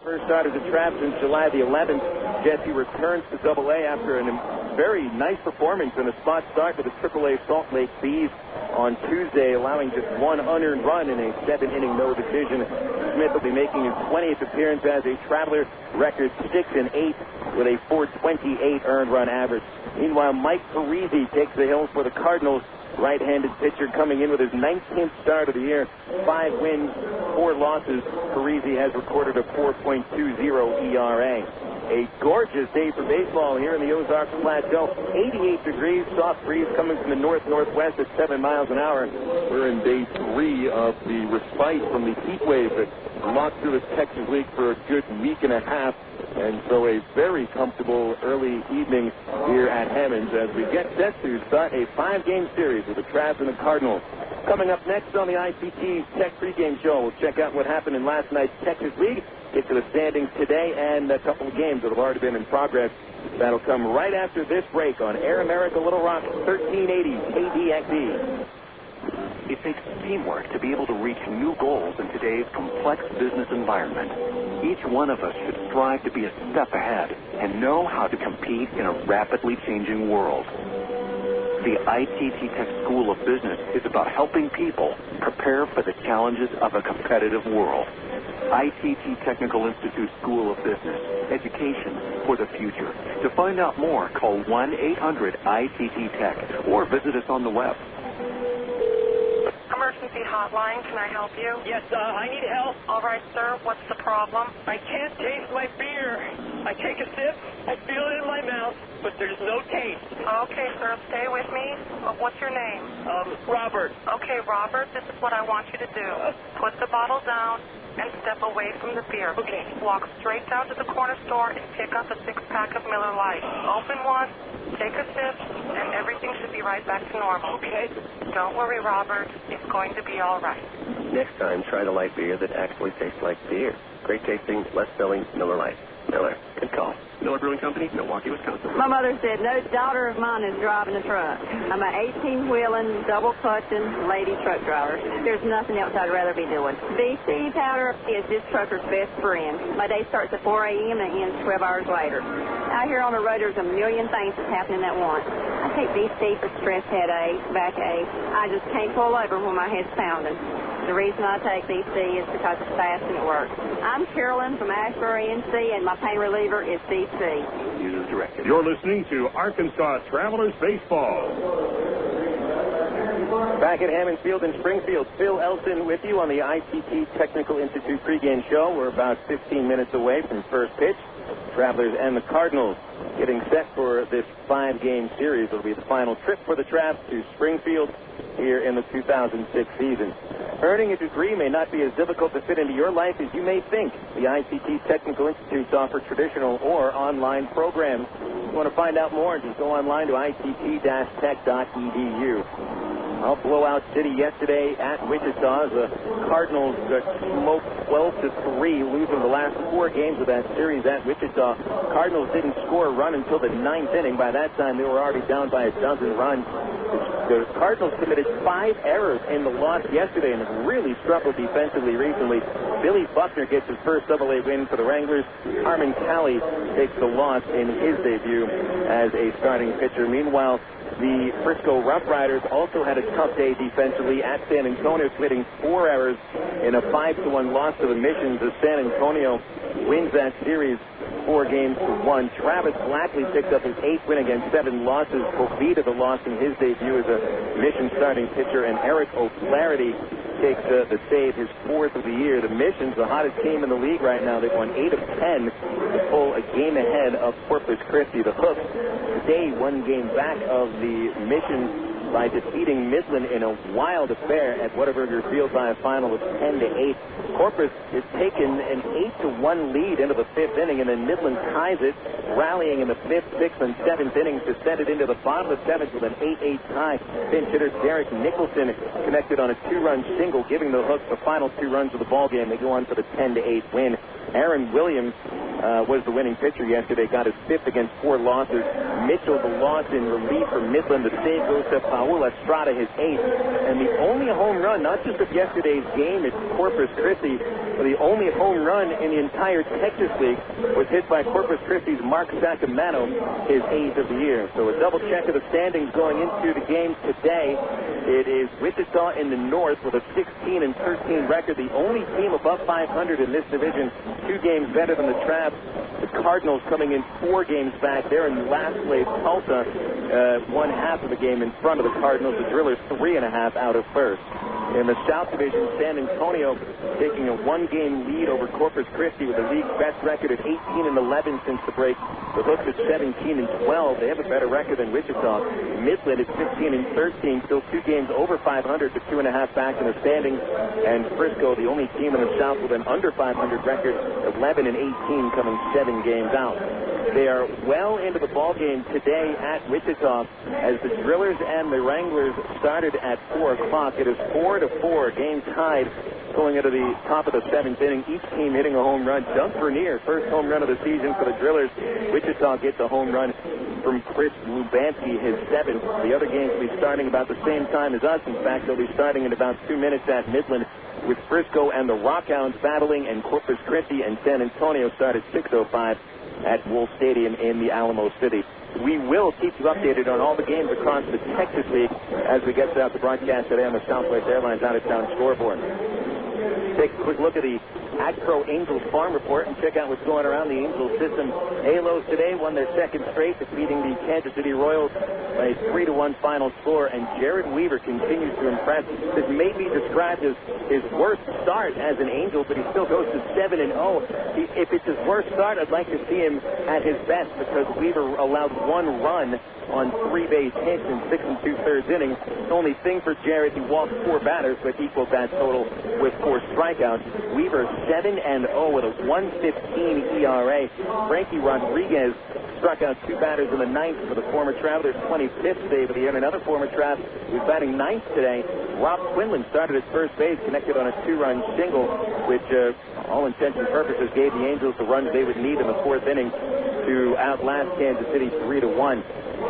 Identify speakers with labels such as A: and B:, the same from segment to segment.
A: First start as a Trap since July the 11th. Jesse returns to Double-A after a very nice performance in a spot start with the Triple-A Salt Lake Bees on Tuesday, allowing just one unearned run in a 7-inning no decision. Smith will be making his 20th appearance as a Traveler, record 6-8 with a .428 earned run average. Meanwhile, Mike Parisi takes the hill for the Cardinals. Right-handed pitcher coming in with his 19th start of the year. 5 wins, 4 losses. Parisi has recorded a 4.20 ERA. A gorgeous day for baseball here in the Ozarks Plateau. 88 degrees, soft breeze coming from the north-northwest at 7 miles an hour.
B: We're in day 3 of the respite from the heat wave that locked through the Texas League for a good week and a half. And so a very comfortable early evening here at Hammond's as we get set to start a 5-game series with the Travs and the Cardinals. Coming up next on the ICT Tech pregame show, we'll check out what happened in last night's Texas League, get to the standings today, and a couple of games that have already been in progress. That'll come right after this break on Air America Little Rock 1380 KDXE.
C: It takes teamwork to be able to reach new goals in today's complex business environment. Each one of us should strive to be a step ahead and know how to compete in a rapidly changing world. The ITT Tech School of Business is about helping people prepare for the challenges of a competitive world. ITT Technical Institute School of Business, education for the future. To find out more, call 1-800-ITT-TECH or visit us on the web.
D: Emergency hotline, can I help you?
E: Yes, I need help.
D: All right, sir, what's the problem?
E: I can't taste my beer. I take a sip, I feel it in my mouth, but there's no taste.
D: Okay, sir, stay with me. What's your name?
E: Robert.
D: Okay, Robert, this is what I want you to do. Put the bottle down and step away from the beer.
E: Okay.
D: Walk straight down to the corner store and pick up a 6-pack of Miller Lite. Open one, take a sip, and everything should be right back to normal.
E: Okay.
D: Don't worry, Robert. It's going to be all right.
F: Next time, try the light beer that actually tastes like beer. Great tasting, less filling, Miller Lite. Miller, good call. Miller Brewing Company, Milwaukee, Wisconsin.
G: My mother said, no daughter of mine is driving a truck. I'm an 18-wheeling, double-clutching lady truck driver. There's nothing else I'd rather be doing. VC powder is this trucker's best friend. My day starts at 4 a.m. and ends 12 hours later. Out here on the road, there's a million things that's happening at once. I take VC for stress headache, backache. I just can't pull over when my head's pounding. The reason I take VC is because it's fast and it works. I'm Carolyn from Ashbury, NC, and my pain reliever is VC.
C: Use as directed.
H: You're listening to Arkansas Travelers Baseball.
A: Back at Hammond Field in Springfield, Phil Elson with you on the ITT Technical Institute pregame show. We're about 15 minutes away from first pitch. Travelers and the Cardinals getting set for this 5-game series. It'll be the final trip for the Travs to Springfield here in the 2006 season. Earning a degree may not be as difficult to fit into your life as you may think. The ITT Technical Institutes offer traditional or online programs. If you want to find out more, just go online to itt-tech.edu. A blowout city yesterday at Wichita. The Cardinals got smoked 12-3, losing the last 4 games of that series at Wichita. Cardinals didn't score a run until the 9th inning. By that time, they were already down by a dozen runs. The Cardinals committed 5 errors in the loss yesterday and have really struggled defensively recently. Billy Buckner gets his first Double-A win for the Wranglers. Harmon Calley takes the loss in his debut as a starting pitcher. Meanwhile, the Frisco Rough Riders also had a tough day defensively at San Antonio, committing 4 errors in a 5-1 loss to the Missions as San Antonio wins that series 4-1. Travis Blackley picked up his 8th win against 7 losses. Poveda the loss in his debut as a Mission starting pitcher, and Eric O'Flaherty takes the save, his 4th of the year. The Missions, the hottest team in the league right now. They've won 8 of 10 to pull a game ahead of Corpus Christi. The Hooks today 1 game back of the Missions by defeating Midland in a wild affair at Whataburger Field by a final of 10-8. Corpus is taken an 8-1 lead into the 5th inning, and then Midland ties it, rallying in the 5th, 6th, and 7th innings to send it into the bottom of the 7th with an 8-8 tie. Pinch hitter Derek Nicholson connected on a 2-run single, giving the Hooks the final 2 runs of the ballgame. They go on for the 10-8 win. Aaron Williams was the winning pitcher yesterday, got his 5th against 4 losses. Mitchell the loss in relief for Midland. The save goes to Paul Estrada, his 8th. And the only home run, not just of yesterday's game at Corpus Christi, The only home run in the entire Texas League was hit by Corpus Christi's Mark Sacamano, his 8th of the year. So a double check of the standings going into the game today. It is Wichita in the north with a 16-13 record, the only team above 500 in this division, 2 games better than the Travs. The Cardinals coming in 4 games back. They're in last place. Tulsa, 1/2 of the game in front of the Cardinals. The Drillers 3.5 out of first. In the South Division, San Antonio taking a 1-game lead over Corpus Christi with the league's best record at 18-11 since the break. The Hooks at 17-12. They have a better record than Wichita. Midland at 16-13, still 2 games over 500, but 2.5 back in the standings. And Frisco, the only team in the South with an under 500 record, 11-18, coming 7 games out. They are well into the ball game today at Wichita as the Drillers and the Wranglers started at 4 o'clock. It is 4-4, game tied going into the top of the 7th inning. Each team hitting a home run. Doug Vernier, first home run of the season for the Drillers. Wichita gets a home run from Chris Lubanski, his 7th. The other games will be starting about the same time as us. In fact, they'll be starting in about 2 minutes at Midland, with Frisco and the Rockhounds battling, and Corpus Christi and San Antonio start at 6:05 at Wolf Stadium in the Alamo City. We will keep you updated on all the games across the Texas League as we get out the broadcast today on the Southwest Airlines out-of-town scoreboard. Take a quick look at the AgPro Angels Farm Report and check out what's going around the Angels system. Halos today won their 2nd straight, defeating the Kansas City Royals by a 3-1 final score, and Jared Weaver continues to impress. This may be described as his worst start as an Angel, but he still goes to 7-0. If it's his worst start, I'd like to see him at his best, because Weaver allowed 1 run on 3 base hits in 6 2/3 innings. The only thing for Jared, he walked 4 batters, but equaled that total with 4 strikeouts. Weaver 7-0 with a 1.15 ERA. Frankie Rodriguez struck out 2 batters in the 9th for the former Travelers' 25th save of the year. And another former Trav who's batting 9th today, Rob Quinlan, started at first base, connected on a 2-run single, which all intents and purposes gave the Angels the runs they would need in the 4th inning to outlast Kansas City 3-1.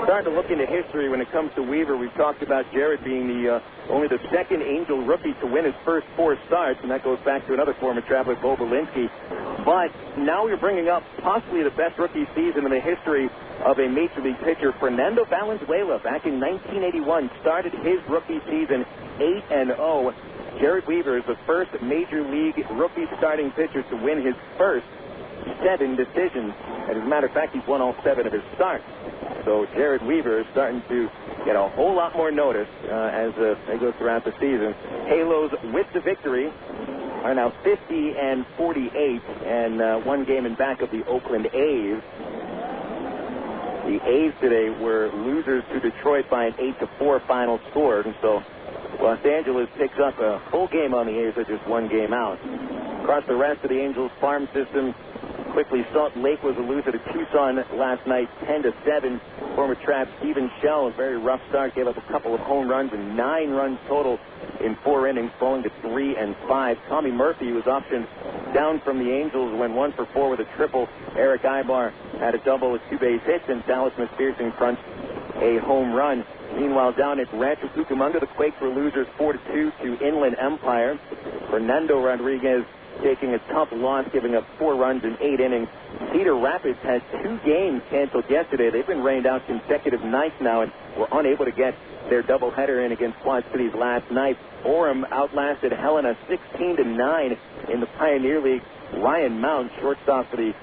A: Starting to look into history when it comes to Weaver. We've talked about Jared being only the 2nd Angel rookie to win his first 4 starts, and that goes back to another former Traveler, Bo Belinsky. But now we're bringing up possibly the best rookie season in the history of a Major League pitcher. Fernando Valenzuela, back in 1981, started his rookie season 8-0. Jared Weaver is the first Major League rookie starting pitcher to win his first 7 decisions. And as a matter of fact, he's won all 7 of his starts. So Jared Weaver is starting to get a whole lot more notice as they go throughout the season. Halos, with the victory, are now 50-48 and 1 game in back of the Oakland A's. The A's today were losers to Detroit by an 8-4 final score, and so Los Angeles picks up a full game on the A's at just 1 game out. Across the rest of the Angels farm system, quickly, Salt Lake was a loser to Tucson last night, 10-7. Former Trav Steven Shell, a very rough start, gave up a couple of home runs and 9 runs total in 4 innings, falling to 3-5. Tommy Murphy was optioned down from the Angels, went 1 for 4 with a triple. Eric Ibar had a double with 2 base hits, and Dallas McPherson crunched a home run. Meanwhile, down at Rancho Cucamonga, the Quakes were losers 4-2 to Inland Empire. Fernando Rodriguez taking a tough loss, giving up 4 runs in 8 innings. Cedar Rapids had 2 games canceled yesterday. They've been rained out consecutive nights now and were unable to get their doubleheader in against Quad Cities last night. Orem outlasted Helena 16-9 in the Pioneer League. Ryan Mount, shortstop for the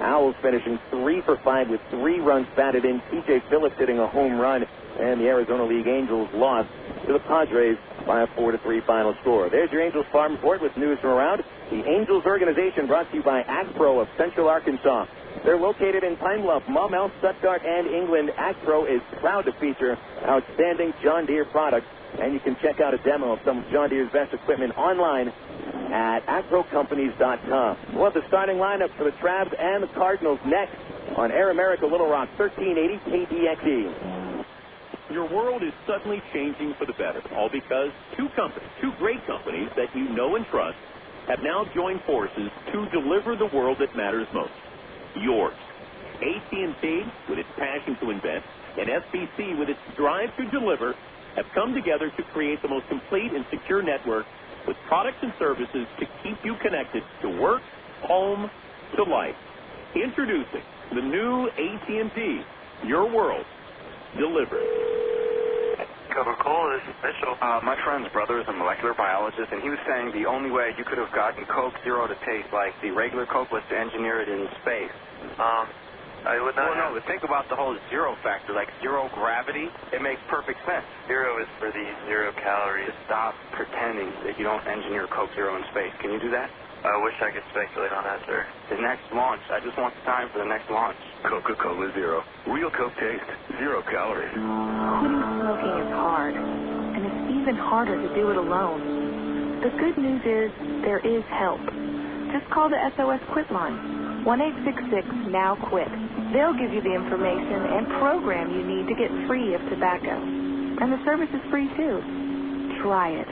A: Owls, finishing 3 for 5 with 3 runs batted in. T.J. Phillips hitting a home run, and the Arizona League Angels lost to the Padres by a 4-3 final score. There's your Angels Farm Report with news from around. The Angels organization brought to you by AgPro of Central Arkansas. They're located in Pine Bluff, Monmouth, Stuttgart, and England. AgPro is proud to feature outstanding John Deere products, and you can check out a demo of some of John Deere's best equipment online at agprocompanies.com. We'll have the starting lineup for the Travs and the Cardinals next on Air America Little Rock, 1380 KDXE.
I: Your world is suddenly changing for the better, all because 2 great companies that you know and trust, have now joined forces to deliver the world that matters most. Yours. AT&T, with its passion to invent, and SBC, with its drive to deliver, have come together to create the most complete and secure network with products and services to keep you connected to work, home, to life. Introducing the new AT&T, your world delivered.
J: Coca-Cola, this is Mitchell. My friend's brother is a molecular biologist, and he was saying the only way you could have gotten Coke Zero to taste like the regular Coke was to engineer it in space. I would not. Well, no, but think about the whole zero factor, like zero gravity. It makes perfect sense. Zero is for the 0 calories. Stop pretending that you don't engineer Coke Zero in space. Can you do that? I wish I could speculate on that, sir. The next launch. I just want the time for the next launch.
K: Coca-Cola Zero. Real Coke taste. 0 calories.
L: Quitting smoking is hard, and it's even harder to do it alone. The good news is there is help. Just call the SOS Quit line. 1-866-NOW-QUIT. They'll give you the information and program you need to get free of tobacco. And the service is free, too. Try it.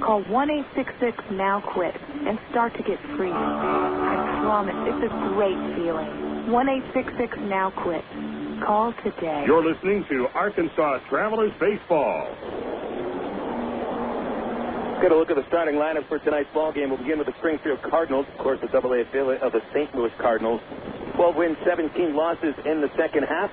L: Call 1-866-NOW-QUIT and start to get free. I promise it's a great feeling. 1-866-NOW-QUIT. Call today.
H: You're listening to Arkansas Travelers Baseball.
A: Get a look at the starting lineup for tonight's ball game. We'll begin with the Springfield Cardinals, of course, the AA affiliate of the St. Louis Cardinals. 12 wins, 17 losses in the second half.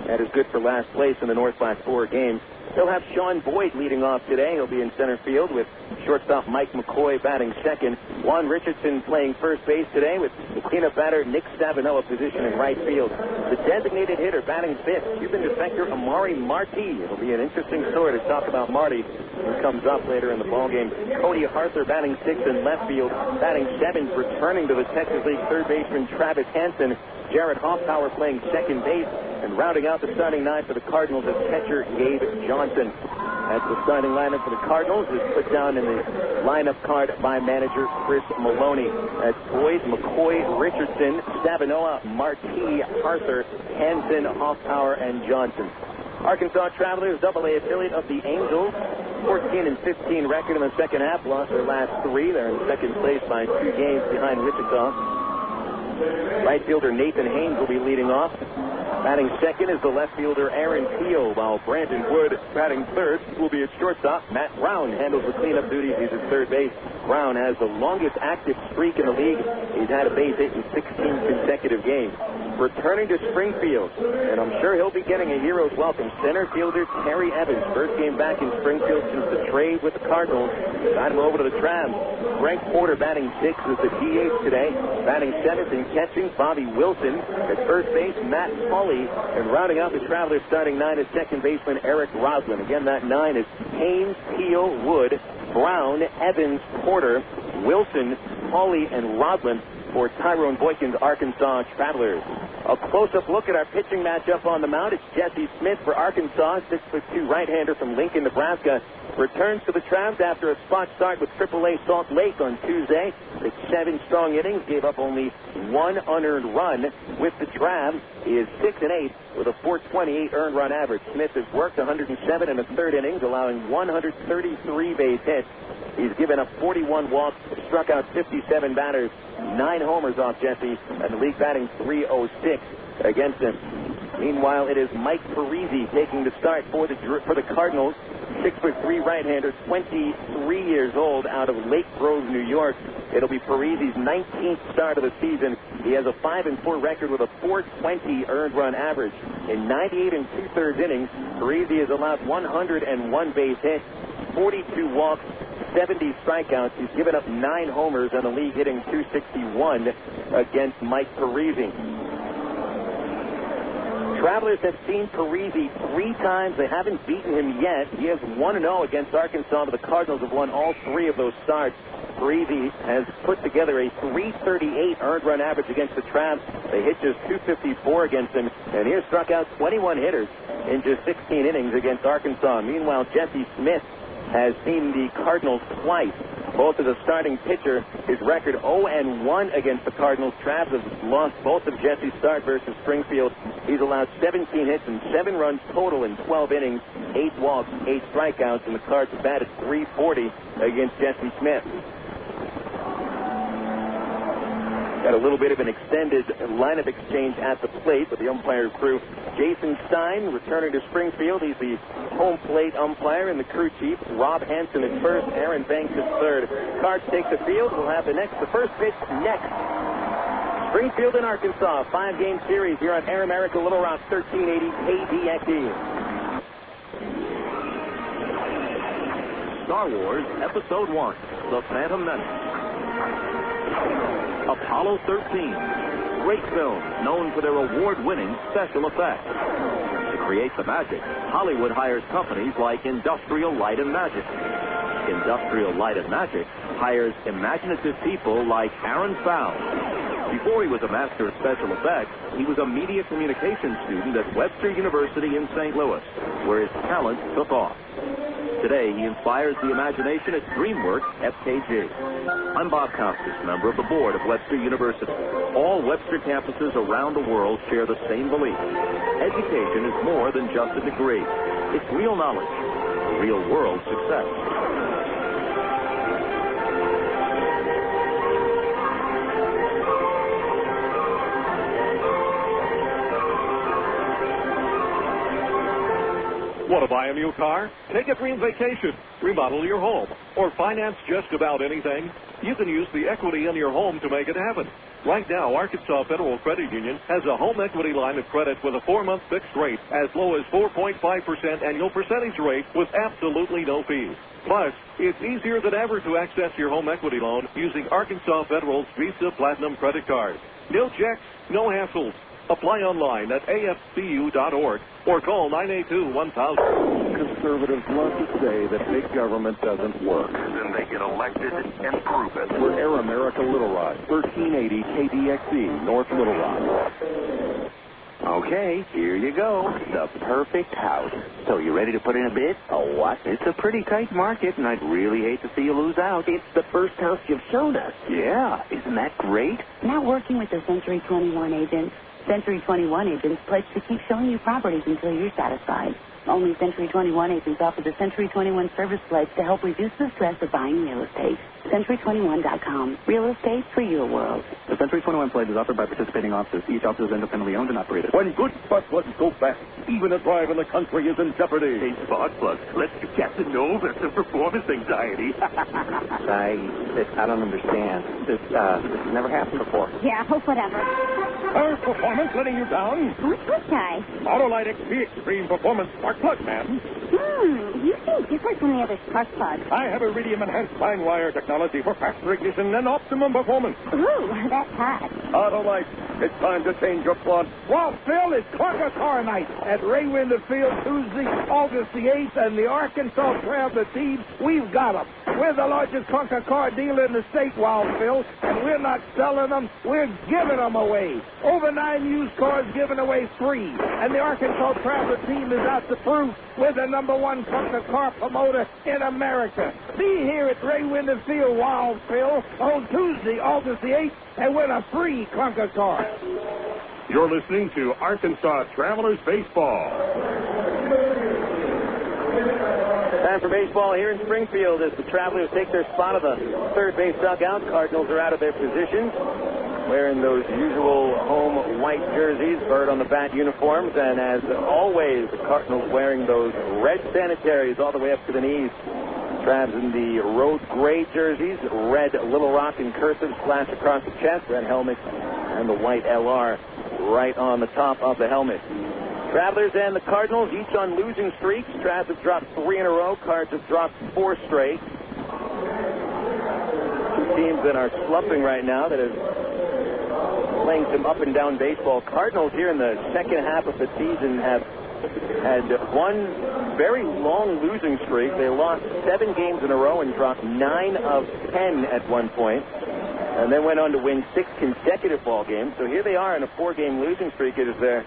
A: That is good for last place in the North Class 4 games. They'll have Sean Boyd leading off today. He'll be in center field with shortstop Mike McCoy batting second. Juan Richardson playing first base today with the cleanup batter Nick Stavinoha position in right field. The designated hitter batting fifth, Cuban defector Amari Marti. It'll be an interesting story to talk about Marty, who comes up later in the ballgame. Cody Harther batting sixth in left field. Batting seventh, returning to the Texas League third baseman Travis Hansen. Jarrett Hoffpauir playing second base, and rounding out the starting nine for the Cardinals is catcher Gabe Johnson. That's the starting lineup for the Cardinals. Is put down in the lineup card by manager Chris Maloney. That's Boyd, McCoy, Richardson, Stavinoha, Marti, Arthur, Hansen, Hoffpauir, and Johnson. Arkansas Travelers, AA affiliate of the Angels, 14-15 record in the second half. Lost their last three. They're in second place by 2 games behind Wichita. Right fielder Nathan Haynes will be leading off. Batting second is the left fielder Aaron Peel, while Brandon Wood batting third will be at shortstop. Matt Brown handles the cleanup duties. He's at third base. Brown has the longest active streak in the league. He's had a base hit in 16 consecutive games. Returning to Springfield, and I'm sure he'll be getting a hero's welcome, center fielder Terry Evans. First game back in Springfield since the trade with the Cardinals. Got him over to the Travs. Greg Porter batting sixth is the DH today. Batting seventh and catching Bobby Wilson. At first base, Matt Pauly. And rounding out the Travelers starting nine is second baseman Eric Roslin. Again, that nine is Haynes, Peel, Wood, Brown, Evans, Porter, Wilson, Pauly, and Roslin for Tyrone Boykin's Arkansas Travelers. A close-up look at our pitching matchup on the mound. It's Jesse Smith for Arkansas, 6'2" right-hander from Lincoln, Nebraska. Returns to the Travs after a spot start with AAA Salt Lake on Tuesday. The 7 strong innings, gave up only 1 unearned run. With the Travs, he is 6-8 with a .428 earned run average. Smith has worked 107 in the third innings, allowing 133 base hits. He's given up 41 walks, struck out 57 batters, 9 homers off Jesse, and the league batting .306 against him. Meanwhile, it is Mike Parisi taking the start for the Cardinals. 6'3" right-hander, 23 years old, out of Lake Grove, New York. It'll be Parisi's 19th start of the season. He has a 5-4 record with a .420 earned run average. In 98 2/3 innings, Parisi has allowed 101 base hits, 42 walks, 70 strikeouts. He's given up 9 homers and the league hitting .261 against Mike Parisi. Travelers have seen Parisi 3 times. They haven't beaten him yet. He has 1-0 against Arkansas, but the Cardinals have won all 3 of those starts. Parisi has put together a .338 earned run average against the Travs. They hit just .254 against him, and he has struck out 21 hitters in just 16 innings against Arkansas. Meanwhile, Jesse Smith has seen the Cardinals twice, both as a starting pitcher. His record 0-1 against the Cardinals. Travs have lost both of Jesse's start versus Springfield. He's allowed 17 hits and 7 runs total in 12 innings, 8 walks, 8 strikeouts, and the Cards have batted .340 against Jesse Smith. Got a little bit of an extended lineup exchange at the plate with the umpire crew. Jason Stein returning to Springfield. He's the home plate umpire, and the crew chief, Rob Hanson, at first. Aaron Banks at third. Cards take the field. We'll have the first pitch next. Springfield in Arkansas, 5-game series here on Air America Little Rock, 1380 KDXE.
I: Star Wars Episode 1, The Phantom Menace. Apollo 13, great films known for their award-winning special effects. To create the magic, Hollywood hires companies like Industrial Light and Magic. Industrial Light and Magic hires imaginative people like Aaron Fowl. Before he was a master of special effects, he was a media communications student at Webster University in St. Louis, where his talent took off. Today, he inspires the imagination at DreamWorks FKG. I'm Bob Costas, member of the board of Webster University. All Webster campuses around the world share the same belief. Education is more than just a degree. It's real knowledge, real-world success.
M: Want to buy a new car? Take a dream vacation, remodel your home, or finance just about anything? You can use the equity in your home to make it happen. Right now, Arkansas Federal Credit Union has a home equity line of credit with a 4-month fixed rate as low as 4.5% annual percentage rate with absolutely no fees. Plus, it's easier than ever to access your home equity loan using Arkansas Federal's Visa Platinum credit card. No checks, no hassles. Apply online at afcu.org or call 982-1000.
B: Conservatives love to say that big government doesn't work.
K: Then they get elected and prove it.
B: We're Air America Little Rock, 1380 KDXE, North Little Rock.
C: Okay, here you go. The perfect house. So you ready to put in a bid? Oh, what? It's a pretty tight market, and I'd really hate to see you lose out.
F: It's the first house you've shown us.
C: Yeah, isn't that great?
N: Now working with the Century 21 agent. Century 21 agents pledge to keep showing you properties until you're satisfied. Only Century 21 agents offer the Century 21 service pledge to help reduce the stress of buying real estate. Century21.com. Real estate for your world.
O: The Century 21 pledge is offered by participating offices. Each office is independently owned and operated.
H: When good spark plugs go fast, even a drive in the country is in jeopardy.
K: Hey, spark plugs, let's get Captain over some performance anxiety.
F: I don't understand. This never happened before.
N: Yeah, whatever.
H: Our performance letting you down?
N: Who's this guy?
H: Autolite XP Extreme Performance Spark Plug, ma'am.
N: You seem different from the other spark plugs.
H: I have iridium-enhanced fine wire technology for faster ignition and optimum performance.
N: Ooh, that's hot.
H: Autolite, it's time to change your plug.
P: Well, Phil, it's Clunker Car Night at Ray Winder Field Tuesday, August the 8th, and the Arkansas Traveler team, we've got them. We're the largest clunker car dealer in the state, Wild Phil, and we're not selling them, we're giving them away. Over 9 used cars given away free, and the Arkansas Traveler team is out to prove we're the #1 clunker car promoter in America. Be here at Ray Winder Field, Wild Phil, on Tuesday, August the 8th, and win a free clunker car.
H: You're listening to Arkansas Travelers Baseball.
A: Time for baseball here in Springfield as the Travelers take their spot of the third base dugout. Cardinals are out of their positions, wearing those usual home white jerseys, bird on the bat uniforms, and as always, the Cardinals wearing those red sanitaries all the way up to the knees. Travs in the road gray jerseys, red Little Rock in cursive splashed across the chest, red helmets, and the white LR right on the top of the helmet. Travelers and the Cardinals each on losing streaks. Travs have dropped 3 in a row. Cards have dropped 4 straight. Two teams that are slumping right now that are playing some up and down baseball. Cardinals here in the second half of the season have had one very long losing streak. They lost 7 games in a row and dropped 9 of 10 at one point, and then went on to win 6 consecutive ball games. So here they are in a 4-game losing streak. It is their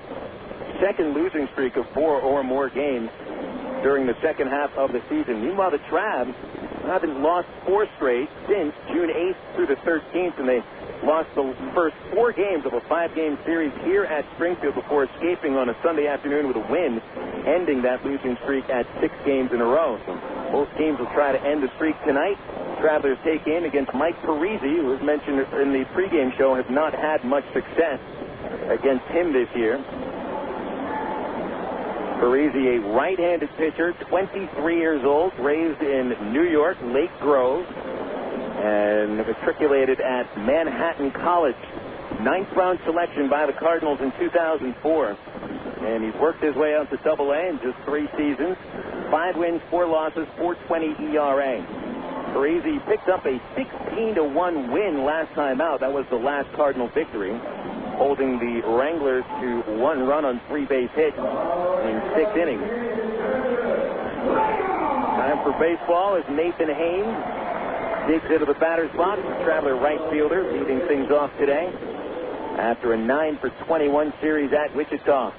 A: second losing streak of 4 or more games during the second half of the season. Meanwhile, the Travs haven't lost 4 straight since June 8th through the 13th, and they lost the first 4 games of a 5-game series here at Springfield before escaping on a Sunday afternoon with a win, ending that losing streak at 6 games in a row. So both teams will try to end the streak tonight. Travelers take in against Mike Parisi, who was mentioned in the pregame show, have not had much success against him this year. Parisi, a right-handed pitcher, 23 years old, raised in New York, Lake Grove, and matriculated at Manhattan College. 9th-round selection by the Cardinals in 2004. And he's worked his way up to Double-A in just 3 seasons. 5 wins, 4 losses, 4.20 ERA. Parisi picked up a 16-1 win last time out. That was the last Cardinal victory, holding the Wranglers to 1 run on 3 base hits in 6 innings. Time for baseball as Nathan Haynes digs into the batter's box. Traveler right fielder leading things off today after a 9-for-21 series at Wichita.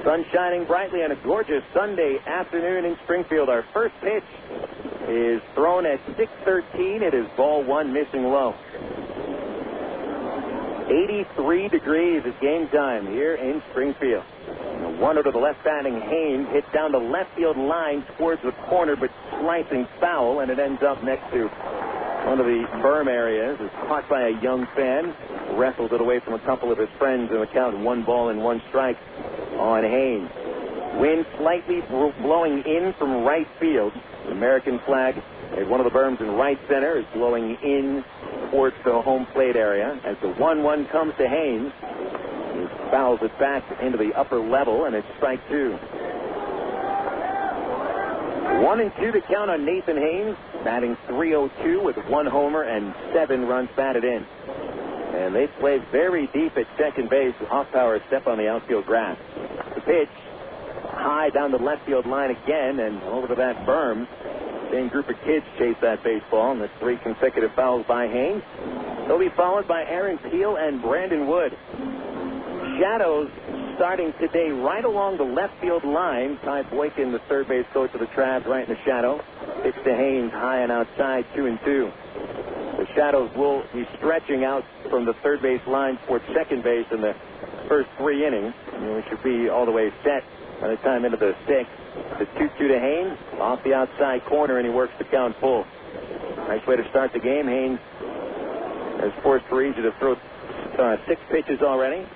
A: Sun shining brightly on a gorgeous Sunday afternoon in Springfield. Our first pitch is thrown at 6:13. It is ball 1, missing low. 83 degrees at game time here in Springfield. A 1-0 to the left batting Haynes hits down the left field line towards the corner, but slicing foul, and it ends up next to one of the berm areas. It's caught by a young fan, wrestled it away from a couple of his friends, and the count 1 ball and 1 strike on Haynes. Wind slightly blowing in from right field. The American flag at one of the berms in right center is blowing in towards the home plate area. As the 1-1 comes to Haynes, he fouls it back into the upper level, and it's strike 2. 1-2 to count on Nathan Haynes, batting .302 with 1 homer and 7 runs batted in. And they play very deep at second base. Hoffpauir step on the outfield grass. The pitch high down the left field line again and over to that berm. Same group of kids chase that baseball, and that's 3 consecutive fouls by Haynes. They'll be followed by Aaron Peel and Brandon Wood. Shadows starting today right along the left field line. Ty Boykin, the third base coach of the Travs, right in the shadow. Pitch to Haynes, high and outside, 2-2. The Shadows will be stretching out from the third base line towards second base in the first 3 innings. And we should be all the way set by the time into the 6th. The 2-2 to Haynes, off the outside corner, and he works the count full. Nice way to start the game. Haynes has forced Parisi to throw 6 pitches already.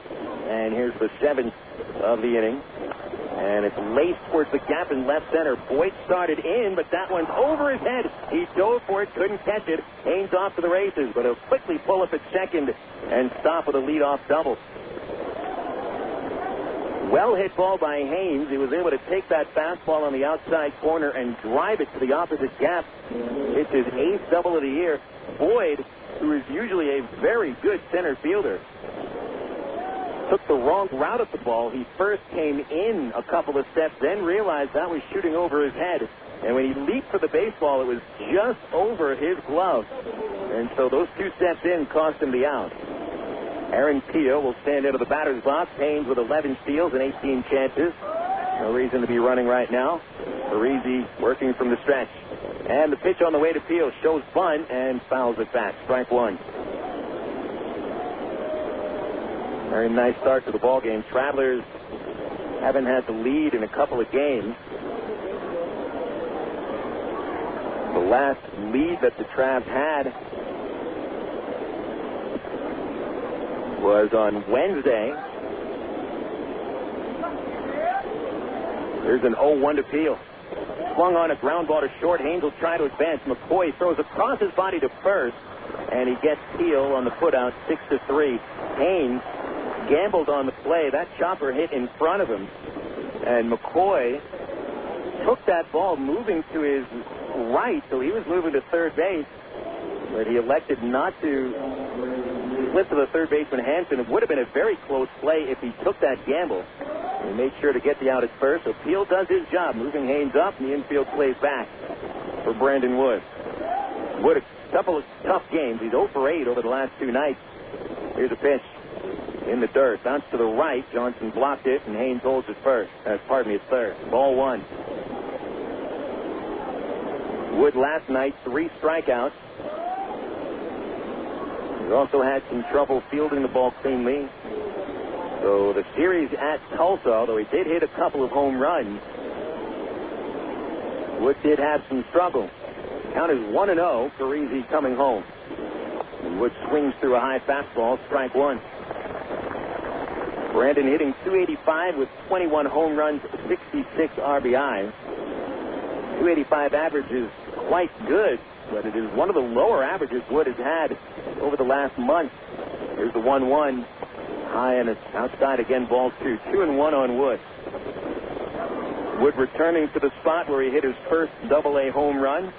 A: And here's the 7th of the inning. And it's laced towards the gap in left center. Boyd started in, but that one's over his head. He dove for it, couldn't catch it. Haynes off to the races, but he'll quickly pull up at second and stop with a leadoff double. Well hit ball by Haynes. He was able to take that fastball on the outside corner and drive it to the opposite gap. It's his 8th double of the year. Boyd, who is usually a very good center fielder, took the wrong route at the ball. He first came in a couple of steps, then realized that was shooting over his head. And when he leaped for the baseball, it was just over his glove. And so those 2 steps in cost him the out. Aaron Peel will stand into the batter's box. Haynes with 11 steals and 18 chances. No reason to be running right now. Parisi working from the stretch. And the pitch on the way to Peel shows bunt and fouls it back. Strike 1. Very nice start to the ball game. Travelers haven't had the lead in a couple of games. The last lead that the Travs had was on Wednesday. There's an 0-1 to Peel. Swung on a ground ball to short. Haynes will try to advance. McCoy throws across his body to first, and he gets Peel on the putout, 6-3. Haynes gambled on the play. That chopper hit in front of him, and McCoy took that ball moving to his right, so he was moving to third base, but he elected not to slip to the third baseman Hansen. It would have been a very close play if he took that gamble. He made sure to get the out at first, so Peel does his job, moving Haynes up, and the infield plays back for Brandon Wood. Wood, a couple of tough games. He's 0 for 8 over the last 2 nights. Here's a pitch in the dirt. Bounce to the right. Johnson blocked it, and Haynes holds it first. It's third. Ball 1. Wood last night, 3 strikeouts. He also had some trouble fielding the ball cleanly. So the series at Tulsa, although he did hit a couple of home runs, Wood did have some struggle. Count is 1-0. Parisi coming home. And Wood swings through a high fastball. Strike one. Brandon hitting .285 with 21 home runs, 66 RBI. .285 average is quite good, but it is one of the lower averages Wood has had over the last month. Here's the 1-1. High and it's outside again, ball 2. 2-1 on Wood. Wood returning to the spot where he hit his first Double-A home run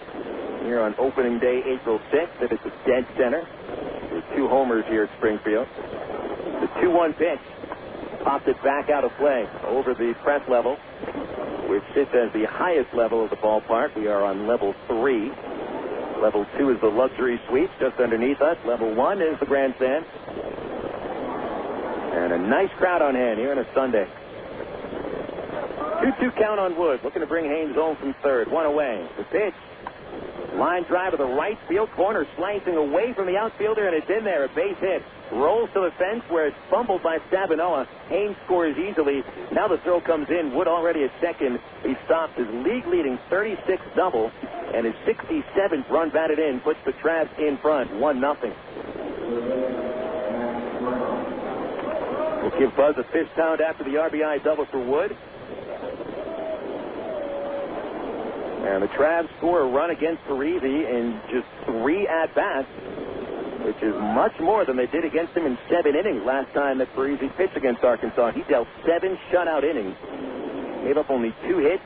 A: here on opening day, April 6th. That is the dead center. There's 2 homers here at Springfield. The 2-1 pitch. Popped it back out of play over the press level, which sits as the highest level of the ballpark. We are on level 3. Level 2 is the luxury suite just underneath us. Level 1 is the grandstand. And a nice crowd on hand here on a Sunday. 2-2 count on Wood. Looking to bring Haynes home from third. One away. The pitch. Line drive to the right field corner, slicing away from the outfielder, and it's in there. A base hit. Rolls to the fence where it's fumbled by Stavinoha. Haynes scores easily. Now the throw comes in. Wood already at second. He stops his league-leading 36th double, and his 67th run batted in puts the Travs in front, 1-0. We'll give Buzz a fist pound after the RBI double for Wood. And the Travs score a run against Parisi in just 3 at-bats, which is much more than they did against him in 7 innings last time that Parisi pitched against Arkansas. He dealt 7 shutout innings, gave up only 2 hits,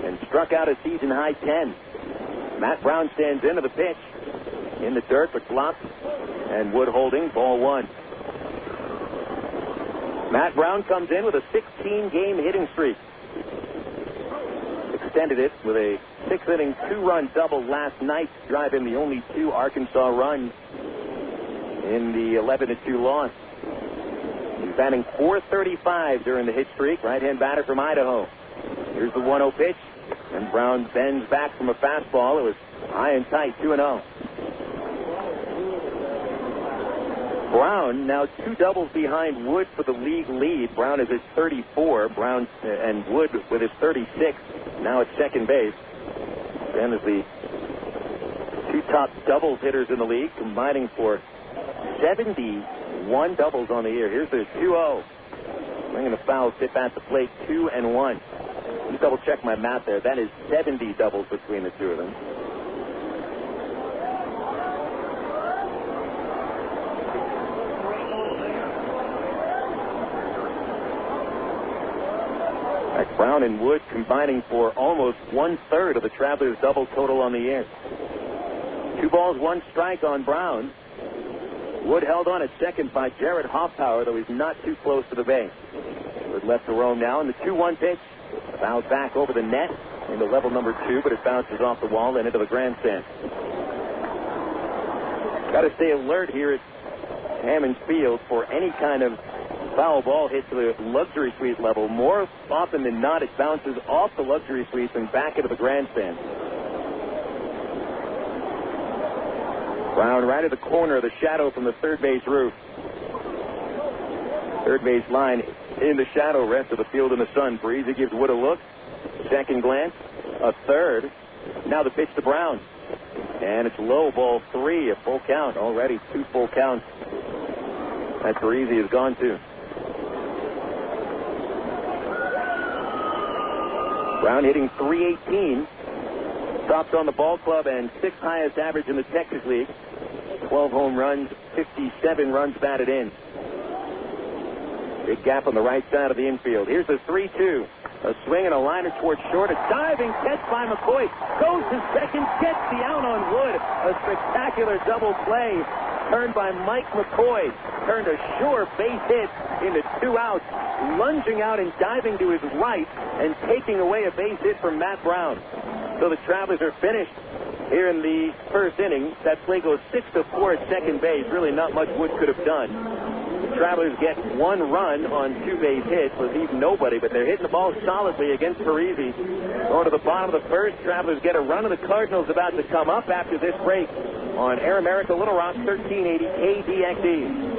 A: and struck out a season-high 10. Matt Brown stands into the pitch. In the dirt, but blocked, and Wood holding, ball 1. Matt Brown comes in with a 16-game hitting streak. Extended it with a 6-inning, 2-run double last night, drive in the only 2 Arkansas runs in the 11-2 loss. He's batting .435 during the hit streak. Right-hand batter from Idaho. Here's the 1-0 pitch, and Brown bends back from a fastball. It was high and tight, 2-0. Brown now 2 doubles behind Wood for the league lead. Brown is at 34. Brown and Wood with his 36. Now at second base. Then is the 2 top doubles hitters in the league, combining for 71 doubles on the year. Here's the 2-0. Bringing the foul tip at the plate, 2-1. Let me double check my math there. That is 70 doubles between the 2 of them. Brown and Wood combining for almost 1/3 of the Travelers' double total on the year. 2 balls, 1 strike on Brown. Wood held on at second by Jarrett Hoffpauir, though he's not too close to the base. Wood left to roam now, and the 2-1 pitch bounced back over the net into level number 2, but it bounces off the wall and into the grandstand. Got to stay alert here at Hammond Field for any kind of foul ball hit to the luxury suite level. More often than not, it bounces off the luxury suites and back into the grandstand. Brown right at the corner of the shadow from the third base roof. Third base line in the shadow, rest of the field in the sun. Parisi gives Wood a look. Second glance, a third. Now the pitch to Brown. And it's low, ball 3, a full count. Already 2 full counts that Parisi has gone to. Brown hitting .318. Tops on the ball club and 6th highest average in the Texas League. 12 home runs, 57 runs batted in. Big gap on the right side of the infield. Here's the 3-2. A swing and a liner towards short. A diving catch by McCoy. Goes to second, gets the out on Wood. A spectacular double play turned by Mike McCoy. Turned a sure base hit into 2 outs. Lunging out and diving to his right and taking away a base hit from Matt Brown. So the Travelers are finished here in the first inning. That play goes 6-4 at second base. Really not much Wood could have done. The Travelers get 1 run on 2 base hits, leave nobody, but they're hitting the ball solidly against Parisi. Going to the bottom of the first, Travelers get a run, and the Cardinals about to come up after this break on Air America Little Rock 1380 KDXE.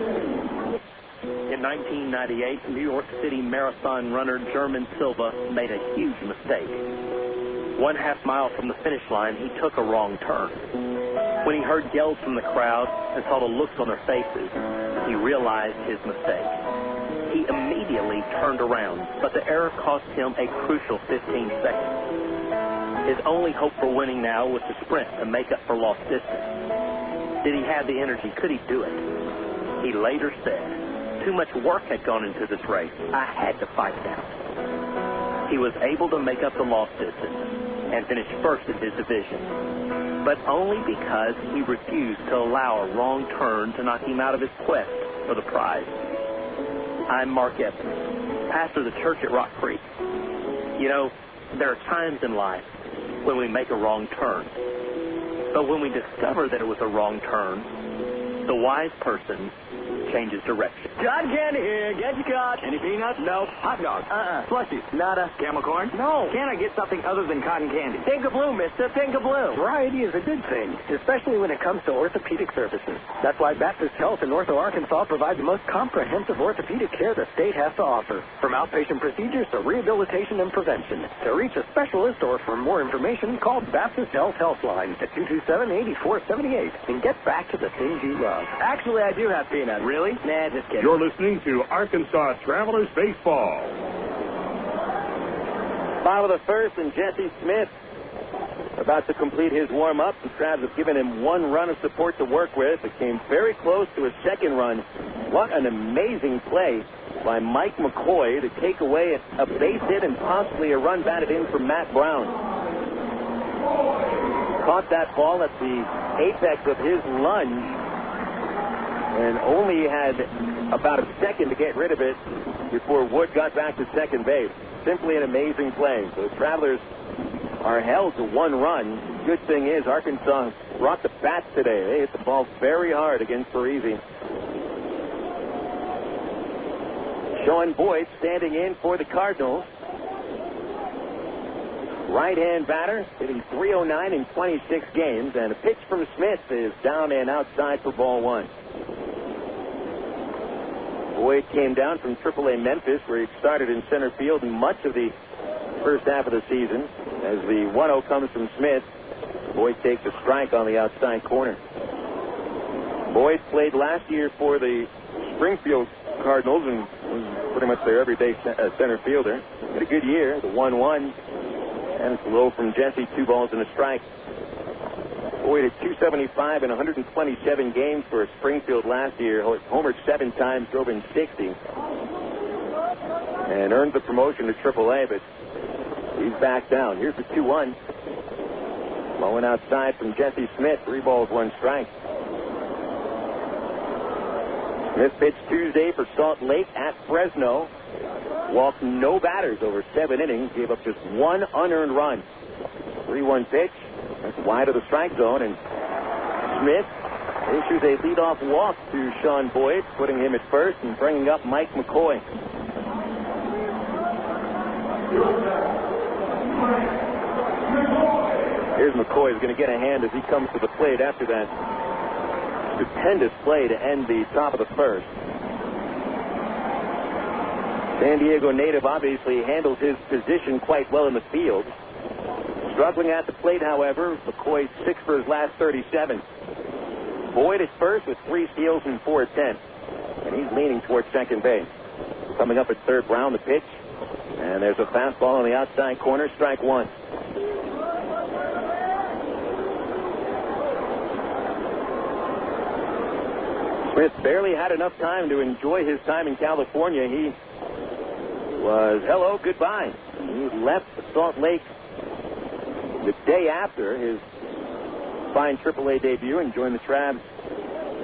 I: In 1998, New York City Marathon runner German Silva made a huge mistake.
Q: 1/2 mile from the finish line, he took a wrong turn. When he heard yells from the crowd and saw the looks on their faces, he realized his mistake. He immediately turned around, but the error cost him a crucial 15 seconds. His only hope for winning now was to sprint and make up for lost distance. Did he have the energy? Could he do it? He later said, "Too much work had gone into this race. I had to fight it out." He was able to make up the lost distance and finish first in his division, but only because he refused to allow a wrong turn to knock him out of his quest for the prize. I'm Mark Evans, pastor of the church at Rock Creek. You know, there are times in life when we make a wrong turn. But when we discover that it was a wrong turn, the wise person changes direction.
R: John Candy here. Get your card. Any peanuts? No. Hot dog? Slushies? Nada. Camel corn? No. Can I get something other than cotton candy?
S: Think of blue, mister. Think of blue. Variety is a good thing, especially when it comes to orthopedic services. That's why Baptist Health in Ortho, Arkansas provides the most comprehensive orthopedic care the state has to offer. From outpatient procedures to rehabilitation and prevention. To reach a specialist or for more information, call Baptist Health Helpline at 227-8478 and get back to the things you love.
R: Actually, I do have peanuts. Really? Nah, just kidding.
H: You're listening to Arkansas Travelers Baseball.
A: Bottom of the first, and Jesse Smith about to complete his warm-up. The Travs have given him 1 run of support to work with. It came very close to a second run. What an amazing play by Mike McCoy to take away a base hit and possibly a run batted in from Matt Brown. Caught that ball at the apex of his lunge and only had about a second to get rid of it before Wood got back to second base. Simply an amazing play. So the Travelers are held to 1 run. Good thing is Arkansas brought the bats today. They hit the ball very hard against Parisi. Sean Boyd standing in for the Cardinals. Right-hand batter, hitting .309 in 26 games, and a pitch from Smith is down and outside for ball 1. Boyd came down from AAA Memphis, where he started in center field in much of the first half of the season. As the 1-0 comes from Smith, Boyd takes a strike on the outside corner. Boyd played last year for the Springfield Cardinals and was pretty much their everyday center fielder. Had a good year, the 1-1, and it's low from Jesse, 2 balls and a strike. Boyd at .275 in 127 games for Springfield last year. Homered 7 times, drove in 60, and earned the promotion to AAA, but he's back down. Here's the 2-1. Blowing outside from Jesse Smith, 3 balls, 1 strike. Smith pitched Tuesday for Salt Lake at Fresno. Walked no batters over 7 innings, gave up just 1 unearned run. 3-1 pitch. That's wide of the strike zone, and Smith issues a leadoff walk to Sean Boyd, putting him at first and bringing up Mike McCoy. Here's McCoy, who's going to get a hand as he comes to the plate after that stupendous play to end the top of the first. San Diego native obviously handles his position quite well in the field. Struggling at the plate, however, McCoy 6 for his last 37. Boyd at first with 3 steals and 4 attempts, and he's leaning towards second base. Coming up at third, Brown the pitch, and there's a fastball on the outside corner, strike 1. Smith barely had enough time to enjoy his time in California. He was hello, goodbye. He left Salt Lake the day after his fine AAA debut and joined the Travs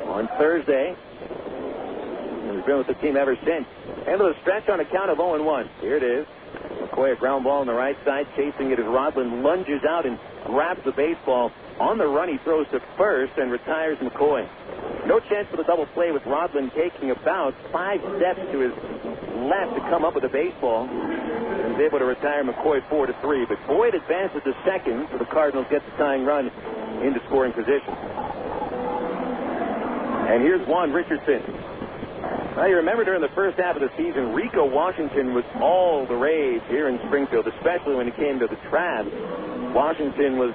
A: on Thursday. And he's been with the team ever since. End of the stretch on a count of 0-1. Here it is. McCoy, a ground ball on the right side, chasing it as Rodland lunges out and grabs the baseball. On the run, he throws to first and retires McCoy. No chance for the double play with Rodland taking about 5 steps to his left to come up with the baseball. He's able to retire McCoy 4-3, but Boyd advances to second, so the Cardinals get the tying run into scoring position. And here's Juan Richardson. Now, you remember during the first half of the season, Rico Washington was all the rage here in Springfield, especially when it came to the Travs. Washington was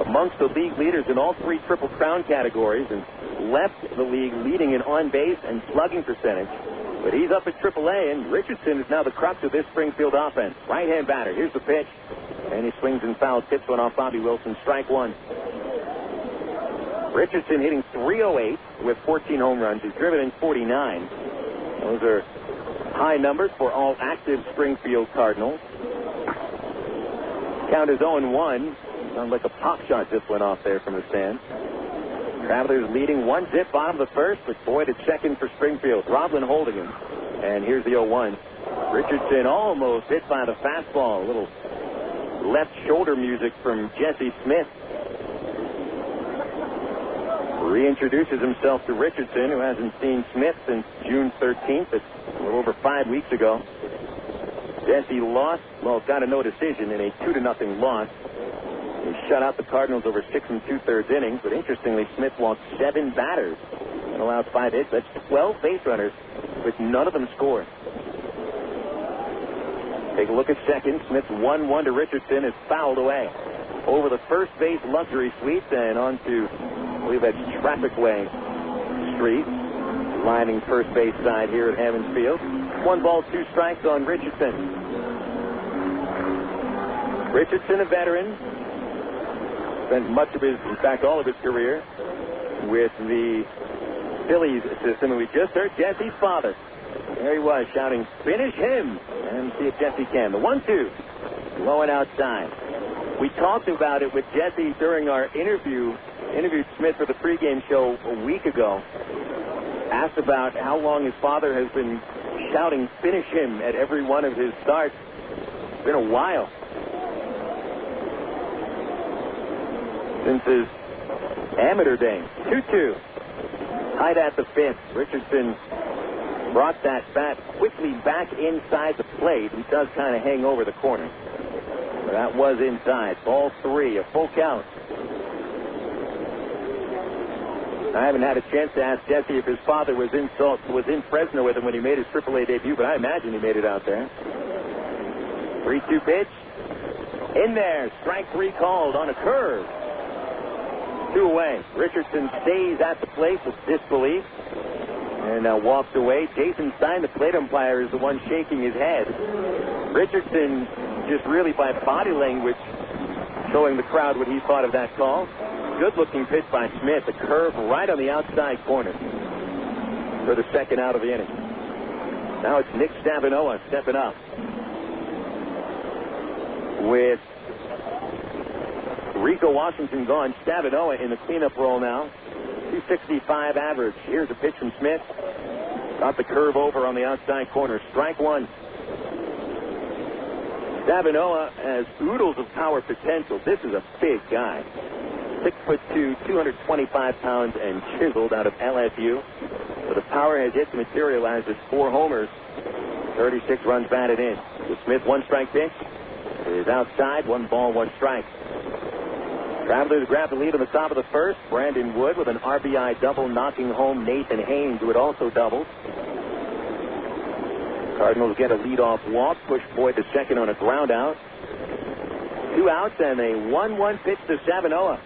A: amongst the league leaders in all three Triple Crown categories and left the league leading in on-base and slugging percentage. But he's up at AAA, and Richardson is now the crux of this Springfield offense. Right-hand batter. Here's the pitch. And he swings and fouls, tips one off Bobby Wilson. Strike one. Richardson hitting .308 with 14 home runs. He's driven in 49. Those are high numbers for all active Springfield Cardinals. Count is 0-1. Sounds like a pop shot just went off there from the stand. Travelers leading 1-0 bottom of the first, but Boyd at second for Springfield. Roblin holding him. And here's the 0-1. Richardson almost hit by the fastball. A little left shoulder music from Jesse Smith. Reintroduces himself to Richardson, who hasn't seen Smith since June 13th. It's a little over 5 weeks ago. Jesse lost, got a no decision in a 2-0 loss. He shut out the Cardinals over 6 2/3 innings, but interestingly, Smith walked 7 batters and allowed 5 hits. That's 12 base runners, with none of them scored. Take a look at second. Smith's 1-1 to Richardson is fouled away. Over the first base luxury suite and onto, I believe that's Traffic Way Street, lining first base side here at Hammond Field. 1 ball, 2 strikes on Richardson. Richardson, a veteran, spent much of his, in fact, all of his career with the Phillies system, and we just heard Jesse's father. There he was shouting, "Finish him!" And see if Jesse can. The 1-2, low and outside. We talked about it with Jesse during our interviewed Smith for the pregame show a week ago. Asked about how long his father has been shouting, "Finish him," at every one of his starts. It's been a while. Since his amateur days. 2-2. Tied at the 5th. Richardson brought that bat quickly back inside the plate. He does kind of hang over the corner. But that was inside. Ball 3, a full count. I haven't had a chance to ask Jesse if his father was in Fresno with him when he made his AAA debut, but I imagine he made it out there. 3-2 pitch. In there. Strike 3 called on a curve. 2 away. Richardson stays at the plate with disbelief and walks away. Jason Stein, the plate umpire, is the one shaking his head. Richardson, just really by body language, showing the crowd what he thought of that call. Good-looking pitch by Smith. A curve right on the outside corner for the second out of the inning. Now it's Nick Stavinoha stepping up with Rico Washington gone. Stavinoha in the cleanup role now. 265 average. Here's a pitch from Smith. Got the curve over on the outside corner. Strike 1. Stavinoha has oodles of power potential. This is a big guy. 6'2", 225 pounds, and chiseled out of LSU. So the power has yet to materialize as 4 homers. 36 runs batted in. The Smith 1-strike pitch is outside. 1 ball, 1 strike. Travelers grab the lead on the top of the first. Brandon Wood with an RBI double, knocking home Nathan Haynes, who had also doubled. Cardinals get a leadoff walk, push Boyd to second on a ground out. 2 outs and a 1-1 pitch to Stavinoha.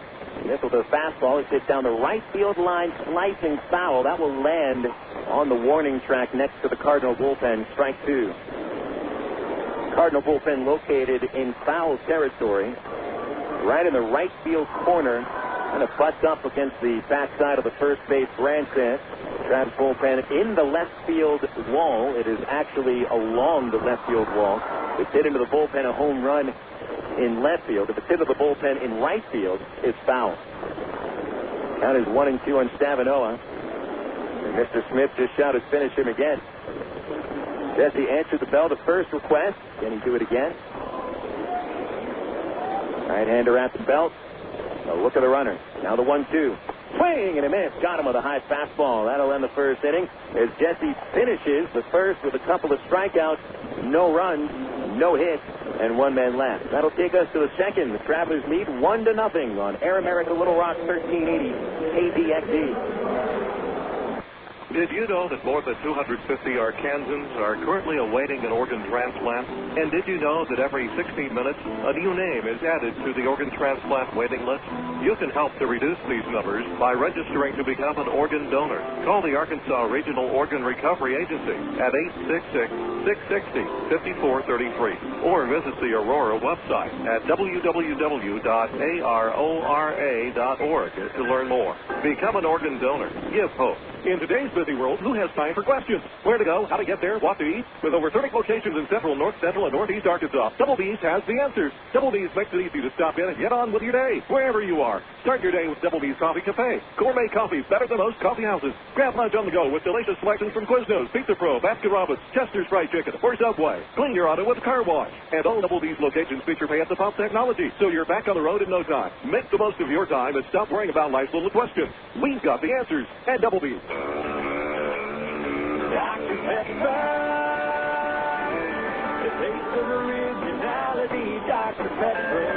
A: Smith with a fastball is hit down the right field line, slicing foul. That will land on the warning track next to the Cardinal bullpen. Strike 2. Cardinal bullpen located in foul territory, right in the right field corner, kind of butts up against the backside of the first base grandstand. Travis bullpen in the left field wall. It is actually along the left field wall. It's hit into the bullpen, a home run in left field. If it's hit into the bullpen in right field, it's foul. Count is 1-2 on Stavinoha. And Mr. Smith just shouted, "Finish him" again. Jesse answered the bell, the first request. Can he do it again? Right-hander at the belt. A look at the runner. Now the 1-2. Swing and a miss. Got him with a high fastball. That'll end the first inning as Jesse finishes the first with a couple of strikeouts, no runs, no hits, and 1 man left. That'll take us to the second. The Travelers lead 1-0 on Air America Little Rock 1380 KPXE.
M: Did you know that more than 250 Arkansans are currently awaiting an organ transplant? And did you know that every 16 minutes, a new name is added to the organ transplant waiting list? You can help to reduce these numbers by registering to become an organ donor. Call the Arkansas Regional Organ Recovery Agency at 866-660-5433 or visit the Aurora website at www.arora.org to learn more. Become an organ donor. Give hope. In today's busy world, who has time for questions? Where to go, how to get there, what to eat? With over 30 locations in Central, North Central, and Northeast Arkansas, Double B's has the answers. Double B's makes it easy to stop in and get on with your day, wherever you are. Start your day with Double B's Coffee Cafe. Gourmet coffee better than most coffee houses. Grab lunch on the go with delicious selections from Quiznos, Pizza Pro, Baskin Robbins, Chester's Fried Chicken, or Subway. Clean your auto with a car wash. And all Double B's locations feature pay-at-the-pump technology, so you're back on the road in no time. Make the most of your time and stop worrying about life's little questions. We've got the answers at Double B's.
E: Dr. Pepper, the taste of originality, Dr. Pepper.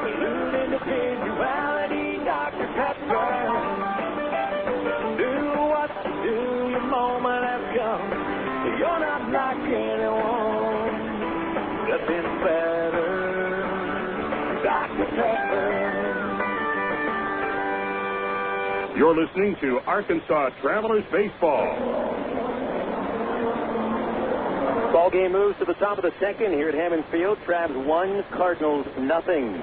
E: Salute individuality, Dr. Pepper. Do what you do, your moment has come. You're not like anyone. Nothing better, Dr. Pepper.
H: You're listening to Arkansas Travelers Baseball.
A: Ball game moves to the top of the second here at Hammond Field. Travs 1, Cardinals nothing.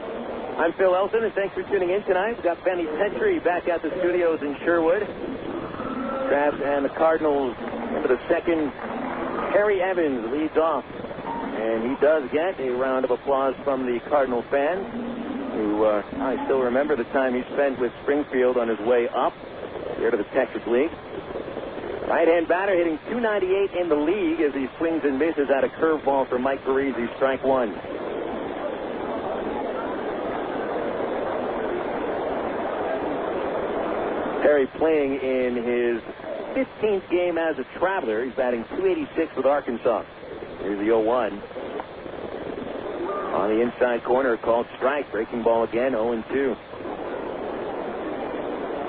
A: I'm Phil Elton, and thanks for tuning in tonight. We've got Benny Petrie back at the studios in Sherwood. Travs and the Cardinals into the second. Harry Evans leads off, and he does get a round of applause from the Cardinal fans, who I still remember the time he spent with Springfield on his way up here to the Texas League. Right-hand batter hitting .298 in the league as he swings and misses at a curveball for Mike Parisi, strike one. Perry playing in his 15th game as a Traveler. He's batting .286 with Arkansas. Here's the 0-1. On the inside corner, called strike. Breaking ball again, 0-2.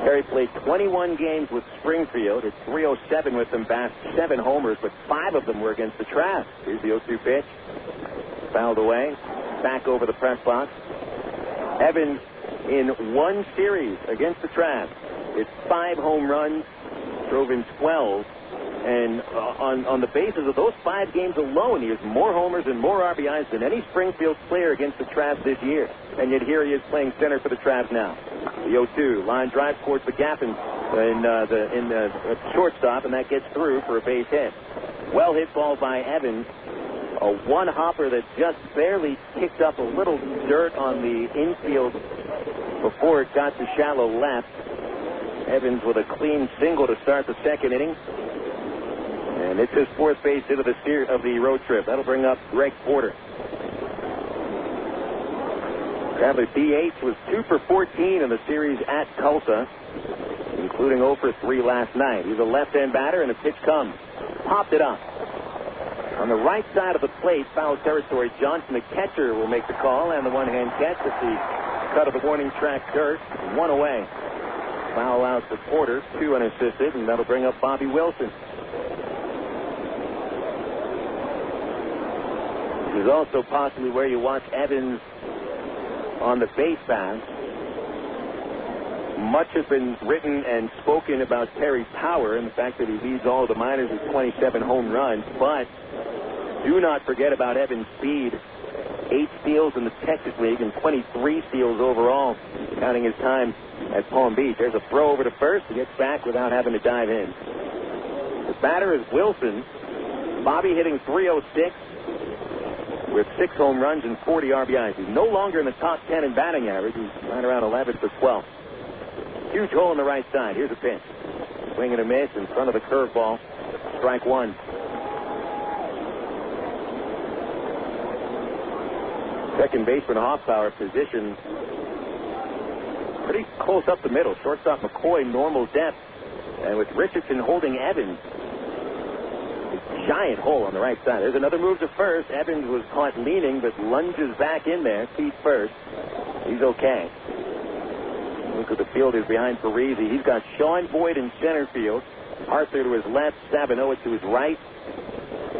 A: Perry played 21 games with Springfield. Hit .307 with them, bashed 7 homers, but 5 of them were against the Travs. Here's the 0-2 pitch. Fouled away. Back over the press box. Evans in one series against the Travs. It's 5 home runs, drove in 12. And on the basis of those 5 games alone, he has more homers and more RBIs than any Springfield player against the Travs this year. And yet here he is playing center for the Travs now. The 0-2 line drive towards the gap in the shortstop, and that gets through for a base hit. Well hit ball by Evans. A one hopper that just barely kicked up a little dirt on the infield before it got to shallow left. Evans with a clean single to start the second inning. And it's his 4th base hit of the road trip. That'll bring up Greg Porter. Traveler DH was 2 for 14 in the series at Tulsa, including 0 for 3 last night. He's a left-hand batter, and a pitch comes. Popped it up. On the right side of the plate, foul territory, Johnson, the catcher, will make the call, and the one-hand catch at the cut of the warning track dirt. 1 away. Foul out to Porter, 2 unassisted, and that'll bring up Bobby Wilson. This is also possibly where you watch Evans on the base pass. Much has been written and spoken about Terry's power and the fact that he leads all of the minors with 27 home runs, but do not forget about Evans' speed. 8 steals in the Texas League and 23 steals overall, counting his time at Palm Beach. There's a throw over to first. He gets back without having to dive in. The batter is Wilson. Bobby hitting .306 with 6 home runs and 40 RBIs. He's no longer in the top 10 in batting average. He's right around 11 for 12. Huge hole on the right side. Here's a pitch. Swing and a miss in front of the curveball. Strike one. Second baseman Hoffpauir position pretty close up the middle. Shortstop McCoy, normal depth. And with Richardson holding Evans, a giant hole on the right side. There's another move to first. Evans was caught leaning, but lunges back in there, feet first. He's okay. Look at the fielders behind Parisi. He's got Sean Boyd in center field. Arthur to his left, Stavinoha to his right.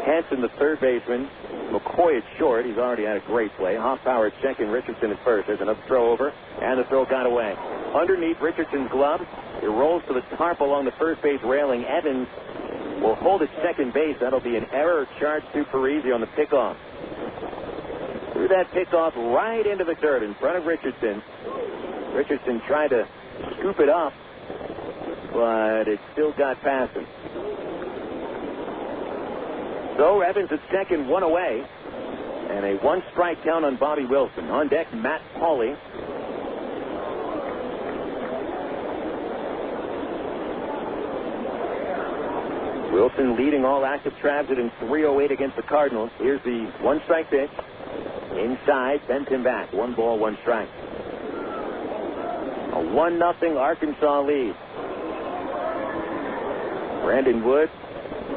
A: Hanson, the third baseman. McCoy at short. He's already had a great play. Hoffpauir at second. Richardson at first. There's another throw over, and the throw got away. Underneath Richardson's glove, it rolls to the tarp along the first base railing. Evans will hold at second base. That'll be an error charged to Parisi on the pickoff. Threw that pickoff right into the dirt in front of Richardson. Richardson tried to scoop it up, but it still got past him. So Evans at second, one away, and a one-strike count on Bobby Wilson. On deck, Matt Pauley. Wilson leading all active Travs in 308 against the Cardinals. Here's the one-strike pitch. Inside, sends him back. 1 ball, 1 strike. A 1-0 Arkansas lead. Brandon Wood,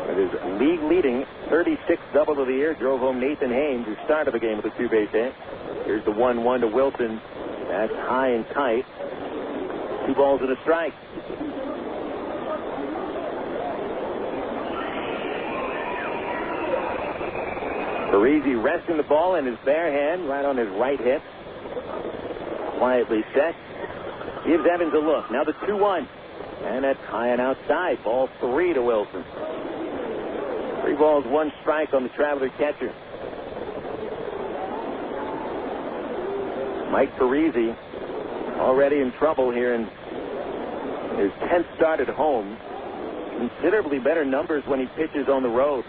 A: with his league-leading 36th double of the year, drove home Nathan Haynes, who started the game with a 2-base hit. Here's the 1-1 to Wilson. That's high and tight. 2 balls and a strike. Parisi resting the ball in his bare hand, right on his right hip. Quietly set. Gives Evans a look. Now the 2-1. And that's high and outside. Ball 3 to Wilson. 3 balls, 1 strike on the traveler catcher. Mike Parisi already in trouble here in his 10th start at home. Considerably better numbers when he pitches on the road.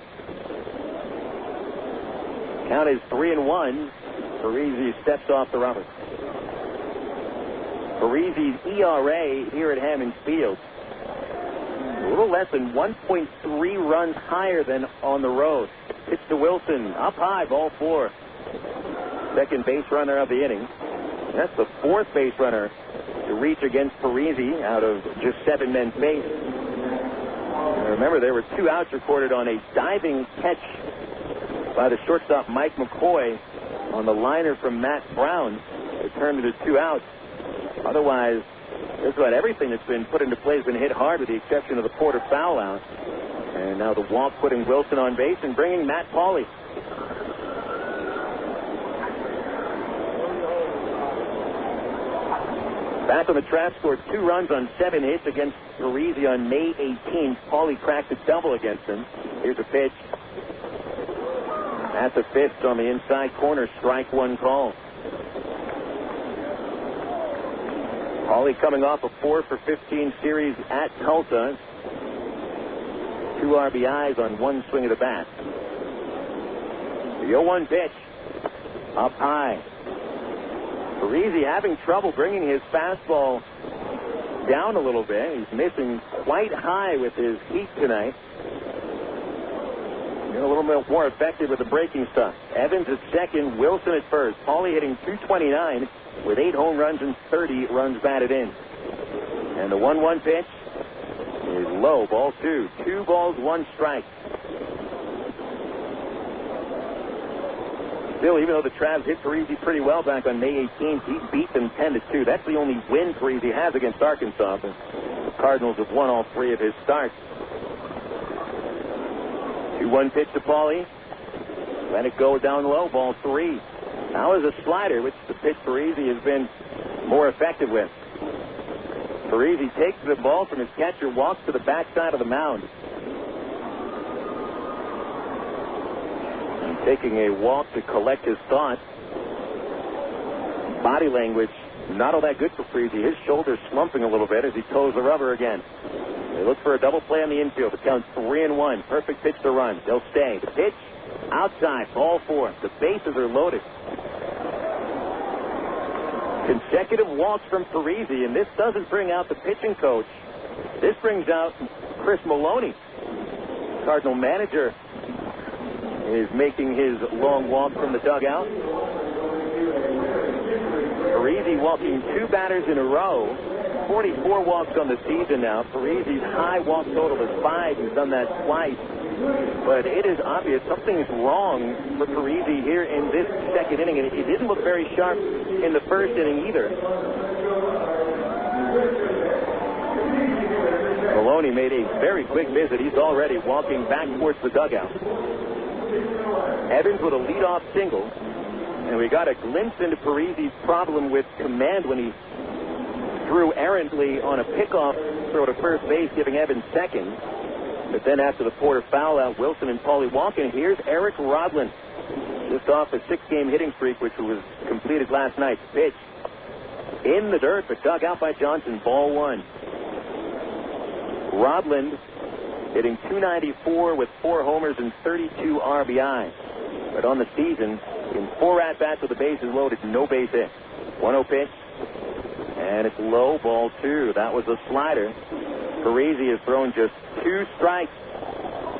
A: Count is 3-1. Parisi steps off the rubber. Parisi's ERA here at Hammond Field, a little less than 1.3 runs higher than on the road. Pitch to Wilson, up high, ball 4. Second base runner of the inning. That's the 4th base runner to reach against Parisi out of just 7 men faced. Remember, there were 2 outs recorded on a diving catch by the shortstop Mike McCoy on the liner from Matt Brown. It turned into 2 outs. Otherwise, just about everything that's been put into play has been hit hard with the exception of the Porter foul out. And now the walk putting Wilson on base and bringing Matt Pauley. Back on the trap, scored 2 runs on 7 hits against Parisi on May 18th. Pauley cracked a double against him. Here's a pitch. That's a fifth on the inside corner. Strike 1 call. Pauley coming off a 4-for-15 series at Tulsa. 2 RBIs on 1 swing of the bat. The 0-1 pitch. Up high. Parisi having trouble bringing his fastball down a little bit. He's missing quite high with his heat tonight. Getting a little bit more effective with the breaking stuff. Evans at second, Wilson at first. Pauley hitting .229 with 8 home runs and 30 runs batted in. And the 1-1 pitch is low, ball 2. 2 balls, 1 strike. Still, even though the Travs hit Parisi pretty well back on May 18th, he beat them 10-2. That's the only win Parisi has against Arkansas. The Cardinals have won all 3 of his starts. 2-1 pitch to Pauley. Let it go down low, ball 3. Now is a slider, which the pitch Parisi has been more effective with. Parisi takes the ball from his catcher, walks to the backside of the mound. And taking a walk to collect his thoughts. Body language not all that good for Parisi. His shoulder's slumping a little bit as he toes the rubber again. They look for a double play on the infield. It counts 3-1. Perfect pitch to run. They'll stay. The pitch outside, ball 4. The bases are loaded. Consecutive walks from Parisi, and this doesn't bring out the pitching coach. This brings out Chris Maloney. Cardinal manager is making his long walk from the dugout. Parisi walking 2 batters in a row. 44 walks on the season now. Parisi's high walk total is 5. He's done that twice. But it is obvious something's wrong for Parisi here in this second inning. And it didn't look very sharp in the first inning either. Maloney made a very quick visit. He's already walking back towards the dugout. Evans with a leadoff single. And we got a glimpse into Parisi's problem with command when he threw errantly on a pickoff throw to first base, giving Evans second. But then after the Porter foul out, Wilson and Paulie walk, and here's Eric Rodlin. Just off a 6-game hitting streak, which was completed last night. Pitch in the dirt, but dug out by Johnson. Ball one. Rodlin hitting .294 with 4 homers and 32 RBI. But on the season, in 4 at-bats with the bases loaded, no base hit. 1-0 pitch. And it's low, ball 2. That was a slider. Parisi has thrown just 2 strikes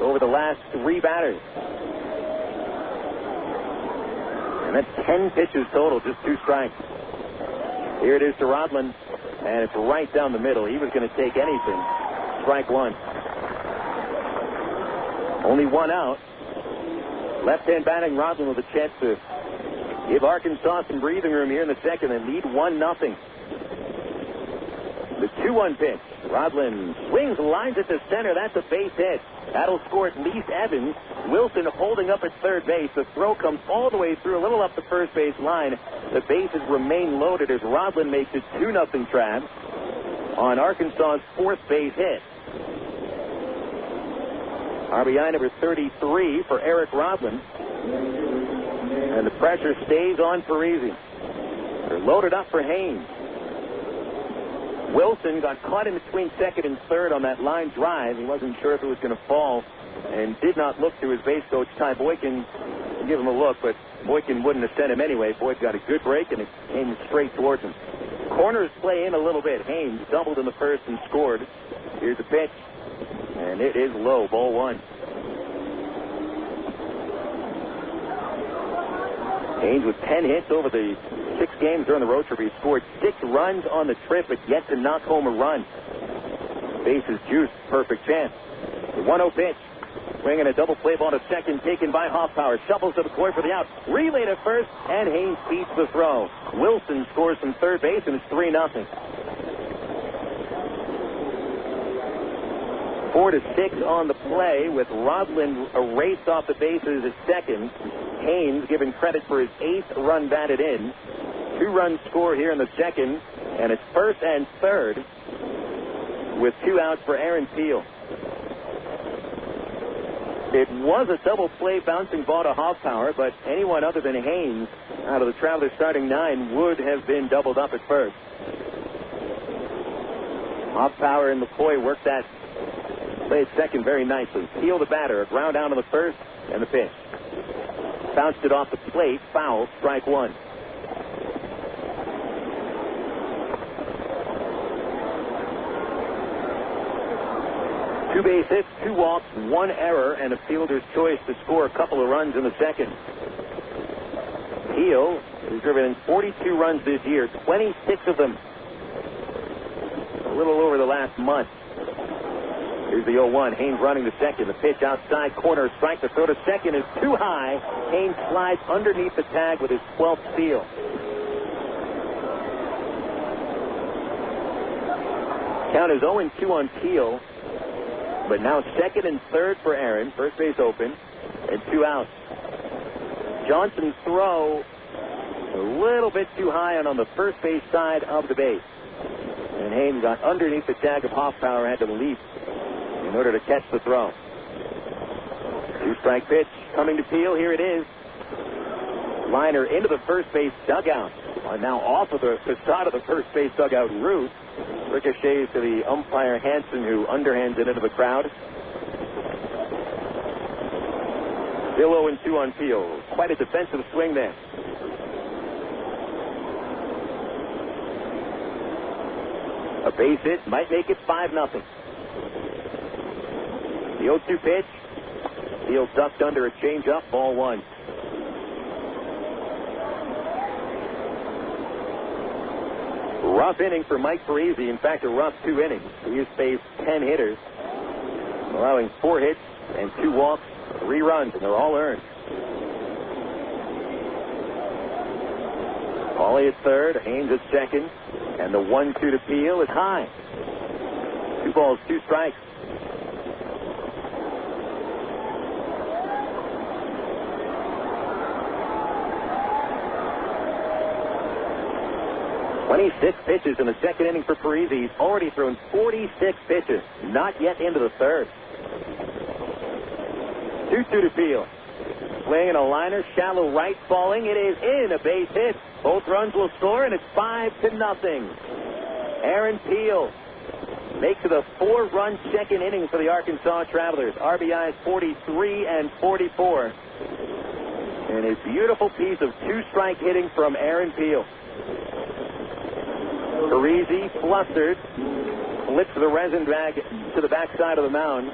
A: over the last 3 batters. And that's 10 pitches total, just 2 strikes. Here it is to Rodlin, and it's right down the middle. He was going to take anything. Strike 1. Only 1 out. Left-hand batting Rodlin with a chance to give Arkansas some breathing room here in the second and lead 1-0. The 2-1 pitch. Rodlin swings, lines it to center. That's a base hit. That'll score at least Evans. Wilson holding up at third base. The throw comes all the way through, a little up the first base line. The bases remain loaded as Rodlin makes it 2-0 Trav on Arkansas's 4th base hit. RBI number 33 for Eric Rodlin. And the pressure stays on Parisi. They're loaded up for Haynes. Wilson got caught in between second and third on that line drive. He wasn't sure if it was going to fall and did not look to his base coach, Ty Boykin, to give him a look, but Boykin wouldn't have sent him anyway. Boyd got a good break, and it came straight towards him. Corners play in a little bit. Haynes doubled in the first and scored. Here's the pitch, and it is low, ball 1. Haynes with 10 hits over the 6 games during the road trip. He scored 6 runs on the trip, but yet to knock home a run. Bases juiced, perfect chance. The 1-0 pitch. Swinging a double play ball to second, taken by Hoffpauir. Shuffles to McCoy for the out. Relay to first, and Haynes beats the throw. Wilson scores from third base, and it's 3-0. 4-6 on the play, with Rodlin erased off the bases at second. Haynes given credit for his 8th run batted in. 2-run score here in the second, and it's first and third with 2 outs for Aaron Peel. It was a double play bouncing ball to Hoffpauir, but anyone other than Haynes out of the Travelers starting 9 would have been doubled up at first. Hoffpauir and McCoy worked that play at second very nicely. Peel the batter, a ground out on the first, and the pitch. Bounced it off the plate, foul, strike 1. Two base hits, 2 walks, 1 error, and a fielder's choice to score a couple of runs in the second. Peel has driven in 42 runs this year, 26 of them a little over the last month. Here's the 0-1. Haynes running to second. The pitch outside corner, strike. The throw to second is too high. Haynes slides underneath the tag with his 12th steal. Count is 0-2 on Peel, but now second and third for Aaron. First base open, and 2 outs. Johnson's throw a little bit too high on the first base side of the base. And Haynes got underneath the tag of Hoffpauir, had to leap in order to catch the throw. 2-strike pitch coming to Peel. Here it is. Liner into the first base dugout. Now off of the facade of the first base dugout route. Ricochets to the umpire Hansen, who underhands it into the crowd. Still 0-2 on Peel. Quite a defensive swing there. A base hit might make it 5-0. The 0-2 pitch. Peel ducked under a changeup, ball 1. Rough inning for Mike Parisi. In fact, a rough 2 innings. He has faced 10 hitters, allowing 4 hits and 2 walks, 3 runs, and they're all earned. Paulie at third, Haynes at second, and the 1-2 to Peel is high. 2 balls, 2 strikes. "26 pitches in the second inning for Parisi. He's already thrown 46 pitches, not yet into the third. 2-2 to Peel. Swing and a liner, shallow right falling. It is in, a base hit. Both runs will score, and it's 5-0. Aaron Peel makes it a 4-run second inning for the Arkansas Travelers. RBIs 43 and 44. And a beautiful piece of 2-strike hitting from Aaron Peel. Parisi, flustered, flips the resin bag to the backside of the mound,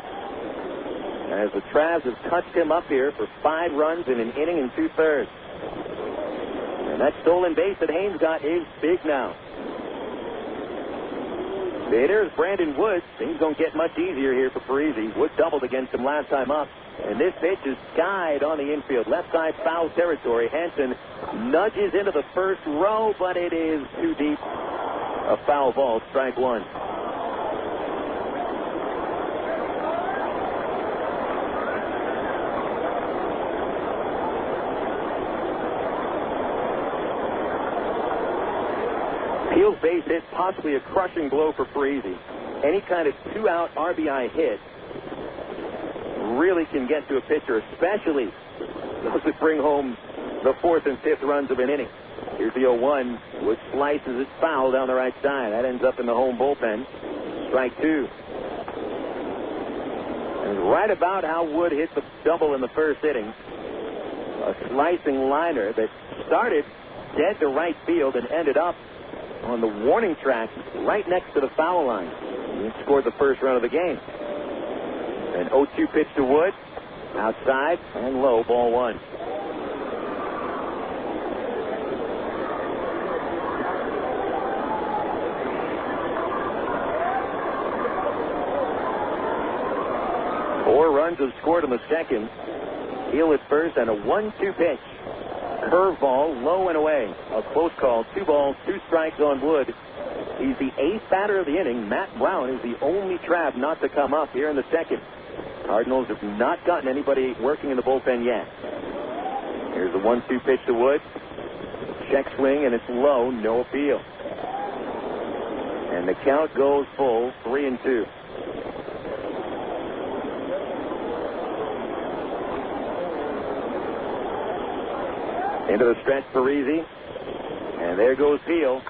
A: as the Travs have touched him up here for 5 runs in an inning and 2/3. And that stolen base that Haynes got is big now. The hitter is Brandon Woods. Things don't get much easier here for Parisi. Wood doubled against him last time up. And this pitch is skied on the infield. Left side foul territory. Hansen nudges into the first row, but it is too deep. A foul ball, strike 1. Peel's base hit, possibly a crushing blow for Parisi. Any kind of 2-out RBI hit really can get to a pitcher, especially those that bring home the 4th and 5th runs of an inning. Here's the 0-1, which slices it foul down the right side. That ends up in the home bullpen. Strike 2. And right about how Wood hit the double in the first inning. A slicing liner that started dead to right field and ended up on the warning track right next to the foul line. He scored the first run of the game. An 0-2 pitch to Wood. Outside and low, ball 1. Four runs have scored in the second. Heel at first and a 1-2 pitch. Curveball, low and away. A close call. 2 balls, 2 strikes on Wood. He's the 8th batter of the inning. Matt Brown is the only Trav not to come up here in the second. Cardinals have not gotten anybody working in the bullpen yet. Here's the 1-2 pitch to Wood. Check swing, and it's low. No appeal. And the count goes full, 3-2. Into the stretch, Parisi. And there goes Peel.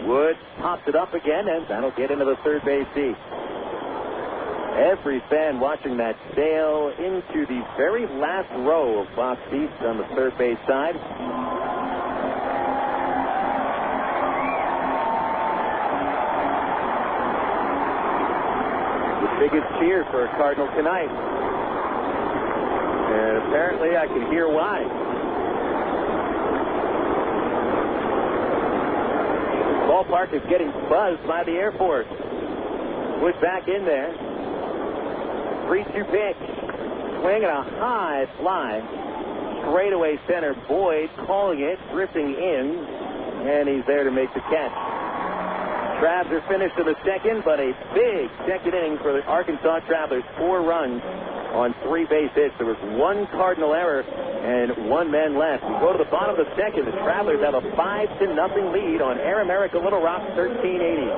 A: Wood pops it up again, and that'll get into the third base seat. Every fan watching that sail into the very last row of box seats on the third base side. The biggest cheer for a Cardinal tonight. And apparently I can hear why. Ballpark is getting buzzed by the Air Force. Wood back in there. 3-2 pitch. Swing and a high fly. Straightaway center. Boyd calling it, drifting in, and he's there to make the catch. Travs are finished in the second, but a big second inning for the Arkansas Travelers. 4 runs on 3 base hits. There was 1 Cardinal error and 1 man left. We go to the bottom of the second. The Travelers have a 5-0 lead on Air America Little Rock, 1380.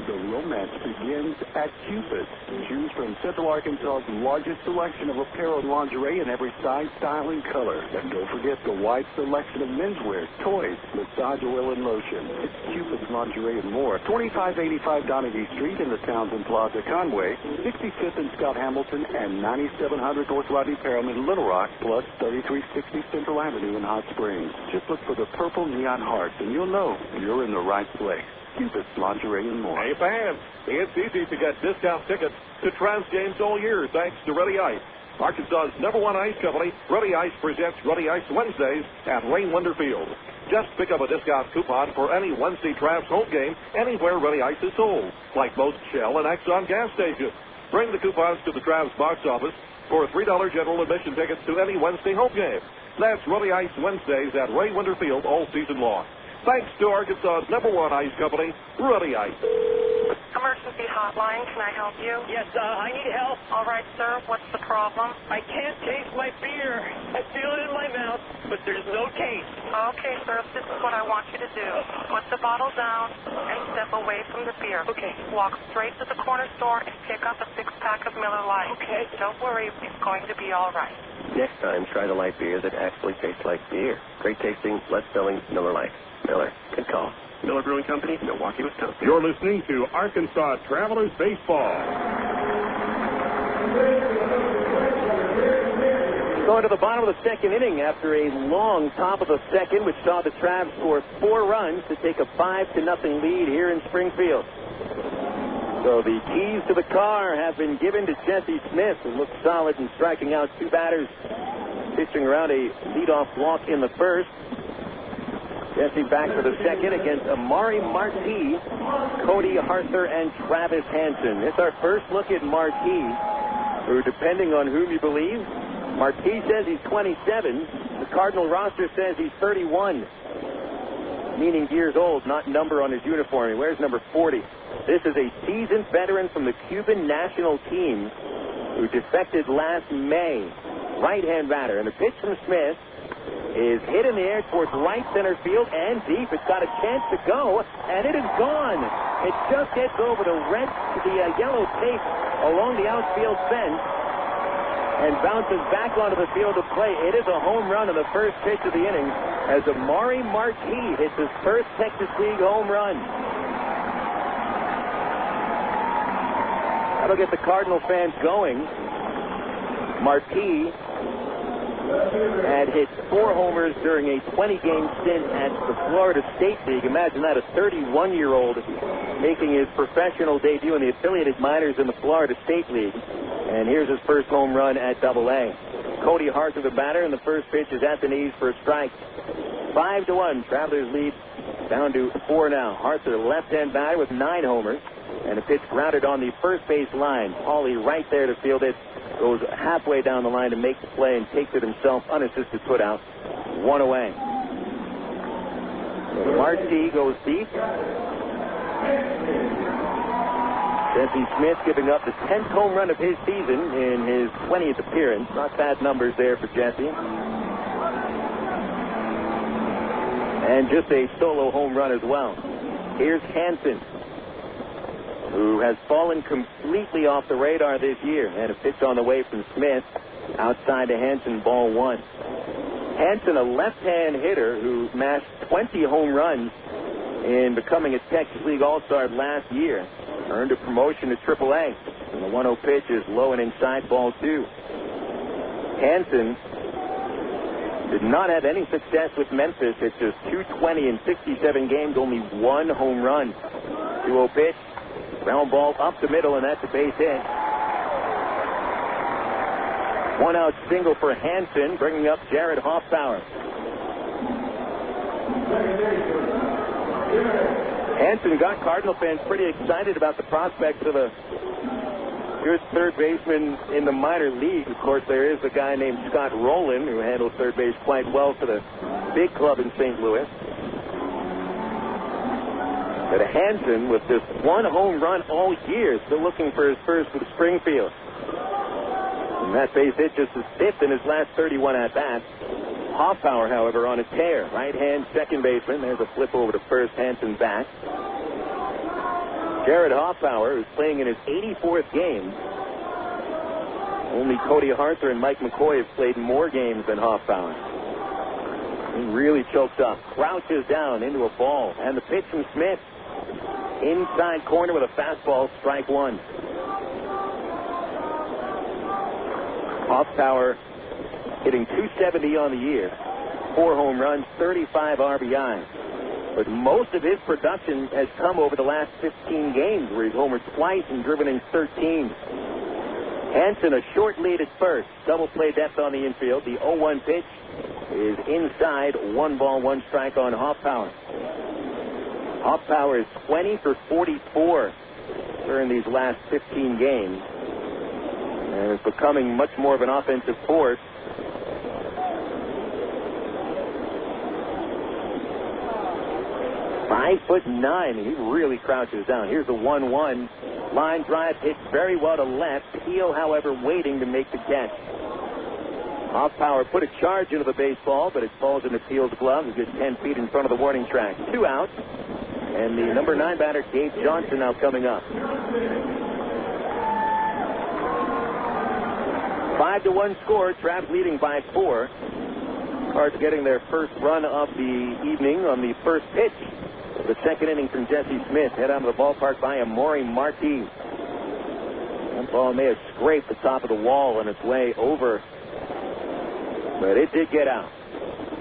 T: The romance begins at Cupid. Choose from Central Arkansas's largest selection of apparel and lingerie in every size, style, and color. And don't forget the wide selection of menswear, toys, massage oil, and lotion. It's Cupid's Lingerie and more. 2585 Donaghy Street in the Townsend Plaza, Conway, 65th and Scott Hamilton, and 9700 North Rodney Perelman in Little Rock, plus 3360 Central Avenue in Hot Springs. Just look for the purple neon hearts, and you'll know you're in the right place. Cupid's Lingerie and more.
M: Hey, fans, it's easy to get discount tickets to Travs games all year thanks to Ready Ice. Arkansas's #1 ice company, Ready Ice presents Ready Ice Wednesdays at Lane Winder Field. Just pick up a discount coupon for any Wednesday Travs home game anywhere Ready Ice is sold, like most Shell and Exxon gas stations. Bring the coupons to the Travs box office for $3 general admission tickets to any Wednesday home game. That's Ruddy Ice Wednesdays at Ray Winter Field all season long. Thanks to Arkansas's #1 ice company, Ruddy Ice.
D: Emergency hotline, can I help you?
E: Yes, I need help.
D: All right, sir, what's the problem?
E: I can't taste my beer. I feel it in my mouth, but there's no taste.
D: Okay, sir, this is what I want you to do. Put the bottle down and step away from the beer.
E: Okay.
D: Walk straight to the corner store and pick up a 6-pack of Miller Lite.
E: Okay.
D: Don't worry, it's going to be all right.
F: Next time, try the light beer that actually tastes like beer. Great tasting, less filling Miller Lite. Miller, good call. Miller Brewing Company, Milwaukee, Wisconsin.
H: You're listening to Arkansas Travelers Baseball.
A: Going to the bottom of the second inning after a long top of the second, which saw the Travs score 4 runs to take a 5-0 lead here in Springfield. So the keys to the car have been given to Jesse Smith, who looks solid in striking out 2 batters, pitching around a leadoff walk in the first. Jesse back for the second against Amari Marti, Cody Arthur, and Travis Hansen. It's our first look at Marti, who, depending on whom you believe, Marti says he's 27. The Cardinal roster says he's 31, meaning years old, not number on his uniform. He wears number 40. This is a seasoned veteran from the Cuban national team who defected last May. Right-hand batter, and the pitch from Smith is hit in the air towards right center field and deep. It's got a chance to go, and it is gone. It just gets over the yellow tape along the outfield fence and bounces back onto the field of play. It is a home run on the first pitch of the inning as Amari Marti hits his first Texas League home run. That'll get the Cardinal fans going. Marti had hit 4 homers during a 20-game stint at the Florida State League. Imagine that, a 31-year-old making his professional debut in the affiliated minors in the Florida State League. And here's his first home run at Double-A. Cody Arthur, the batter, and the first pitch is at the knees for a strike. 5-1. Travelers lead down to 4 now. Arthur, left-hand batter with 9 homers. And a pitch grounded on the first base line. Paulie right there to field it. Goes halfway down the line to make the play and takes it himself, unassisted put out. 1 away. Marti goes deep. Jesse Smith giving up the 10th home run of his season in his 20th appearance. Not bad numbers there for Jesse. And just a solo home run as well. Here's Hansen, who has fallen completely off the radar this year. And a pitch on the way from Smith. Outside to Hansen, ball 1. Hansen, a left-hand hitter who mashed 20 home runs in becoming a Texas League All-Star last year. Earned a promotion to AAA. And the 1-0 pitch is low and inside, ball 2. Hansen did not have any success with Memphis. It's just 220 in 67 games, only 1 home run. 2-0 pitch. Ground ball up the middle, and that's a base hit. 1-out single for Hansen, bringing up Jarrett Hoffpauir. Hansen got Cardinal fans pretty excited about the prospects of a good third baseman in the minor league. Of course, there is a guy named Scott Rowland who handles third base quite well for the big club in St. Louis. But Hansen, with just 1 home run all year, still looking for his first with Springfield. And that base hit just his 5th in his last 31 at-bats. Hoffpauir, however, on a tear. Right-hand second baseman. There's a flip over to first. Hansen back. Jarrett Hoffpauir, who's playing in his 84th game. Only Cody Arthur and Mike McCoy have played more games than Hoffpauir. He really choked up. Crouches down into a ball. And the pitch from Smith. Inside corner with a fastball, strike 1. Hoffpauir hitting .270 on the year. 4 home runs, 35 RBIs. But most of his production has come over the last 15 games, where he's homered twice and driven in 13. Hansen, a short lead at first. Double play depth on the infield. The 0-1 pitch is inside. 1 ball, 1 strike on Hoffpauir. Hoffpauir is 20 for 44 during these last 15 games. And is becoming much more of an offensive force. 5'9". He really crouches down. Here's the 1-1. Line drive hit very well to left. Peel, however, waiting to make the catch. Hoffpauir put a charge into the baseball, but it falls into Peel's glove. He gets 10 feet in front of the warning track. 2 out. And the number 9 batter, Dave Johnson, now coming up. 5-1 score. Trav leading by 4. Cards getting their first run of the evening on the first pitch. The second inning from Jesse Smith. Head out of the ballpark by Amaury Marti. That ball may have scraped the top of the wall on its way over, but it did get out.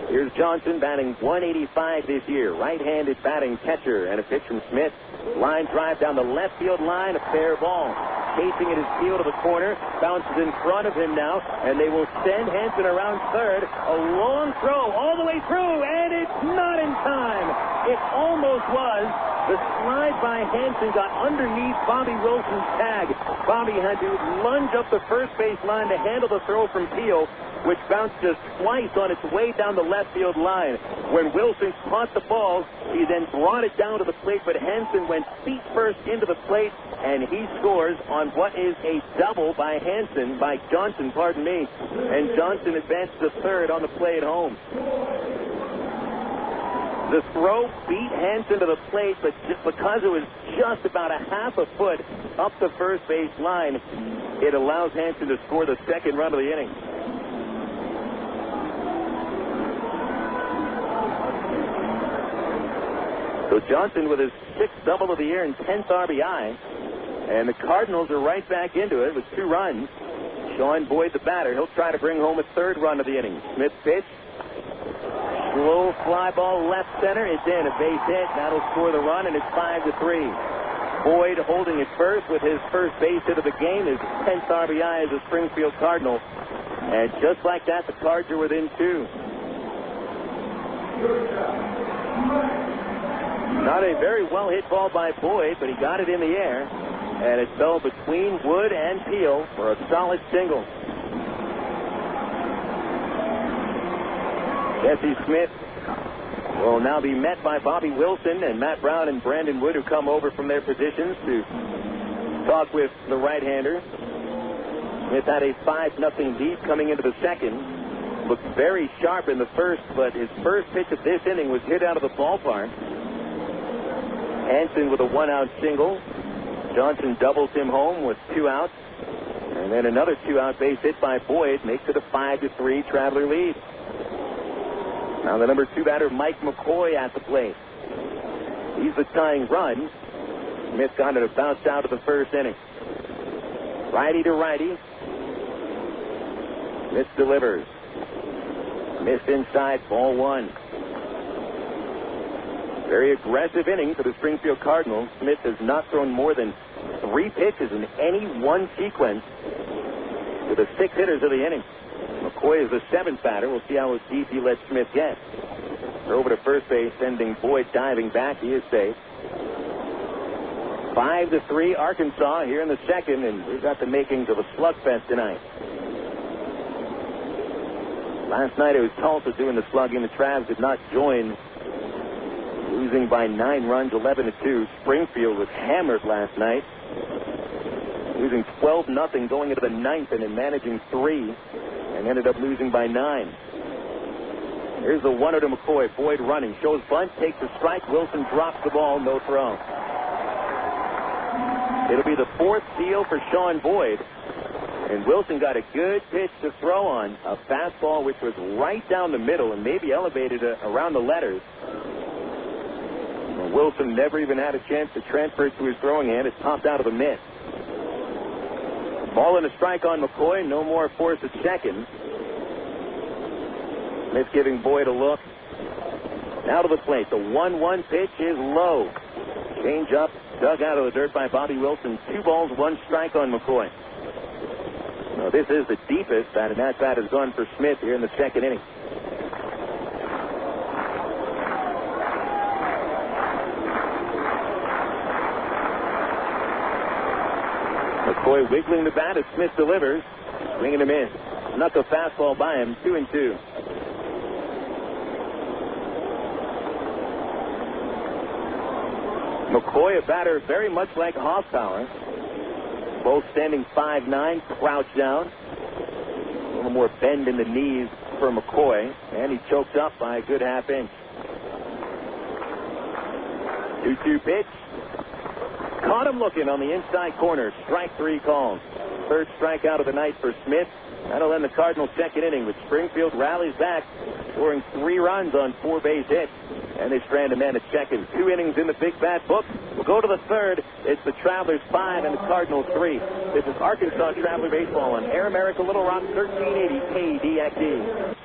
A: Here's Johnson batting 185 this year. Right-handed batting catcher, and a pitch from Smith. Line drive down the left field line, a fair ball. Chasing at his field of the corner, bounces in front of him now, and they will send Hansen around third. A long throw all the way through, and it's not in time. It almost was. The slide by Hansen got underneath Bobby Wilson's tag. Bobby had to lunge up the first base line to handle the throw from Peel, which bounced just twice on its way down the left field line. When Wilson caught the ball, he then brought it down to the plate, but Hansen went feet first into the plate, and he scores on what is a double by Johnson, and Johnson advanced to third on the play at home. The throw beat Hansen to the plate, but just because it was just about a half a foot up the first base line, it allows Hansen to score the second run of the inning. So Johnson with his 6th double of the year and 10th RBI. And the Cardinals are right back into it with 2 runs. Sean Boyd, the batter, he'll try to bring home a 3rd run of the inning. Smith pitch. Slow fly ball left center. It's in. A base hit. That'll score the run, and it's 5-3. Boyd holding it first with his first base hit of the game. His 10th RBI as a Springfield Cardinal. And just like that, the Cards are within 2. Not a very well hit ball by Boyd, but he got it in the air, and it fell between Wood and Peel for a solid single. Jesse Smith will now be met by Bobby Wilson and Matt Brown and Brandon Wood, who come over from their positions to talk with the right-hander. Smith had a 5-0 lead coming into the second. Looked very sharp in the first, but his first pitch of this inning was hit out of the ballpark. Hansen with a 1-out single. Johnson doubles him home with 2 outs. And then another 2-out base hit by Boyd makes it a 5-3 Traveler lead. Now the number 2 batter, Mike McCoy, at the plate. He's the tying run. Smith got it to bounce out of the first inning. Righty to righty. Smith delivers. Missed inside, ball 1. Very aggressive inning for the Springfield Cardinals. Smith has not thrown more than 3 pitches in any one sequence to the 6 hitters of the inning. McCoy is the 7th batter. We'll see how deep he lets Smith get. They're over to first base, sending Boyd diving back. He is safe. 5-3 Arkansas here in the second, and we've got the makings of a slugfest tonight. Last night it was Tulsa doing the slugging. The Travs did not join, losing by 9 runs, 11-2. Springfield was hammered last night, losing 12-0 going into the 9th and then managing 3, and ended up losing by 9. Here's the 1-0 to McCoy. Boyd running, shows bunt, takes a strike. Wilson drops the ball, no throw. It'll be the 4th steal for Sean Boyd. And Wilson got a good pitch to throw on, a fastball which was right down the middle and maybe elevated around the letters. Well, Wilson never even had a chance to transfer it to his throwing hand. It popped out of the mitt. Ball and a strike on McCoy. No more force at second. Smith giving Boyd a look. Now to the plate. The 1-1 pitch is low. Change up, dug out of the dirt by Bobby Wilson. 2 balls, 1 strike on McCoy. Now, this is the deepest that an at-bat has gone for Smith here in the second inning. McCoy wiggling the bat as Smith delivers, swinging him in. Snuck a fastball by him, 2-2. McCoy, a batter very much like Hoffpauir. Both standing 5'9", crouched down. A little more bend in the knees for McCoy, and he choked up by a good half inch. 2-2 pitch. Caught him looking on the inside corner. Strike 3 called. Third strikeout of the night for Smith. That'll end the Cardinals' second inning, but Springfield rallies back, scoring 3 runs on 4 base hits. And they strand a man at second. 2 innings in the big bat book. We'll go to the third. It's the Travelers 5 and the Cardinals 3. This is Arkansas Traveler Baseball on Air America Little Rock 1380 KDXE.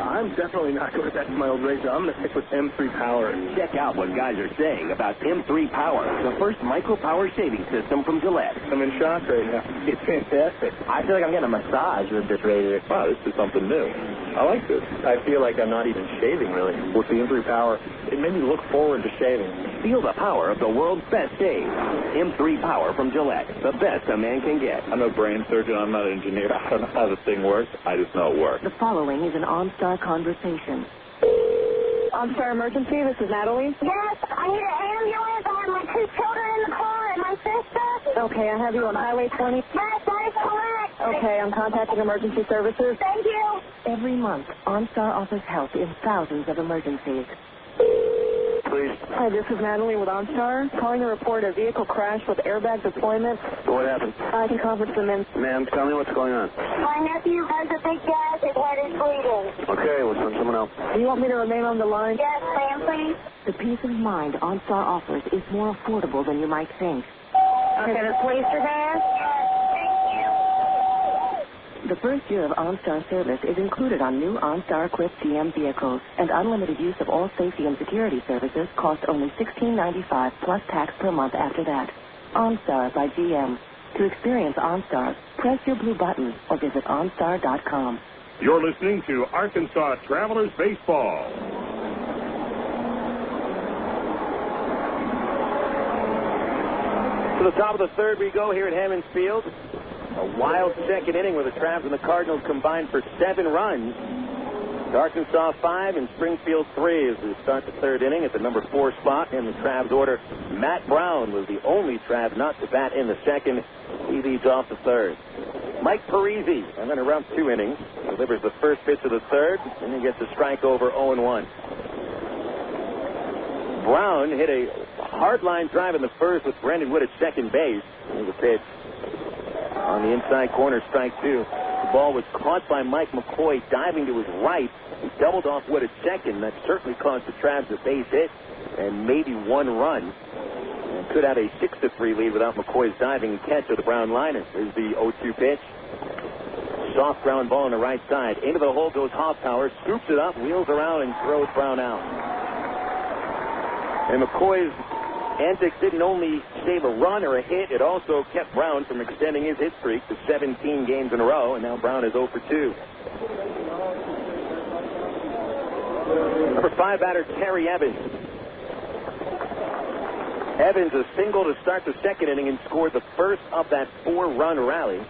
F: I'm definitely not going to back to my old razor. I'm going to stick with M3 Power.
R: Check out what guys are saying about M3 Power, the first micro-power shaving system from Gillette.
F: I'm in shock right now. It's fantastic.
S: I feel like I'm getting a massage with this razor.
F: Wow, this is something new. I like this. I feel like I'm not even shaving, really. With the M3 Power, it made me look forward to shaving.
R: Feel the power of the world's best shave. M3 Power from Gillette, the best a man can get.
H: I'm no brain surgeon. I'm not an engineer. I don't know how the thing works. I just know it works.
L: The following is an OnStar conversation.
G: OnStar emergency, this is Natalie.
U: Yes, I need an ambulance. I have my 2 children in the car and my sister.
G: Okay, I have you on Highway 20.
U: Yes, that is correct.
G: Okay, I'm contacting emergency services.
U: Thank you.
L: Every month, OnStar offers help in thousands of emergencies.
F: Please.
G: Hi, this is Natalie with OnStar. Calling to report a vehicle crash with airbag deployment.
F: What happened?
G: I can conference them in.
F: Ma'am, tell me what's going on.
U: My nephew has a big gas. His head is bleeding.
F: Okay, we'll send someone else.
G: Do you want me to remain on the line?
U: Yes, ma'am, please.
L: The peace of mind OnStar offers is more affordable than you might think.
U: Okay, the police are there?
L: The first year of OnStar service is included on new OnStar-equipped GM vehicles, and unlimited use of all safety and security services cost only $16.95 plus tax per month after that. OnStar by GM. To experience OnStar, press your blue button or visit OnStar.com.
H: You're listening to Arkansas Travelers Baseball.
A: To the top of the third we go here at Hammons Field. A wild second inning where the Travs and the Cardinals combined for 7 runs. Arkansas 5 and Springfield 3 as we start the third inning at the number 4 spot in the Travs order. Matt Brown was the only Trav not to bat in the second. He leads off the third. Mike Parisi, and then around 2 innings, delivers the first pitch of the third, and he gets a strike over 0-1. Brown hit a hard line drive in the first with Brendan Wood at second base. Here's a pitch. On the inside corner, strike 2. The ball was caught by Mike McCoy diving to his right. He doubled off Wood at second. That certainly caused the Travs a base hit and maybe 1 run. And could have a 6-3 lead without McCoy's diving catch of the Brown liner. Here's the 0-2 pitch. Soft ground ball on the right side. Into the hole goes Hoffpauir. Scoops it up, wheels around, and throws Brown out. And McCoy's antics didn't only save a run or a hit, it also kept Brown from extending his hit streak to 17 games in a row, and now Brown is 0 for 2. Number 5 batter, Terry Evans. Evans a single to start the second inning and scored the first of that 4-run rally.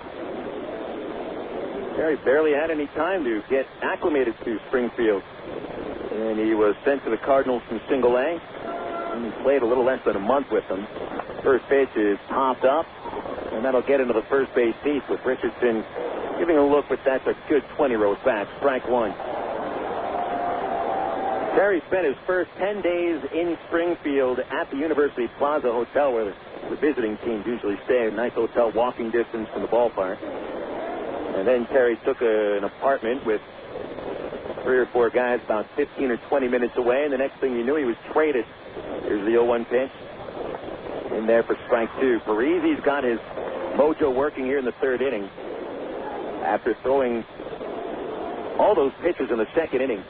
A: Terry barely had any time to get acclimated to Springfield, and he was sent to the Cardinals from Single A. And he played a little less than a month with them. First pitch is popped up, and that'll get into the first base seat with Richardson giving a look, but that's a good 20 rows back. Strike 1. Terry spent his first 10 days in Springfield at the University Plaza Hotel, where the visiting teams usually stay. A nice hotel walking distance from the ballpark. And then Terry took an apartment with 3 or 4 guys about 15 or 20 minutes away, and the next thing you knew, he was traded. Here's the 0-1 pitch. In there for strike 2. Parisi's got his mojo working here in the third inning. After throwing all those pitches in the second inning.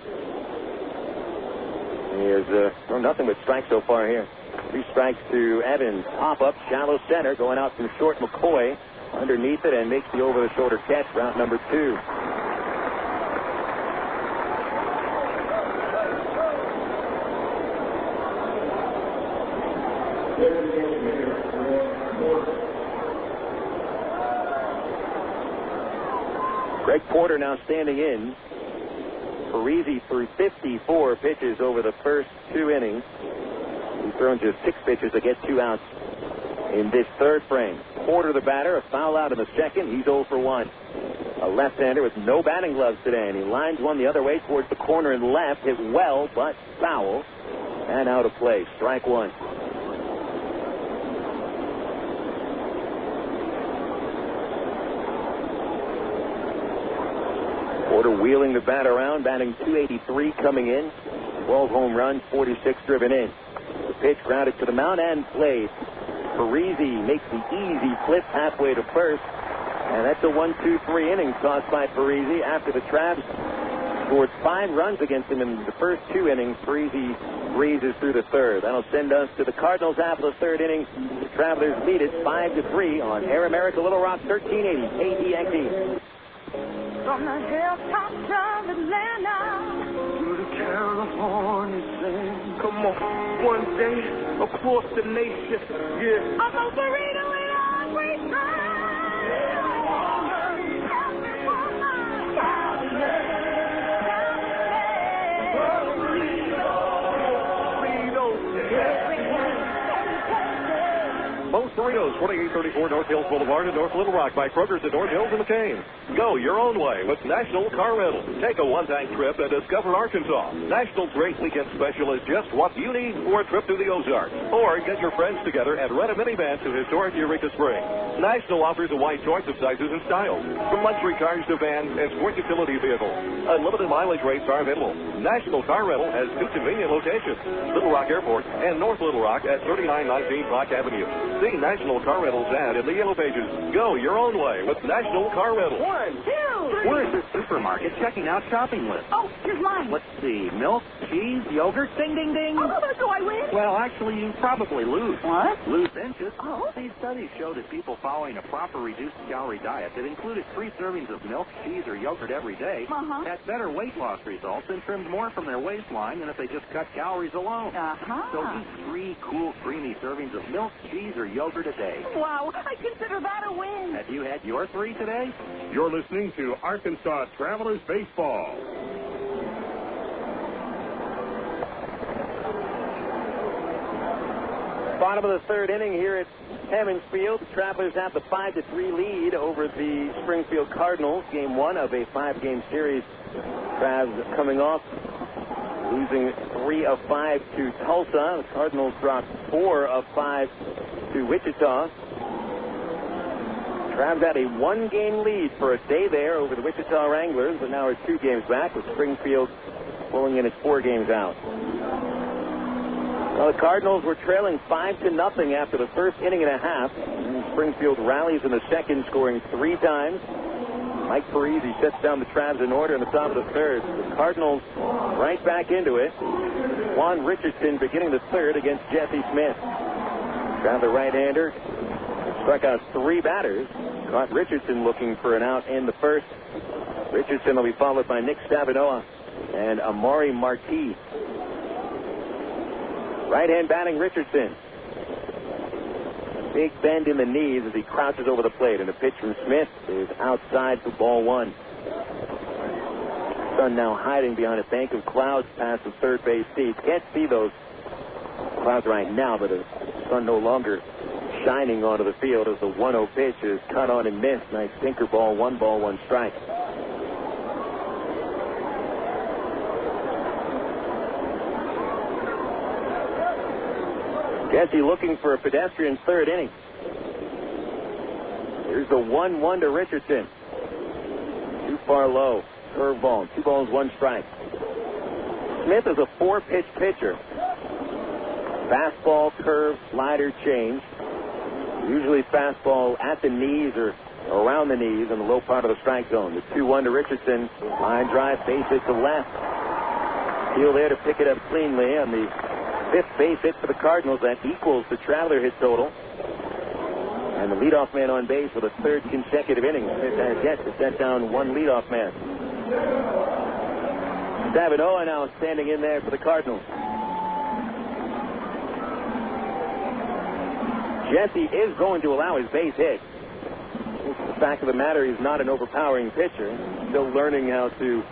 A: He has thrown nothing but strikes so far here. 3 strikes to Evans. Pop up, shallow center, going out from short. McCoy underneath it and makes the over-the-shoulder catch, route number 2. Greg Porter now standing in. Parisi threw 54 pitches over the first 2 innings. He's thrown just 6 pitches to get 2 outs in this third frame. Porter, the batter, a foul out in the second. He's 0 for 1. A left-hander with no batting gloves today, and he lines one the other way towards the corner and left. Hit well, but foul, and out of play. Strike 1. Porter wheeling the bat around, batting .283 coming in. 12 home runs, 46 driven in. The pitch grounded to the mound and played. Parisi makes the easy flip halfway to first. And that's a 1-2-3 innings tossed by Parisi after the Travs scored 5 runs against him in the first 2 innings. Parisi breezes through the third. That'll send us to the Cardinals half of the third inning. The Travelers lead it 5-3 on Air America Little Rock 1380 KDXE.
J: From the hilltops of Atlanta to the California sand. Come on, one day across the nation, yeah. I'm a burrito in every
M: Most Burritos, 2834 North Hills Boulevard in North Little Rock by Kroger's at North Hills and McCain. Go your own way with National Car Rental. Take a one-tank trip and discover Arkansas. National's great weekend special is just what you need for a trip to the Ozarks. Or get your friends together and rent a minivan to historic Eureka Springs. National offers a wide choice of sizes and styles, from luxury cars to vans and sport utility vehicles. Unlimited mileage rates are available. National Car Rental has 2 convenient locations, Little Rock Airport and North Little Rock at 3919 Rock Avenue. See National Car Rental's ad in the yellow pages. Go your own way with National Car Rental.
J: 1, 2, 3.
R: We're at the supermarket checking out shopping lists.
J: Oh, here's mine.
R: Let's see. Milk, cheese, yogurt, ding, ding, ding.
J: Oh, do I win?
R: Well, actually, you probably lose.
J: What?
R: Lose inches.
J: Oh.
R: These studies show that people following a proper reduced calorie diet that included 3 servings of milk, cheese, or yogurt every day had better weight loss results and trimmed more from their waistline than if they just cut calories alone. So eat 3 cool, creamy servings of milk, cheese, or yogurt a day.
J: Wow, I consider that a win.
R: Have you had your 3 today?
H: You're listening to Arkansas Travelers Baseball.
A: Bottom of the third inning here at Hammond Field. The Travelers have the 5-3 lead over the Springfield Cardinals. Game 1 of a 5-game series. Travs coming off losing 3 of 5 to Tulsa. The Cardinals dropped 4 of 5 to Wichita. Travs had a 1-game lead for a day there over the Wichita Wranglers, but now are 2 games back, with Springfield pulling in its 4 games out. Well, the Cardinals were trailing 5-0 after the first inning and a half. Springfield rallies in the second, scoring 3 times. Mike Parisi sets down the Travs in order in the top of the third. The Cardinals right back into it. Juan Richardson beginning the third against Jesse Smith. Trav, the right-hander, struck out 3 batters. Caught Richardson looking for an out in the first. Richardson will be followed by Nick Stavinoha and Amari Marti. Right-hand batting Richardson. Big bend in the knees as he crouches over the plate, and the pitch from Smith is outside for ball 1. Sun now hiding behind a bank of clouds past the third base seats. Can't see those clouds right now, but the sun no longer shining onto the field as the 1-0 pitch is cut on and missed. Nice sinker ball, 1 strike. Jesse looking for a pedestrian third inning. Here's the 1-1 to Richardson. Too far low. Curveball. 2 balls, 1 strike. Smith is a 4-pitch pitcher. Fastball, curve, slider, change. Usually fastball at the knees or around the knees in the low part of the strike zone. The 2-1 to Richardson. Line drive, base hit to left. Steele there to pick it up cleanly on the 5th base hit for the Cardinals. That equals the Traveler hit total. And the leadoff man on base for the 3rd consecutive inning. Smith has yet to set down 1 leadoff man. Stavinoha now standing in there for the Cardinals. Jesse is going to allow his base hit. The fact of the matter, he's not an overpowering pitcher. Still learning how to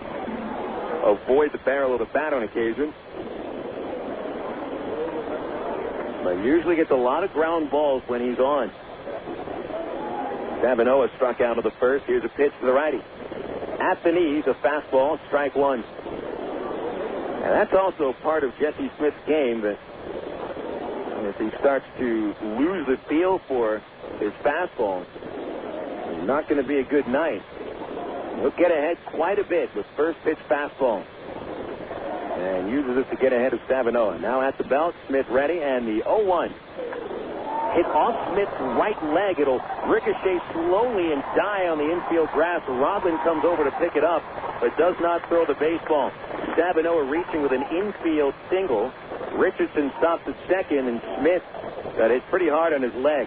A: avoid the barrel of the bat on occasion. but usually gets a lot of ground balls when he's on. Stavinoha struck out of the first. Here's a pitch to the righty. At the knees, a fastball, strike one. And that's also part of Jesse Smith's game, that if he starts to lose the feel for his fastball, it's not going to be a good night. He'll get ahead quite a bit with first pitch fastball. And uses it to get ahead of Stavinoha. Now at the belt, Smith ready, and the 0-1. Hit off Smith's right leg. It'll ricochet slowly and die on the infield grass. Rodlin comes over to pick it up, but does not throw the baseball. Stavinoha reaching with an infield single. Richardson stops at second, and Smith got hit pretty hard on his leg.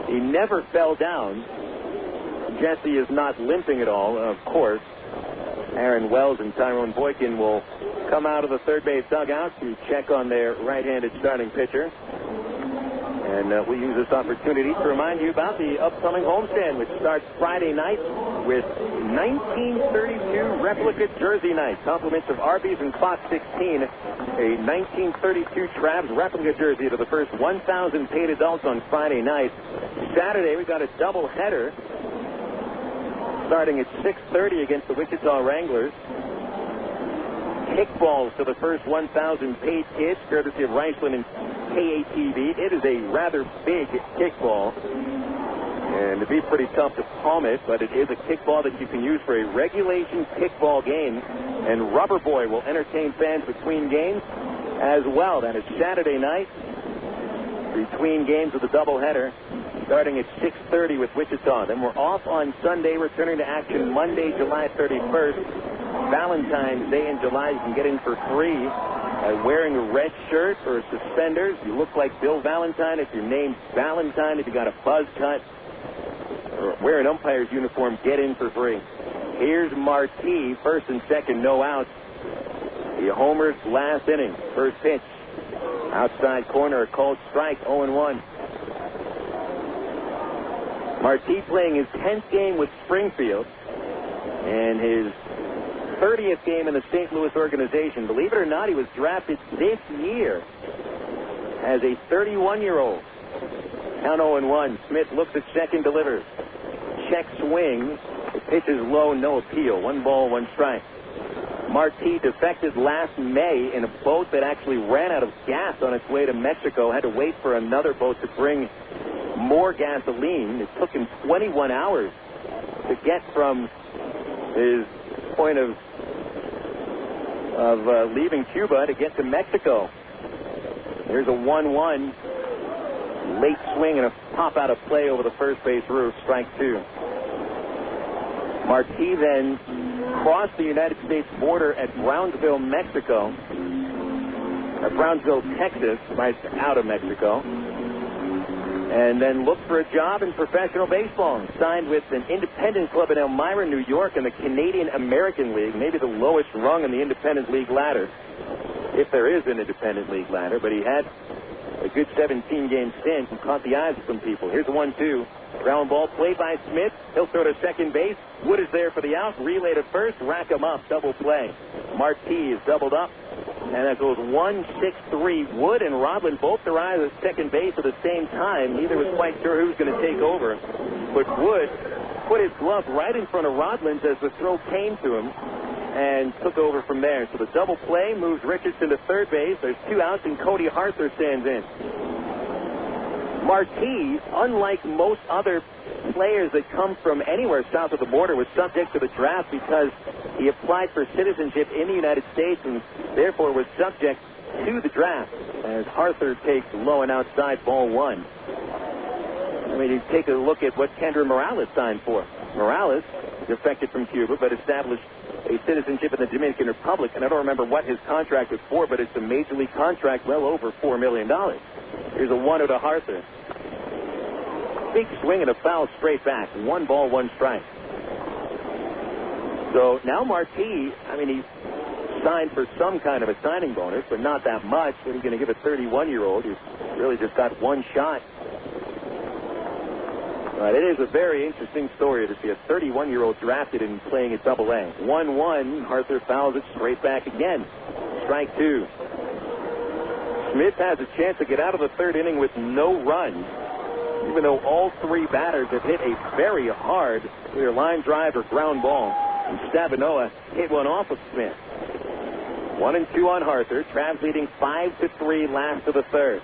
A: He never fell down. Jesse is not limping at all, of course. Aaron Wells and Tyrone Boykin will come out of the third base dugout to check on their right-handed starting pitcher. And we use this opportunity to remind you about the upcoming homestand, which starts Friday night with 1932 replica jersey night. Compliments of Arby's and Fox 16. A 1932 Travs replica jersey to the first 1,000 paid adults on Friday night. Saturday, we got a doubleheader starting at 6:30 against the Wichita Wranglers. Kickballs to the first 1,000 paid kids, courtesy of Reichland and KATV. It is a rather big kickball, and it'd be pretty tough to palm it, but it is a kickball that you can use for a regulation kickball game, and Rubber Boy will entertain fans between games as well. That is Saturday night, between games of the doubleheader, starting at 6:30 with Wichita. Then we're off on Sunday, returning to action Monday, July 31st. Valentine's Day in July, you can get in for free wearing a red shirt or suspenders. You look like Bill Valentine if your name's Valentine. If you got a buzz cut or wear an umpire's uniform, get in for free. Here's Marti, first and second, no outs. He homers last inning. First pitch, outside corner, a called strike, 0-1. Marti playing his 10th game with Springfield and his 30th game in the St. Louis organization. Believe it or not, he was drafted this year as a 31-year-old. Count 0-1. Smith looks at second, delivers. Check swing. The pitch is low, no appeal. 1 ball, 1 strike. Marti defected last May in a boat that actually ran out of gas on its way to Mexico. Had to wait for another boat to bring more gasoline. It took him 21 hours to get from his point of leaving Cuba to get to Mexico. Here's a 1-1. Late swing and a pop out of play over the first base roof. Strike 2. Marti then crossed the United States border at Brownsville, Mexico. Brownsville, Texas, right out of Mexico. And then looked for a job in professional baseball. Signed with an independent club in Elmira, New York, in the Canadian American League, maybe the lowest rung in the independent league ladder, if there is an independent league ladder. But he had a good 17-game stint and caught the eyes of some people. Here's the 1-2. Ground ball played by Smith. He'll throw to second base. Wood is there for the out. Relay to first. Rack him up. Double play. Marti is doubled up. And that goes 1-6-3. Wood and Rodlin both arrived at second base at the same time. Neither was quite sure who was going to take over. But Wood put his glove right in front of Rodlin's as the throw came to him and took over from there. So the double play moves Richardson to third base. There's 2 outs, and Cody Harther stands in. Marti, unlike most other players that come from anywhere south of the border, was subject to the draft because he applied for citizenship in the United States and therefore was subject to the draft, as Harther takes low and outside, ball 1. I mean, you take a look at what Kendra Morales signed for. Morales defected from Cuba but established a citizenship in the Dominican Republic, and I don't remember what his contract was for, but it's a major league contract well over $4 million. Here's a 1-0 to Harther. Big swing and a foul straight back. 1 ball, 1 strike. So now Marti, I mean, he's signed for some kind of a signing bonus, but not that much. What are you going to give a 31-year-old who's really just got 1 shot? But it is a very interesting story to see a 31-year-old drafted and playing at Double-A. 1-1. Harther fouls it straight back again. Strike 2. Smith has a chance to get out of the third inning with no runs, even though all three batters have hit a very hard either line drive or ground ball. And Stavinoha hit one off of Smith. 1-2 on Harther. Travs leading 5-3 last of the third.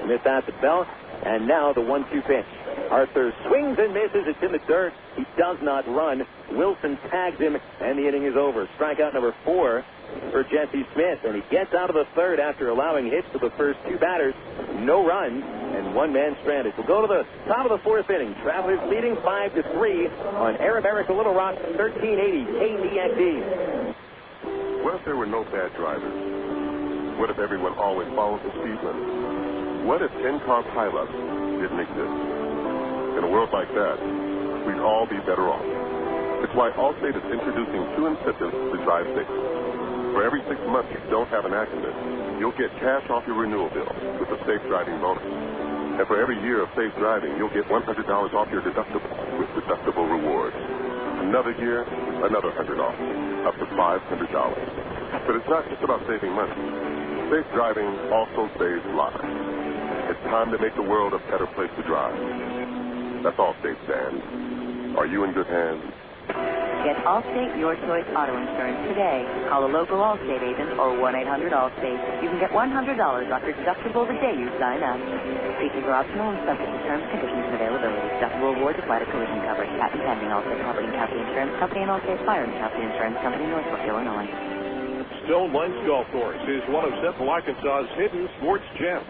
A: Smith at the belt, and now the 1-2 pitch. Harther swings and misses. It's in the dirt. He does not run. Wilson tags him, and the inning is over. Strikeout number 4 for Jesse Smith, and he gets out of the third after allowing hits to the first two batters. No runs, and one man stranded. We'll go to the top of the fourth inning. Travelers leading 5-3 on Air America Little Rock, 1380 KDXE.
B: What if there were no bad drivers? What if everyone always followed the speed limit? What if 10-car pileups didn't exist? In a world like that, we'd all be better off. It's why Allstate is introducing 2 incentives to drive safe. For every 6 months you don't have an accident, you'll get cash off your renewal bill with a safe driving bonus. And for every year of safe driving, you'll get $100 off your deductible with deductible rewards. Another year, another $100 off, up to $500. But it's not just about saving money. Safe driving also saves lives. It's time to make the world a better place to drive. That's Allstate stands. Are you in good hands?
V: Get Allstate Your Choice Auto Insurance today. Call a local Allstate agent or 1-800-ALLSTATE. You can get $100 off your deductible the day you sign up. Features are optional and subject to terms, conditions, and availability. Deductible rewards apply to collision coverage. Patent pending. Allstate Property and Casualty Insurance Company and Allstate Fire and Casualty Insurance Company, Northbrook, Illinois.
M: Stone Links Golf Course is one of Central Arkansas's hidden sports gems.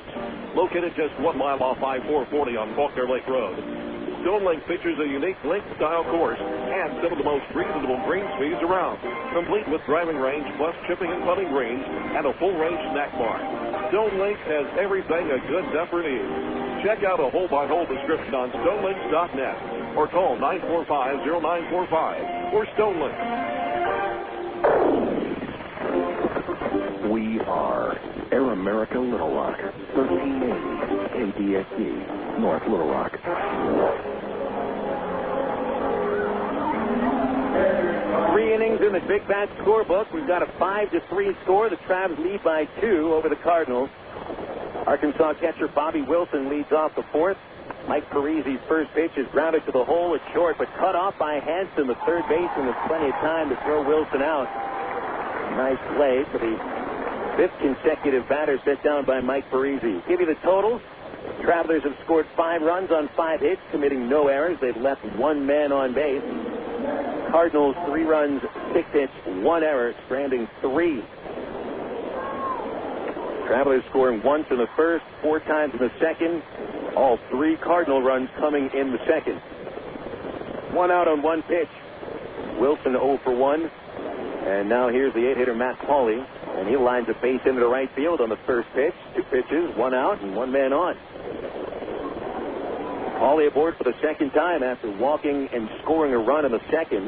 M: Located just 1 mile off I-440 on Faulkner Lake Road, Stone Link features a unique link-style course and some of the most reasonable green speeds around, complete with driving range plus chipping and putting greens and a full-range snack bar. Stone Link has everything a good duffer needs. Check out a hole-by-hole description on stonelinks.net or call 945-0945 or Stone Link.
T: We are Air America Little Rock, 1380 KDXE, North Little Rock.
A: 3 innings in the Big Bat scorebook. We've got a 5-3 score. The Travs lead by 2 over the Cardinals. Arkansas catcher Bobby Wilson leads off the fourth. Mike Parisi's first pitch is grounded to the hole. It's short, but cut off by Hanson, the third baseman, with plenty of time to throw Wilson out. Nice play for the 5th consecutive batter set down by Mike Parisi. Give you the totals. Travelers have scored 5 runs on 5 hits, committing no errors. They've left 1 man on base. Cardinals 3 runs, 6 hits, 1 error, stranding 3. Travelers scoring once in the first, 4 times in the second. All 3 Cardinal runs coming in the second. 1 out on 1 pitch. Wilson 0 for 1. And now here's the 8-hitter Matt Pauley, and he lines a base into the right field on the first pitch. 2 pitches, 1 out, and 1 man on. Pauley aboard for the second time after walking and scoring a run in the second.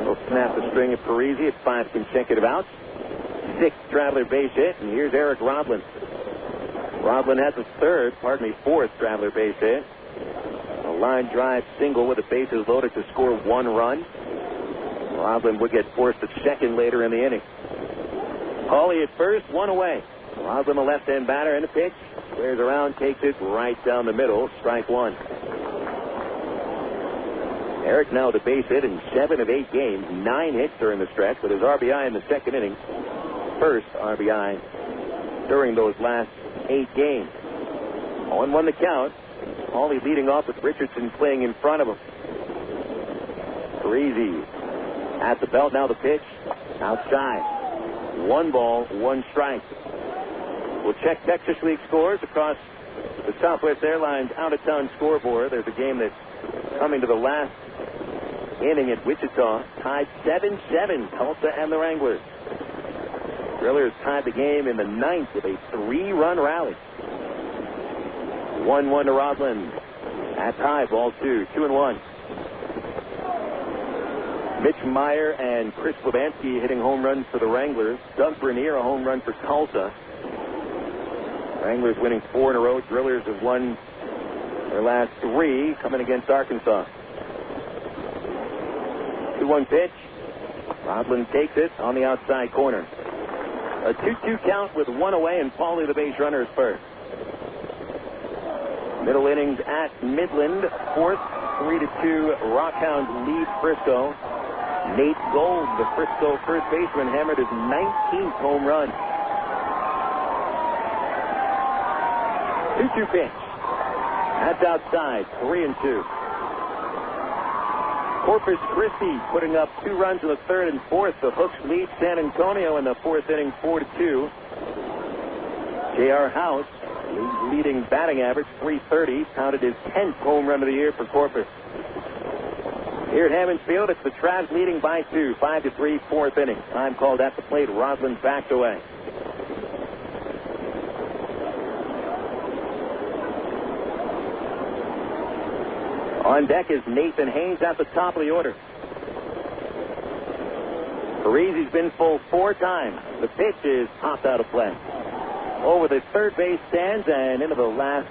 A: He'll snap the string of Parisi at 5 consecutive outs. 6th Traveler base hit, and here's Eric Rodlin. Rodlin has a 4th Traveler base hit. A line drive single with the bases loaded to score 1 run. Rodlin would get forced at second later in the inning. Pauley at first, 1 away. Rodlin, a left-hand batter, in the pitch. Squares around, takes it right down the middle. Strike 1. Eric now with a base hit in 7 of 8 games. 9 hits during the stretch with his RBI in the second inning. First RBI during those last 8 games. 0-1 the count. Pauley leading off with Richardson playing in front of him. Parisi at the belt, now the pitch. Outside. 1 ball, 1 strike. We'll check Texas League scores across the Southwest Airlines out-of-town scoreboard. There's a game that's coming to the last inning at Wichita. Tied 7-7, Tulsa and the Wranglers. Drillers tied the game in the 9th with a 3-run rally. 1-1 to Rodlin. At tie, ball 2, 2-1. Mitch Meyer and Chris Levansky hitting home runs for the Wranglers. Doug Bernier a home run for Tulsa. Wranglers winning 4 in a row. Drillers have won their last 3 coming against Arkansas. 2-1 pitch. Rodlin takes it on the outside corner. A 2-2 count with one away, and Paulie, the base runner, is first. Middle innings at Midland, fourth, 3-2. Rockhounds lead Frisco. Nate Gold, the Frisco first baseman, hammered his 19th home run. 2-2 pitch. That's outside, 3-2. Corpus Christi putting up 2 runs in the third and fourth. The Hooks lead San Antonio in the fourth inning, 4-2. J.R. House, leading batting average, 330, pounded his 10th home run of the year for Corpus. Here at Hammond Field, it's the Travs leading by 2, 5-3, fourth inning. Time called at the plate. Roslin backed away. On deck is Nathan Haynes at the top of the order. Parisi's been full 4 times. The pitch is popped out of play. Over the third base stands and into the last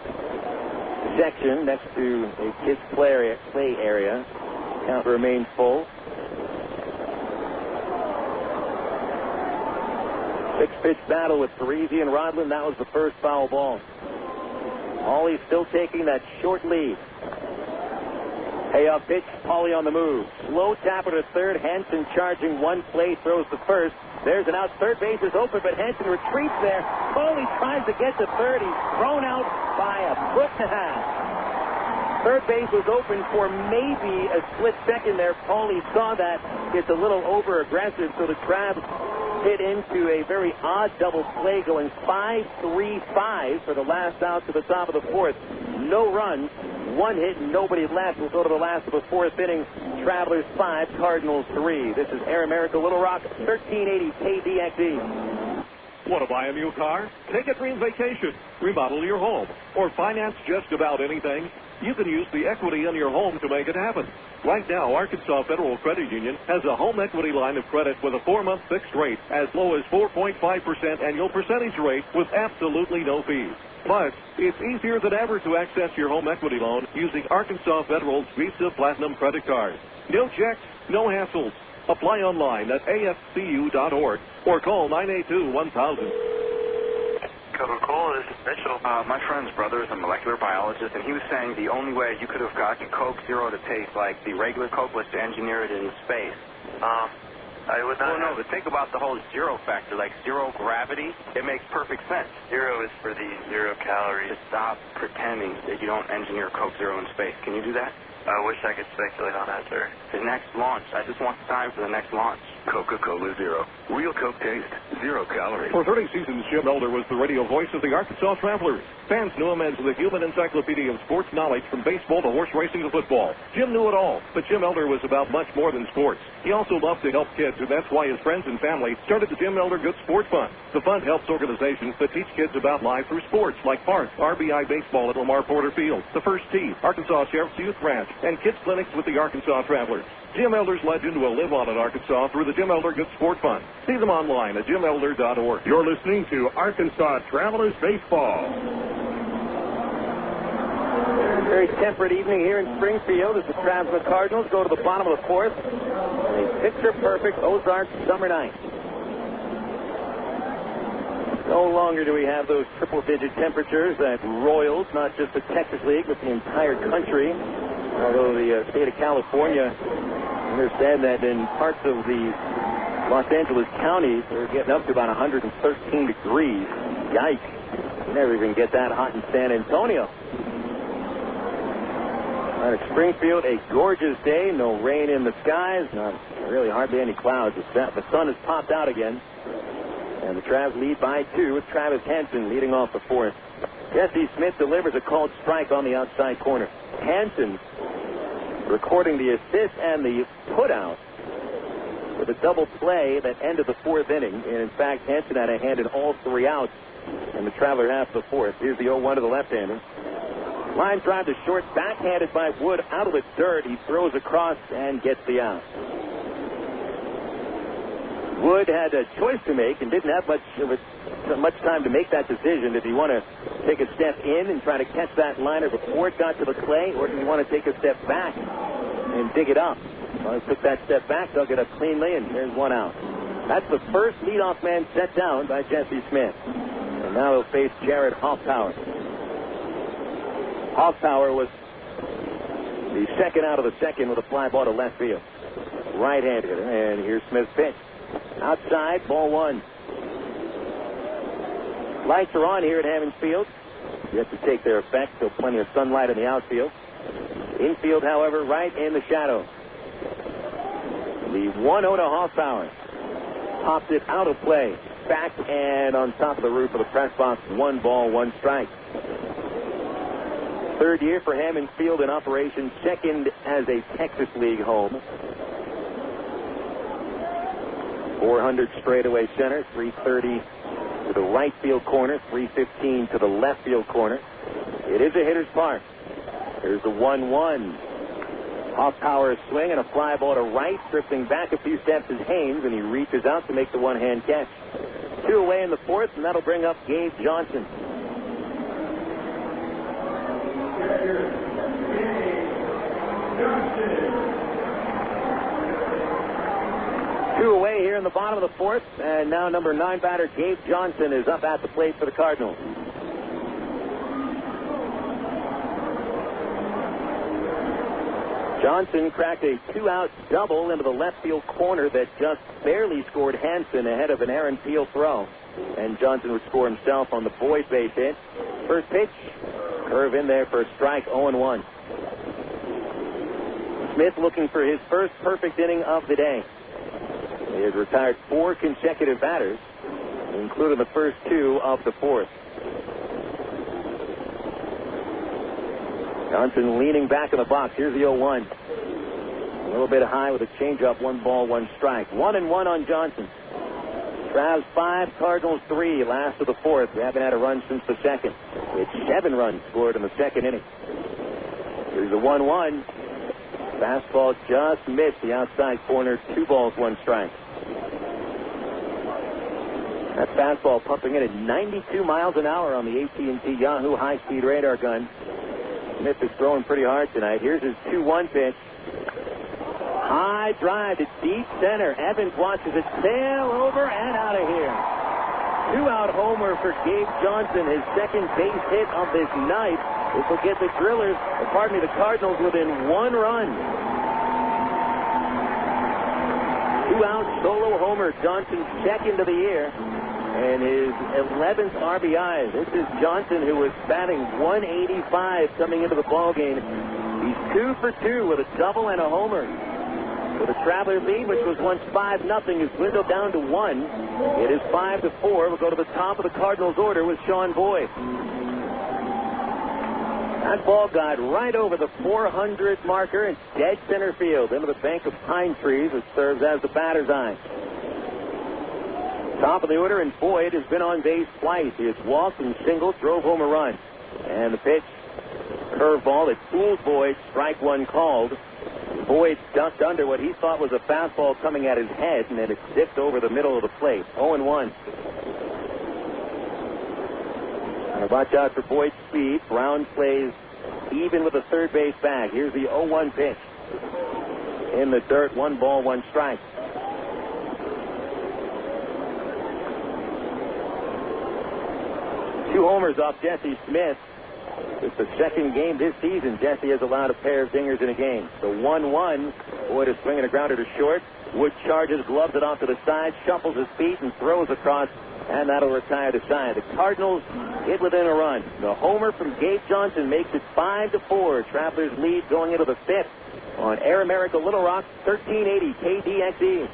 A: section next to a kids play area. Count remains full. 6-pitch battle with Parisi and Rodlin. That was the first foul ball. Paulie still taking that short lead. Payoff pitch, Paulie on the move. Slow tapper to third. Hansen charging one play, throws to first. There's an out. Third base is open, but Hansen retreats there. Paulie tries to get to third. He's thrown out by a foot and a half. Third base was open for maybe a split second there. Paulie saw that. It's a little over-aggressive, so the Travs hit into a very odd double play, going 5-3-5 for the last out to the top of the fourth. No runs, 1 hit, and nobody left. We'll go to the last of the fourth inning. Travelers 5, Cardinals 3. This is Air America Little Rock, 1380 KDXE.
M: Want to buy a new car? Take a dream vacation, remodel your home, or finance just about anything? You can use the equity in your home to make it happen. Right now, Arkansas Federal Credit Union has a home equity line of credit with a 4-month fixed rate as low as 4.5% annual percentage rate with absolutely no fees. Plus, it's easier than ever to access your home equity loan using Arkansas Federal's Visa Platinum credit card. No checks, no hassles. Apply online at afcu.org or call 982-1000.
C: Coca-Cola, this is Mitchell. My friend's brother is a molecular biologist, and he was saying the only way you could have gotten Coke Zero to taste like the regular Coke was to engineer it in space. I would not. Well, no, but think about the whole zero factor, like zero gravity. It makes perfect sense. Zero is for the 0 calories. Just stop pretending that you don't engineer Coke Zero in space. Can you do that? I wish I could speculate on that, sir. The next launch. I just want time for the next launch.
K: Coca-Cola Zero. Real Coke taste. 0 calories.
M: For 30 seasons, Jim Elder was the radio voice of the Arkansas Travelers. Fans knew him as the human encyclopedia of sports knowledge from baseball to horse racing to football. Jim knew it all, but Jim Elder was about much more than sports. He also loved to help kids, and that's why his friends and family started the Jim Elder Good Sport Fund. The fund helps organizations that teach kids about life through sports, like Park, RBI Baseball at Lamar Porter Field, the First Tee, Arkansas Sheriff's Youth Ranch, and kids clinics with the Arkansas Travelers. Jim Elder's legend will live on in Arkansas through the Jim Elder Good Sport Fund. See them online at jimelder.org.
H: You're listening to Arkansas Travelers Baseball.
A: Very temperate evening here in Springfield as the Travs and the Cardinals go to the bottom of the fourth. A picture-perfect Ozark summer night. No longer do we have those triple-digit temperatures at Royals, not just the Texas League, but the entire country. Although the state of California, I understand that in parts of the Los Angeles counties, they're getting up to about 113 degrees. Yikes. You never even get that hot in San Antonio. Out at Springfield, a gorgeous day. No rain in the skies. Not really hardly any clouds. The sun has popped out again. And the Travs lead by 2 with Travis Hansen leading off the fourth. Jesse Smith delivers a called strike on the outside corner. Hansen recording the assist and the putout with a double play that ended the fourth inning. And in fact, Hansen had a hand in all 3 outs in the Traveler half of the fourth. Here's the 0-1 to the left-hander. Line drive to short, backhanded by Wood out of the dirt. He throws across and gets the out. Wood had a choice to make and didn't have much time to make that decision. Did he want to take a step in and try to catch that liner before it got to the clay, or did he want to take a step back and dig it up? Well, he took that step back, dug it up cleanly, and there's 1 out. That's the first leadoff man set down by Jesse Smith. And now he'll face Jarrett Hoffpauir. Hoffpauir was the second out of the second with a fly ball to left field. Right-handed hitter, and here's Smith's pitch. Outside, ball one. Lights are on here at Hammons Field. Yet to take their effect, still plenty of sunlight in the outfield. Infield, however, right in the shadow. The 1-0 to Hoffpauir. Pops it out of play. Back and on top of the roof of the press box. 1 ball, 1 strike. Third year for Hammons Field in operation. Second as a Texas League home. 400 straightaway center. 330 to the right field corner. 315 to the left field corner. It is a hitter's park. Here's the 1-1. Hoffpauir swing and a fly ball to right. Drifting back a few steps is Haynes, and he reaches out to make the one-hand catch. 2 away in the fourth, and that'll bring up Gabe Johnson. Two away here in the bottom of the fourth, and now number 9 batter Gabe Johnson is up at the plate for the Cardinals. Johnson cracked a 2-out double into the left field corner that just barely scored Hansen ahead of an Aaron Peel throw. And Johnson would score himself on the Boyd base hit. First pitch, curve in there for a strike, 0-1. Smith looking for his first perfect inning of the day. He has retired 4 consecutive batters, including the first 2 of the fourth. Johnson leaning back in the box. Here's the 0-1. A little bit high with a changeup. 1 ball, 1 strike. 1-1 on Johnson. Travs 5, Cardinals 3. Last of the fourth. They haven't had a run since the second. It's 7 runs scored in the second inning. Here's the 1-1. Fastball just missed the outside corner. 2 balls, 1 strike. That fastball pumping in at 92 miles an hour on the AT&T Yahoo high-speed radar gun. Smith is throwing pretty hard tonight. Here's his 2-1 pitch. High drive to deep center. Evans watches it sail over and out of here. 2-out homer for Gabe Johnson, his second base hit of this night. This will get the the Cardinals within 1 run. 2-out solo homer. Johnson second of the year. And his 11th RBI. This is Johnson, who was batting .185 coming into the ballgame. He's 2 for 2 with a double and a homer. With a Traveler lead, which was once 5-0, is dwindled down to 1. It is 5-4. We'll go to the top of the Cardinals order with Sean Boyd. That ball got right over the 400 marker in dead center field into the bank of pine trees, which serves as the batter's eye. Top of the order, and Boyd has been on base twice. He has walked and singled, drove home a run. And the pitch, curveball that fooled Boyd, strike 1 called. Boyd ducked under what he thought was a fastball coming at his head, and then it dipped over the middle of the plate. 0-1. And watch out for Boyd's speed. Brown plays even with the third base bag. Here's the 0-1 pitch. In the dirt, 1 ball, 1 strike. 2 homers off Jesse Smith. It's the second game this season Jesse has allowed a pair of dingers in a game. The 1-1. Boyd is swinging a grounder to short. Wood charges, gloves it off to the side, shuffles his feet, and throws across, and that'll retire the side. The Cardinals hit within a run. The homer from Gabe Johnson makes it 5-4. Travelers lead going into the 5th on Air America Little Rock, 1380 KDXE.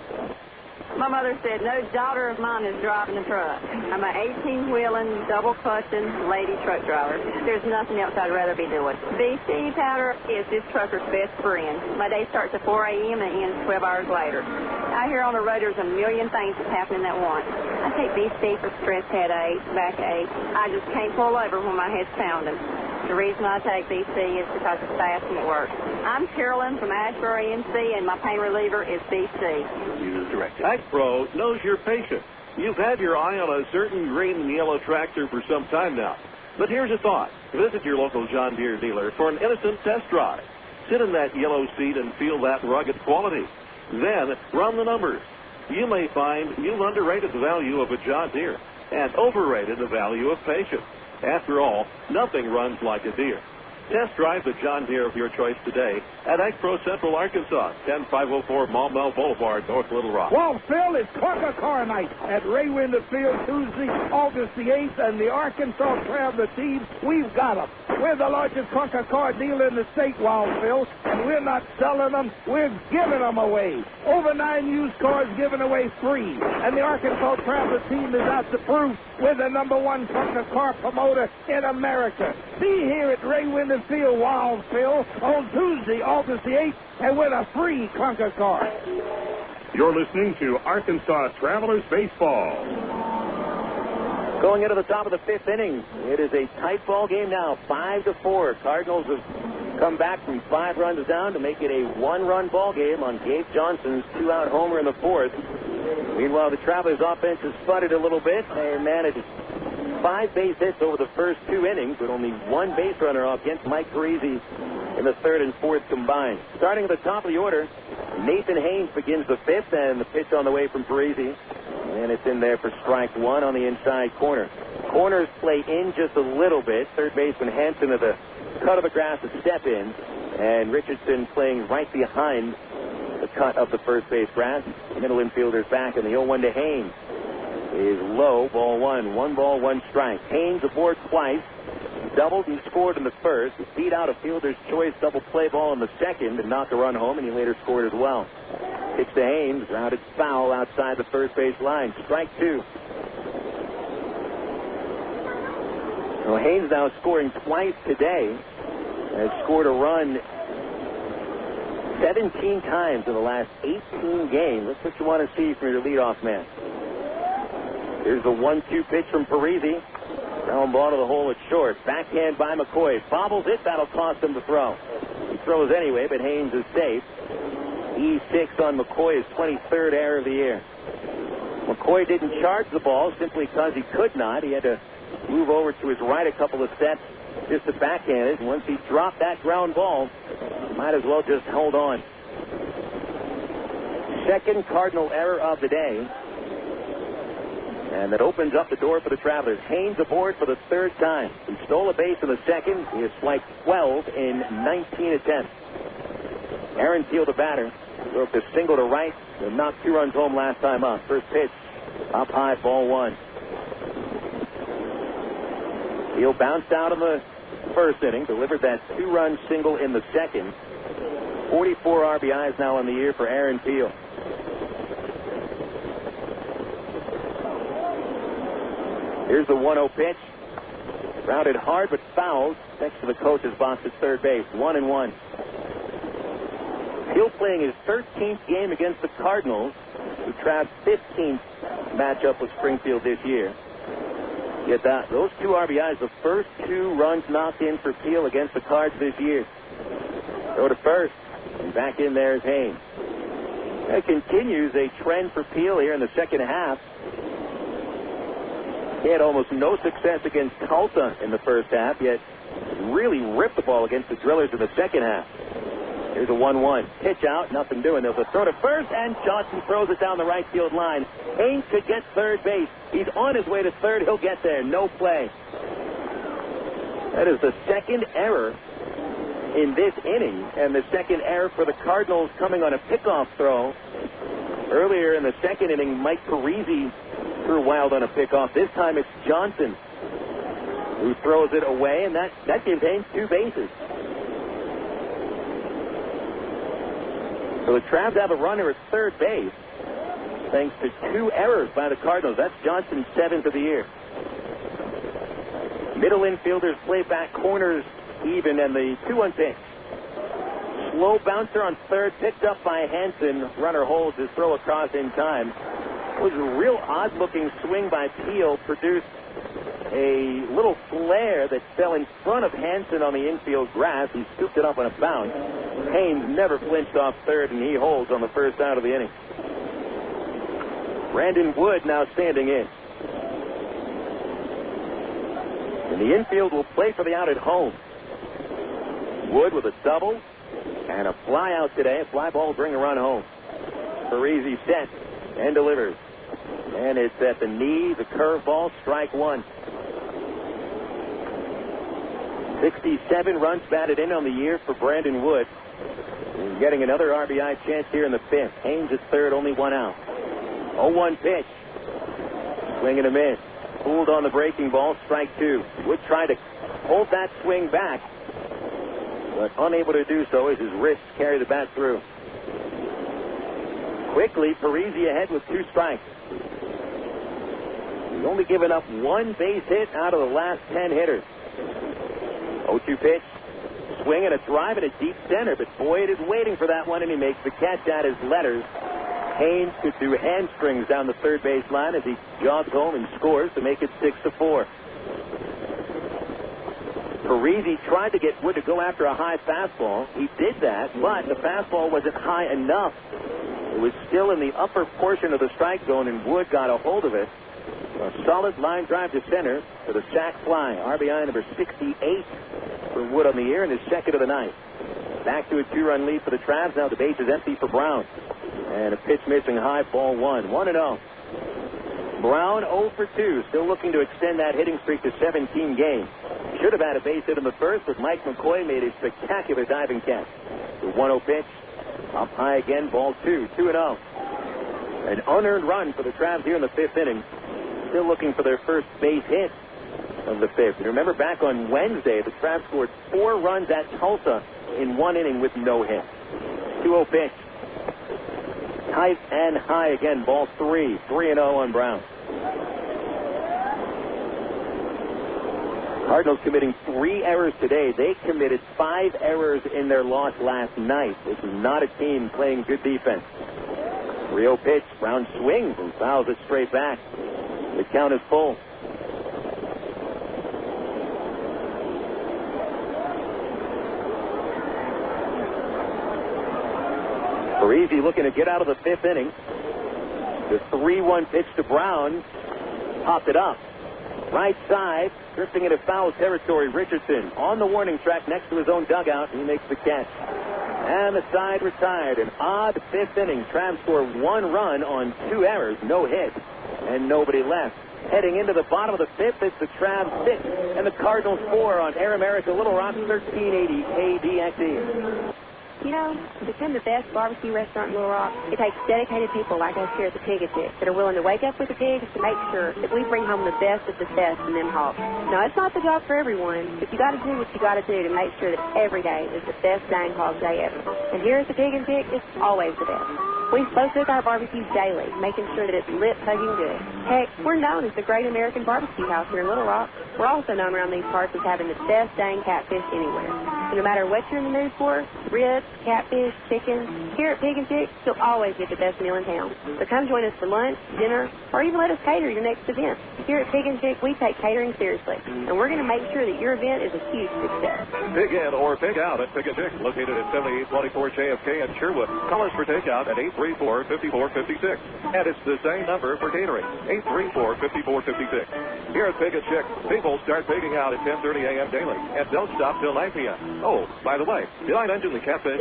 G: My mother said, no daughter of mine is driving a truck. I'm an 18-wheeling, double-clutching lady truck driver. There's nothing else I'd rather be doing. BC powder is this trucker's best friend. My day starts at 4 a.m. and ends 12 hours later. Out here on the road, there's a million things that's happening at once. I take BC for stress headaches, backache. I just can't pull over when my head's pounding. The reason I take BC is because it's fast and it works. I'm Carolyn from Ashbury, NC, and my pain reliever is BC.
M: Use direct. Pro knows your patient. You've had your eye on a certain green and yellow tractor for some time now. But here's a thought. Visit your local John Deere dealer for an innocent test drive. Sit in that yellow seat and feel that rugged quality. Then run the numbers. you may find you've underrated the value of a John Deere and overrated the value of patience. After all, nothing runs like a Deere. Test drive the John Deere of your choice today at Pro Central, Arkansas, 10504 Maumelle Boulevard, North Little Rock.
P: Well, Phil, it's Conquer Car Night at Ray Winder Field Tuesday, August the 8th, and the Arkansas Traveler team, we've got them. We're the largest Conquer Car dealer in the state, Wild Phil, and we're not selling them, we're giving them away. Over 9 used cars given away free, and the Arkansas Traveler team is out to prove we're the #1 Conquer Car promoter in America. Be here at Ray Winder Field, Wild Phil, on Tuesday, August the 8th, and win a free Conquer car.
H: You're listening to Arkansas Travelers Baseball.
A: Going into the top of the 5th inning, it is a tight ball game now, 5-4. Cardinals have come back from 5 runs down to make it a 1-run ball game on Gabe Johnson's 2-out homer in the 4th. Meanwhile, the Travelers' offense has sputtered a little bit. They managed 5 base hits over the first 2 innings, with only 1 base runner off against Mike Parisi in the 3rd and 4th combined. Starting at the top of the order, Nathan Haynes begins the 5th, and the pitch on the way from Parisi. And it's in there for strike 1 on the inside corner. Corners play in just a little bit. Third baseman Hansen at the cut of the grass to step in, and Richardson playing right behind the cut of the first base grass. Middle infielder's back, and the 0-1 to Haynes is low, ball 1. 1 ball, 1 strike. Haynes aboard twice, doubled and scored in the 1st. He beat out a fielder's choice double play ball in the 2nd and knocked a run home, and he later scored as well. Pitch to Haynes, grounded foul outside the first base line. Strike 2. Well, Haynes now scoring twice today. Has scored a run 17 times in the last 18 games. That's what you want to see from your leadoff man. Here's the 1-2 pitch from Parisi. Ground ball to the hole at short. Backhand by McCoy. Bobbles it. That'll cost him the throw. He throws anyway, but Haynes is safe. E6 on McCoy, his 23rd error of the year. McCoy didn't charge the ball simply because he could not. He had to move over to his right a couple of steps just to backhand it. And once he dropped that ground ball, he might as well just hold on. 2nd Cardinal error of the day. And that opens up the door for the Travelers. Haynes aboard for the 3rd time. He stole a base in the 2nd. He has swiped 12 in 19 attempts. Aaron Teal, the batter, broke the single to right and knocked 2 runs home last time up. First pitch, up high, ball 1. Teal bounced out in the 1st inning, delivered that 2-run single in the 2nd. 44 RBIs now on the year for Aaron Teal. Here's the 1-0 pitch. Grounded hard but fouled next to the coach's box at third base. 1-1. Teal playing his 13th game against the Cardinals, who Trav's 15th matchup with Springfield this year. Get that. Those 2 RBIs, the first 2 runs knocked in for Teal against the Cards this year. Go to first. And back in there is Haynes. That continues a trend for Teal here in the 2nd half. He had almost no success against Tulsa in the 1st half, yet really ripped the ball against the Drillers in the 2nd half. Here's a 1-1. Pitch out, nothing doing. There's a throw to first, and Johnson throws it down the right field line. Haynes could get third base. He's on his way to third. He'll get there. No play. That is the 2nd error in this inning, and the 2nd error for the Cardinals coming on a pickoff throw. Earlier in the 2nd inning, Mike Parisi threw wild on a pickoff. This time it's Johnson who throws it away, and that gives Haynes 2 bases. So the Travs have a runner at third base thanks to 2 errors by the Cardinals. That's Johnson's 7th of the year. Middle infielders play back corners even, and the 2-1 pitch. Slow bouncer on third, picked up by Hansen. Runner holds his throw across in time. It was a real odd-looking swing by Teal, produced a little flare that fell in front of Hansen on the infield grass. He scooped it up on a bounce. Haynes never flinched off third, and he holds on the first out of the inning. Brandon Wood now standing in. And the infield will play for the out at home. Wood with a double and a fly out today. A fly ball will bring a run home. Parisi set. and delivers. And it's at the knee, the curveball, strike one. 67 runs batted in on the year for Brandon Wood. He's getting another RBI chance here in the fifth. Haynes is third, only one out. 0-1 pitch. Swing and a miss. Pulled on the breaking ball, strike two. Wood tried to hold that swing back, but unable to do so as his wrists carry the bat through. Quickly, Parisi ahead with two strikes. He's only given up one base hit out of the last 10 hitters. 0-2 pitch. Swing and a drive at a deep center, but Boyd is waiting for that one, and he makes the catch at his letters. Haynes could do hamstrings down the third base line as he jogs home and scores to make it 6-4. Parisi tried to get Wood to go after a high fastball. He did that, but the fastball wasn't high enough. It was still in the upper portion of the strike zone, and Wood got a hold of it. A solid line drive to center for the sac fly. RBI number 68 for Wood on the year, and his second of the night. Back to a 2-run lead for the Travs. Now the base is empty for Brown. And a pitch missing high, ball one. 1-0. Brown 0 for 2. Still looking to extend that hitting streak to 17 games. Should have had a base hit in the first, but Mike McCoy made a spectacular diving catch. The 1-0 pitch. Up high again, ball two. 2-0. An unearned run for the Travs here in the fifth inning. Still looking for their first base hit of the fifth. And remember, back on Wednesday, the Travs scored 4 runs at Tulsa in one inning with no hit. 2-0 pitch. Tight and high again, ball 3. 3-0 on Brown. Cardinals committing 3 errors today. They committed 5 errors in their loss last night. This is not a team playing good defense. 3-0 pitch. Brown swings and fouls it straight back. The count is full. Parisi looking to get out of the fifth inning. The 3-1 pitch to Brown. Popped it up. Right side, drifting into foul territory. Richardson on the warning track next to his own dugout. He makes the catch. And the side retired. An odd fifth inning. Travs score 1 run on 2 errors. No hit. And nobody left. Heading into the bottom of the fifth, it's the Travs 6 and the Cardinals 4 on Air America Little Rock 1380 KDXE.
N: You know, to become the best barbecue restaurant in Little Rock, it takes dedicated people like us here at the Pig and Chick that are willing to wake up with the pigs to make sure that we bring home the best of the best in them hogs. Now, it's not the job for everyone, but you got to do what you got to do to make sure that every day is the best dang hog day ever. And here at the Pig and Chick, it's always the best. We slow cook our barbecues daily, making sure that it's lip-hugging good. Heck, we're known as the Great American Barbecue House here in Little Rock. We're also known around these parts as having the best dang catfish anywhere. So no matter what you're in the mood for, ribs, catfish, chicken, here at Pig and Chick, you'll always get the best meal in town. So come join us for lunch, dinner, or even let us cater your next event. Here at Pig and Chick, we take catering seriously, and we're going to make sure that your event is a huge success.
M: Pig in or pig out at Pig and Chick, located at 7824 JFK in Sherwood. Call us for takeout at 834-5456. And it's the same number for catering, 834-5456. Here at Pig and Chick, people start pigging out at 10:30 a.m. daily and don't stop till 9 p.m. Oh, by the way, did I mention the catfish?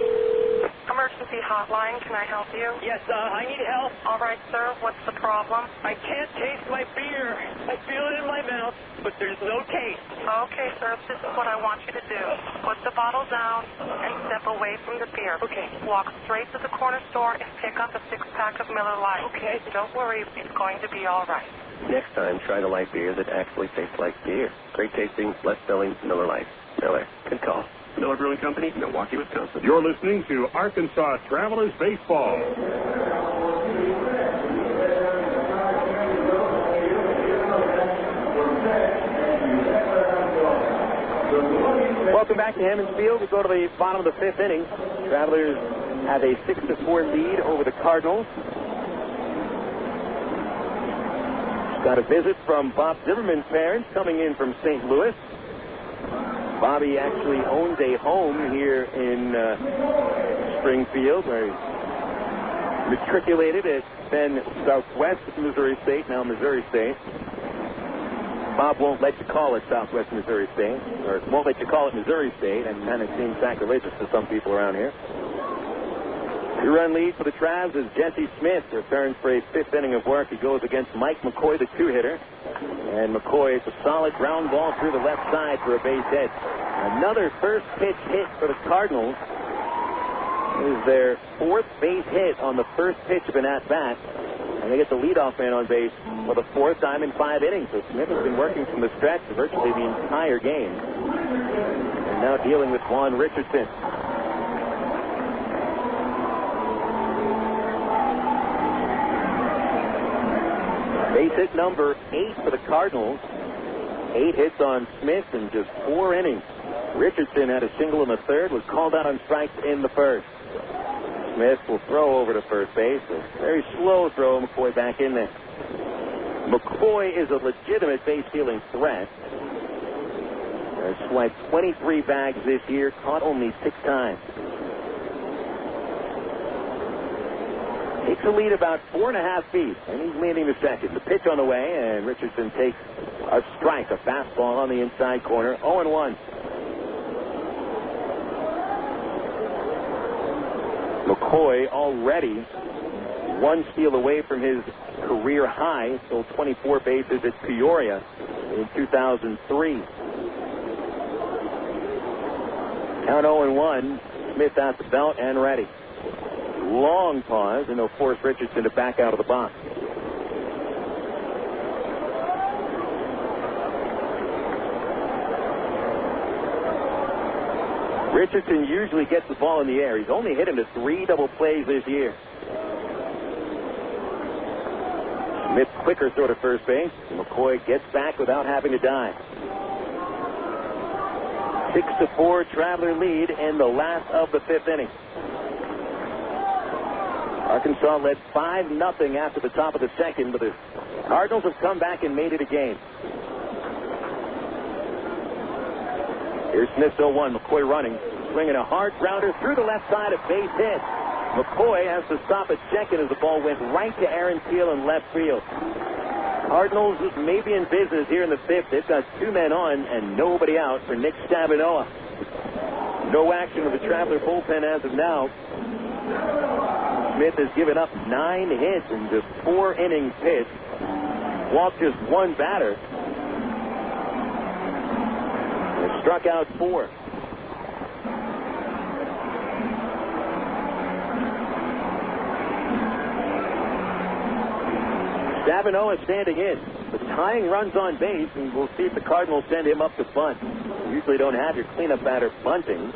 D: Emergency hotline, can I help you?
E: Yes, I need help.
D: All right, sir, what's the problem?
E: I can't taste my beer. I feel it in my mouth, but there's no taste.
D: Okay, sir, this is what I want you to do. Put the bottle down and step away from the beer.
E: Okay.
D: Walk straight to the corner store and pick up a 6-pack of Miller Lite.
E: Okay.
D: Don't worry, it's going to be all right.
F: Next time, try the light beer that actually tastes like beer. Great tasting, less filling Miller Lite. Miller, good call. Miller Brewing Company, Milwaukee, Wisconsin.
H: You're listening to Arkansas Travelers Baseball.
A: Welcome back to Hammons Field. We go to the bottom of the fifth inning. Travelers have a 6-4 lead over the Cardinals. Got a visit from Bob Zimmerman's parents coming in from St. Louis. Bobby actually owns a home here in Springfield, where he's matriculated at then Southwest Missouri State, now Missouri State. Bob won't let you call it Southwest Missouri State, or won't let you call it Missouri State, and kind of seems sacrilegious to some people around here. Two-run lead for the Travs as Jesse Smith returns for a fifth inning of work. He goes against Mike McCoy, the two-hitter. And McCoy, it's a solid ground ball through the left side for a base hit. Another first pitch hit for the Cardinals. It is their fourth base hit on the first pitch of an at-bat. And they get the leadoff man on base for the fourth time in 5 innings. So Smith has been working from the stretch virtually the entire game. And now dealing with Juan Richardson. Base hit number 8 for the Cardinals. 8 hits on Smith in just 4 innings. Richardson had a single in the third, was called out on strikes in the first. Smith will throw over to first base. A very slow throw. McCoy back in there. McCoy is a legitimate base stealing threat. Has swiped 23 bags this year, caught only 6 times. Takes a lead about 4.5 feet, and he's leading the second. The pitch on the way, and Richardson takes a strike, a fastball on the inside corner, 0-1. McCoy already 1 steal away from his career high, stole 24 bases at Peoria in 2003. Count 0-1, Smith at the belt and ready. Long pause, and they'll force Richardson to back out of the box. Richardson usually gets the ball in the air. He's only hit into 3 double plays this year. Smith quicker throw to first base. McCoy gets back without having to dive. 6-4 Traveler lead in the last of the 5th inning. Arkansas led 5-0 after the top of the second, but the Cardinals have come back and made it a game. Here's Smith's 0-1. McCoy running, swinging a hard grounder through the left side, a base hit. McCoy has to stop at second as the ball went right to Aaron Teal in left field. Cardinals may be in business here in the 5th. They've got 2 men on and nobody out for Nick Stavinoha. No action with the Traveler bullpen as of now. Smith has given up 9 hits in just 4 innings pitched. Walked just 1 batter. And struck out 4. Stavinoha standing in. The tying runs on base, and we'll see if the Cardinals send him up to bunt. You usually don't have your cleanup batter bunting.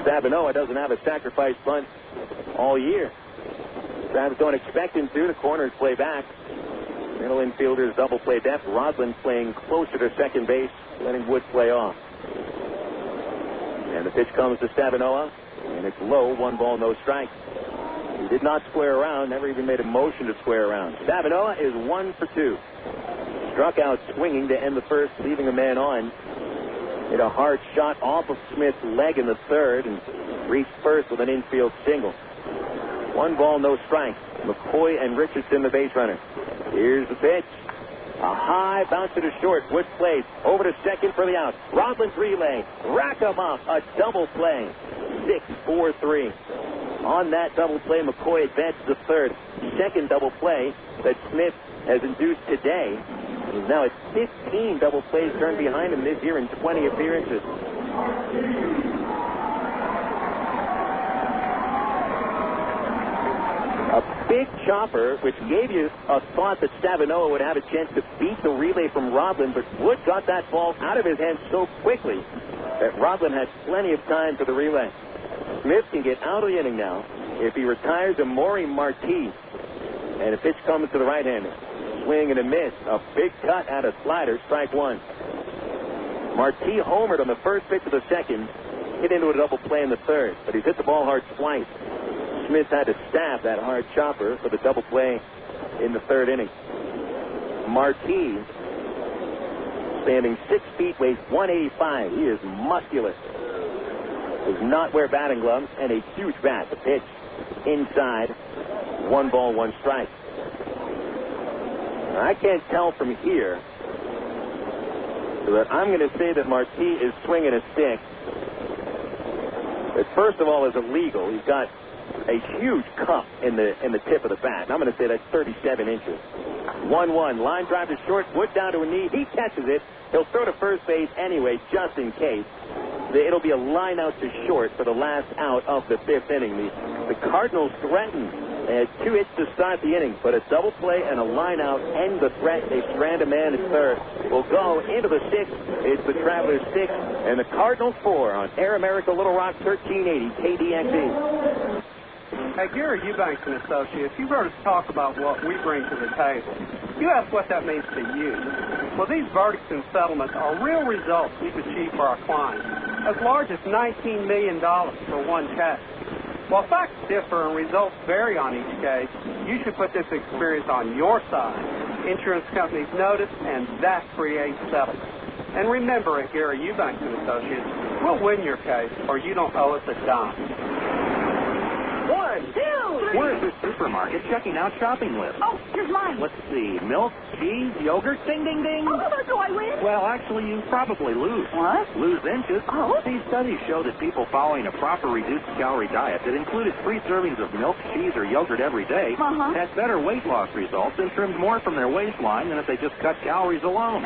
A: Stavinoha doesn't have a sacrifice bunt all year. Travs don't expect him to. The corners play back. Middle infielders double play depth. Rodland playing closer to second base, letting Wood play off. And the pitch comes to Stavinoha, and it's low, 1 ball, no strike. He did not square around, never even made a motion to square around. Stavinoha is 1 for 2. Struck out swinging to end the first, leaving a man on. Hit a hard shot off of Smith's leg in the third and reached first with an infield single. 1 ball, no strike. McCoy and Richardson, the base runner. Here's the pitch. A high bounce to the short. Wood plays over to second for the out. Rodland's relay. Rack 'em up. A double play. 6-4-3. On that double play, McCoy advances to third. Second double play that Smith has induced today. He's now at 15 double plays turned behind him this year in 20 appearances. A big chopper, which gave you a thought that Stavinoha would have a chance to beat the relay from Rodland, but Wood got that ball out of his hands so quickly that Rodland had plenty of time for the relay. Smith can get out of the inning now if he retires to Maury Marti. And a pitch comes to the right-hander. Swing and a miss. A big cut at a slider. Strike 1. Marti homered on the first pitch of the second. Hit into a double play in the third. But he's hit the ball hard twice. Smith had to stab that hard chopper for the double play in the third inning. Marti, standing 6 feet, weighs 185. He is muscular. Does not wear batting gloves and a huge bat. The pitch inside. 1 ball, 1 strike. I can't tell from here, so that I'm going to say that Marti is swinging a stick. that first of all is illegal. He's got a huge cup in the tip of the bat. And I'm going to say that's 37 inches. 1-1. Line drive to short. Wood down to a knee. He catches it. He'll throw to first base anyway, just in case. It'll be a line out to short for the last out of the fifth inning. The Cardinals threatened. They had 2 hits to start the inning, but a double play and a line out end the threat. They strand a man at third. Will go into the sixth. It's the Travelers 6 and the Cardinals 4 on Air America Little Rock 1380 KDXE.
I: Hey, Gary Eubanks and Associates, you've heard us talk about what we bring to the table. You ask what that means to you. Well, these verdicts and settlements are real results we've achieved for our clients, as large as $19 million for one case. While facts differ and results vary on each case, you should put this experience on your side. Insurance companies notice, and that creates settlement. And remember, at Gary Eubanks and Associates, we'll win your case, or you don't owe us a dime.
R: 1, 2, 3. We're at the supermarket checking out shopping lists.
U: Oh, here's mine.
R: Let's see. Milk, cheese, yogurt, ding, ding, ding.
U: Oh, do I win?
R: Well, actually, you probably lose.
U: What?
R: Lose inches.
U: Oh.
R: These studies show that people following a proper reduced-calorie diet that included 3 servings of milk, cheese, or yogurt every day had better weight loss results and trimmed more from their waistline than if they just cut calories alone.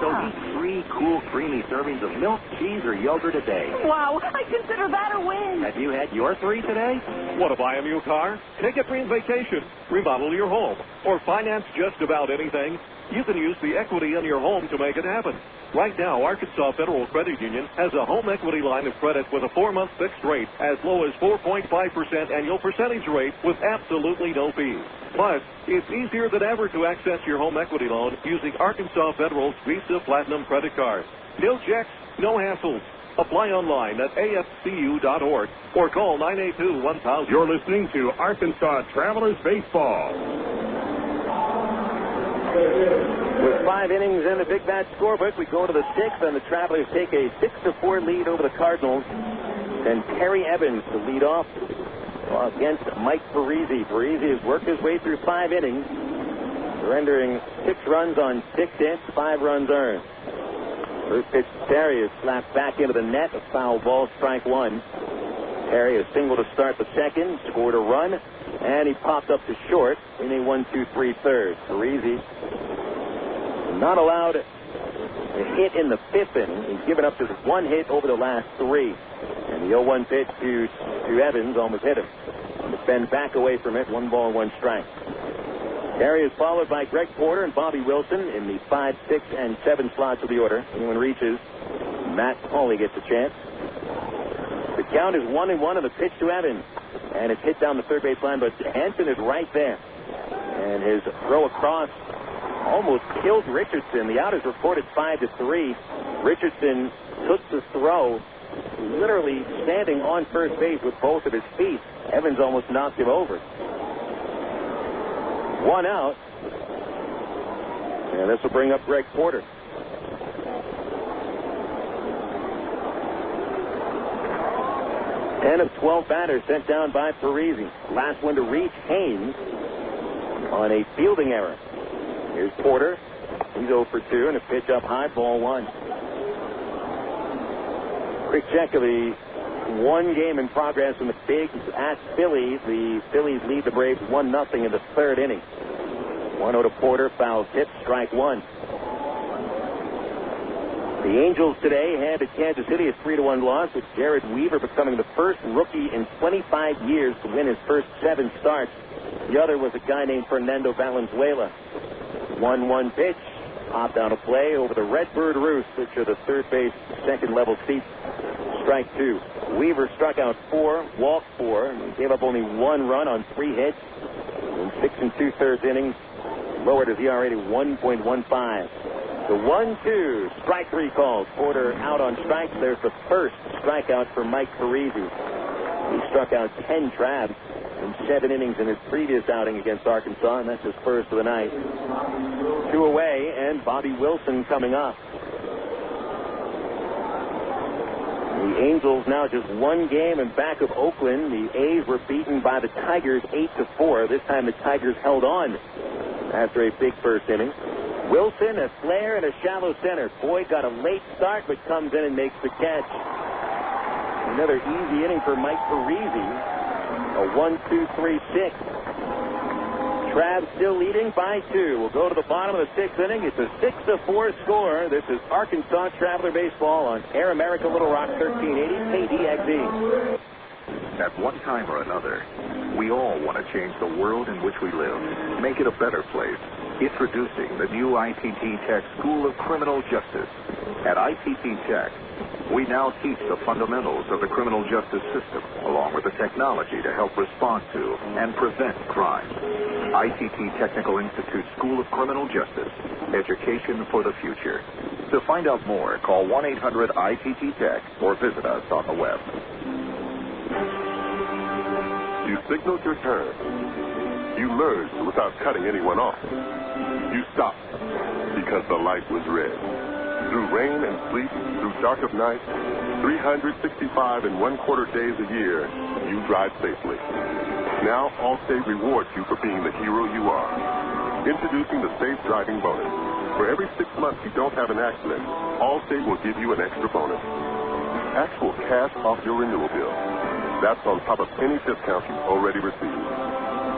R: So eat 3 cool, creamy servings of milk, cheese, or yogurt a day.
U: Wow, I consider that a win.
R: Have you had your 3 today?
M: Want to buy a new car? Take a free vacation, remodel your home, or finance just about anything? You can use the equity in your home to make it happen. Right now, Arkansas Federal Credit Union has a home equity line of credit with a 4-month fixed rate as low as 4.5% annual percentage rate with absolutely no fees. Plus, it's easier than ever to access your home equity loan using Arkansas Federal's Visa Platinum credit card. No checks, no hassles. Apply online at afcu.org or call 982-1000.
H: You're listening to Arkansas Travelers Baseball.
A: With 5 innings in the Big Bat scorebook, we go to the 6th, and the Travelers take a 6-4 lead over the Cardinals. And Terry Evans to lead off against Mike Parisi. Parisi has worked his way through 5 innings, surrendering 6 runs on 6 hits, 5 runs earned. First pitch to Terry is slapped back into the net, a foul ball, strike 1. Terry a single to start the second, scored a run, and he popped up to short in a 1-2-3 third. Parisi not allowed a hit in the 5th inning. He's given up just 1 hit over the last 3. And the 0-1 pitch to Evans almost hit him. Defend back away from it, 1 ball, 1 strike. Terry is followed by Greg Porter and Bobby Wilson in the 5, 6, and 7 slots of the order. Anyone reaches, Matt Pauley gets a chance. The count is 1-1 on the pitch to Evans. And it's hit down the third base line, but Hanson is right there. And his throw across almost killed Richardson. The out is reported 5-3. Richardson took the throw, literally standing on first base with both of his feet. Evans almost knocked him over. 1 out. And this will bring up Greg Porter. Ten of 12 batters sent down by Parisi. Last one to reach, Haynes, on a fielding error. Here's Porter. He's 0 for 2, and a pitch up high, ball 1. Quick check of the 1 game in progress in the Bigs at Phillies. The Phillies lead the Braves 1-0 in the 3rd inning. 1-0 to Porter, foul tip, strike 1. The Angels today had at Kansas City a 3-1 loss, with Jared Weaver becoming the first rookie in 25 years to win his first 7 starts. The other was a guy named Fernando Valenzuela. 1-1 pitch, popped out of play over the Redbird Roost, which are the third base, second level seats. Strike 2. Weaver struck out 4, walked 4, and gave up only 1 run on 3 hits. In 6 2/3 innings, lowered his ERA to 1.15. The 1-2, strike 3 calls. Porter out on strikes. There's the first strikeout for Mike Parisi. He struck out 10 Travis in 7 innings in his previous outing against Arkansas, and that's his first of the night. 2 away, and Bobby Wilson coming up. The Angels now just 1 game in back of Oakland. The A's were beaten by the Tigers 8-4. This time the Tigers held on after a big first inning. Wilson, a flare, and a shallow center. Boyd got a late start, but comes in and makes the catch. Another easy inning for Mike Parisi. A 1-2-3-6. Trav still leading by 2. We'll go to the bottom of the 6th inning. It's a 6-4 score. This is Arkansas Traveler Baseball on Air America Little Rock 1380 KDXE.
K: At one time or another, we all want to change the world in which we live, make it a better place. Introducing the new ITT Tech School of Criminal Justice. At ITT Tech, we now teach the fundamentals of the criminal justice system, along with the technology to help respond to and prevent crime. ITT Technical Institute School of Criminal Justice. Education for the future. To find out more, call 1-800-ITT-TECH or visit us on the web.
B: You signaled your turn. You merged without cutting anyone off. You stopped because the light was red. Through rain and sleet, through dark of night, 365 1/4 days a year, you drive safely. Now, Allstate rewards you for being the hero you are. Introducing the Safe Driving Bonus. For every 6 months you don't have an accident, Allstate will give you an extra bonus. Actual cash off your renewal bill. That's on top of any discount you've already received.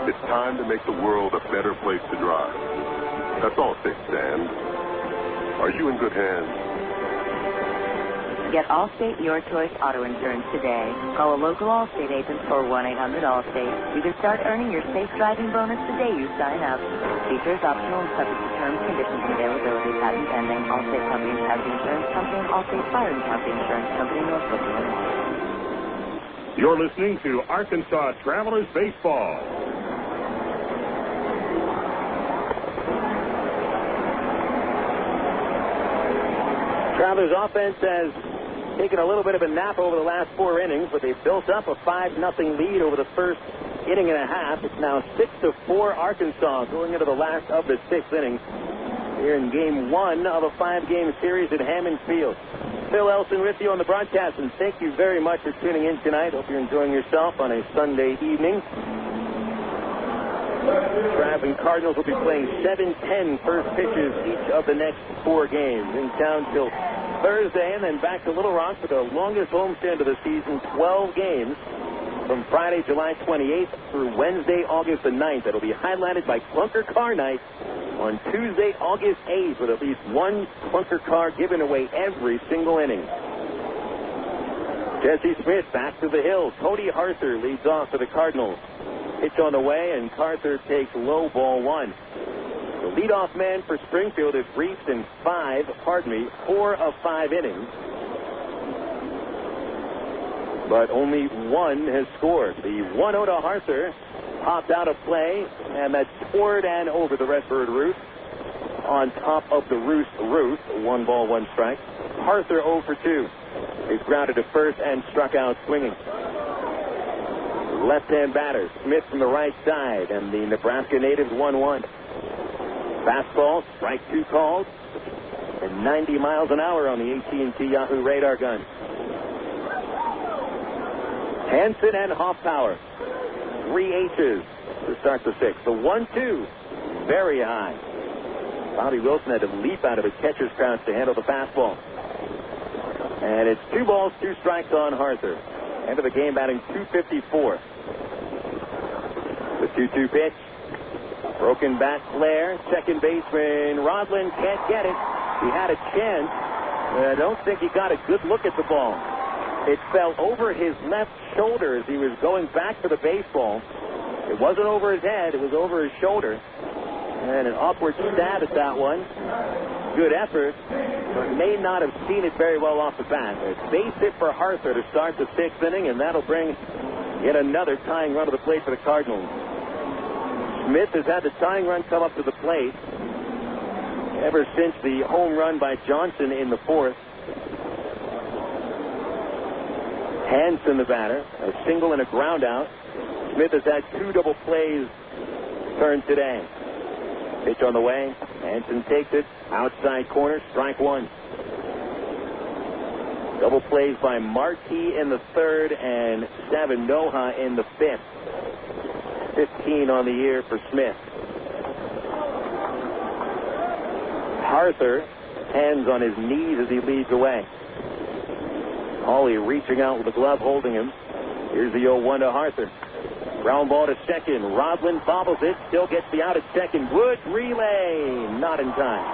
B: It's time to make the world a better place to drive. That's Allstate stands. Are you in good hands?
V: Get Allstate Your Choice Auto Insurance today. Call a local Allstate agent or 1-800-ALLSTATE. You can start earning your safe driving bonus the day you sign up. Features optional and subject to terms, conditions, and availability. Patent pending. Allstate Company and Casualty Insurance Company and Allstate Fire and Casualty Insurance Company, Norfolk, Illinois.
M: You're listening to Arkansas Travelers Baseball.
A: Travelers offense has taken a little bit of a nap over the last 4 innings, but they've built up a 5-0 lead over the first inning and a half. It's now 6-4 Arkansas going into the last of the 6th inning here in Game 1 of a 5-game series at Hammond Field. Phil Elson with you on the broadcast, and thank you very much for tuning in tonight. Hope you're enjoying yourself on a Sunday evening. Trav and Cardinals will be playing 7-10 first pitches each of the next 4 games. In town till Thursday, and then back to Little Rock for the longest homestand of the season, 12 games from Friday, July 28th through Wednesday, August the 9th. That'll be highlighted by Clunker Car Night on Tuesday, August 8th, with at least one Clunker car given away every single inning. Jesse Smith back to the hill. Cody Harther leads off for the Cardinals. Pitch on the way, and Carter takes low, ball 1. The leadoff man for Springfield has reached in 4 of 5 innings. But only 1 has scored. The 1-0 to Harther popped out of play, and that's toward and over the Redbird roof on top of the roof. 1 ball, 1 strike. Harther 0 for 2. He's grounded to first and struck out swinging. Left-hand batter, Smith from the right side, and the Nebraska natives 1-1. Fastball, strike 2 called, and 90 miles an hour on the AT&T Yahoo radar gun. Hansen and Hoffpauir, 3 H's to start the 6th. The 1-2, very high. Bobby Wilson had to leap out of his catcher's crouch to handle the fastball. And it's 2 balls, 2 strikes on Harther. End of the game batting .254. The 2-2 pitch. Broken bat flare. Second baseman Rodlin can't get it. He had a chance. I don't think he got a good look at the ball. It fell over his left shoulder as he was going back for the baseball. It wasn't over his head. It was over his shoulder. And an awkward stab at that one. Good effort, but may not have seen it very well off the bat. A base hit for Harther to start the 6th inning, and that'll bring yet another tying run to the plate for the Cardinals. Smith has had the tying run come up to the plate ever since the home run by Johnson in the 4th. Hansen, the batter, a single and a ground out. Smith has had 2 double plays turned today. Pitch on the way. Hansen takes it. Outside corner. Strike 1. Double plays by Markey in the 3rd and Stavinoha in the 5th. 15 on the year for Smith. Harther, hands on his knees as he leads away. Hawley reaching out with the glove, holding him. Here's the 0-1 to Arthur. Ground ball to second. Rodland bobbles it. Still gets the out at second. Wood relay. Not in time.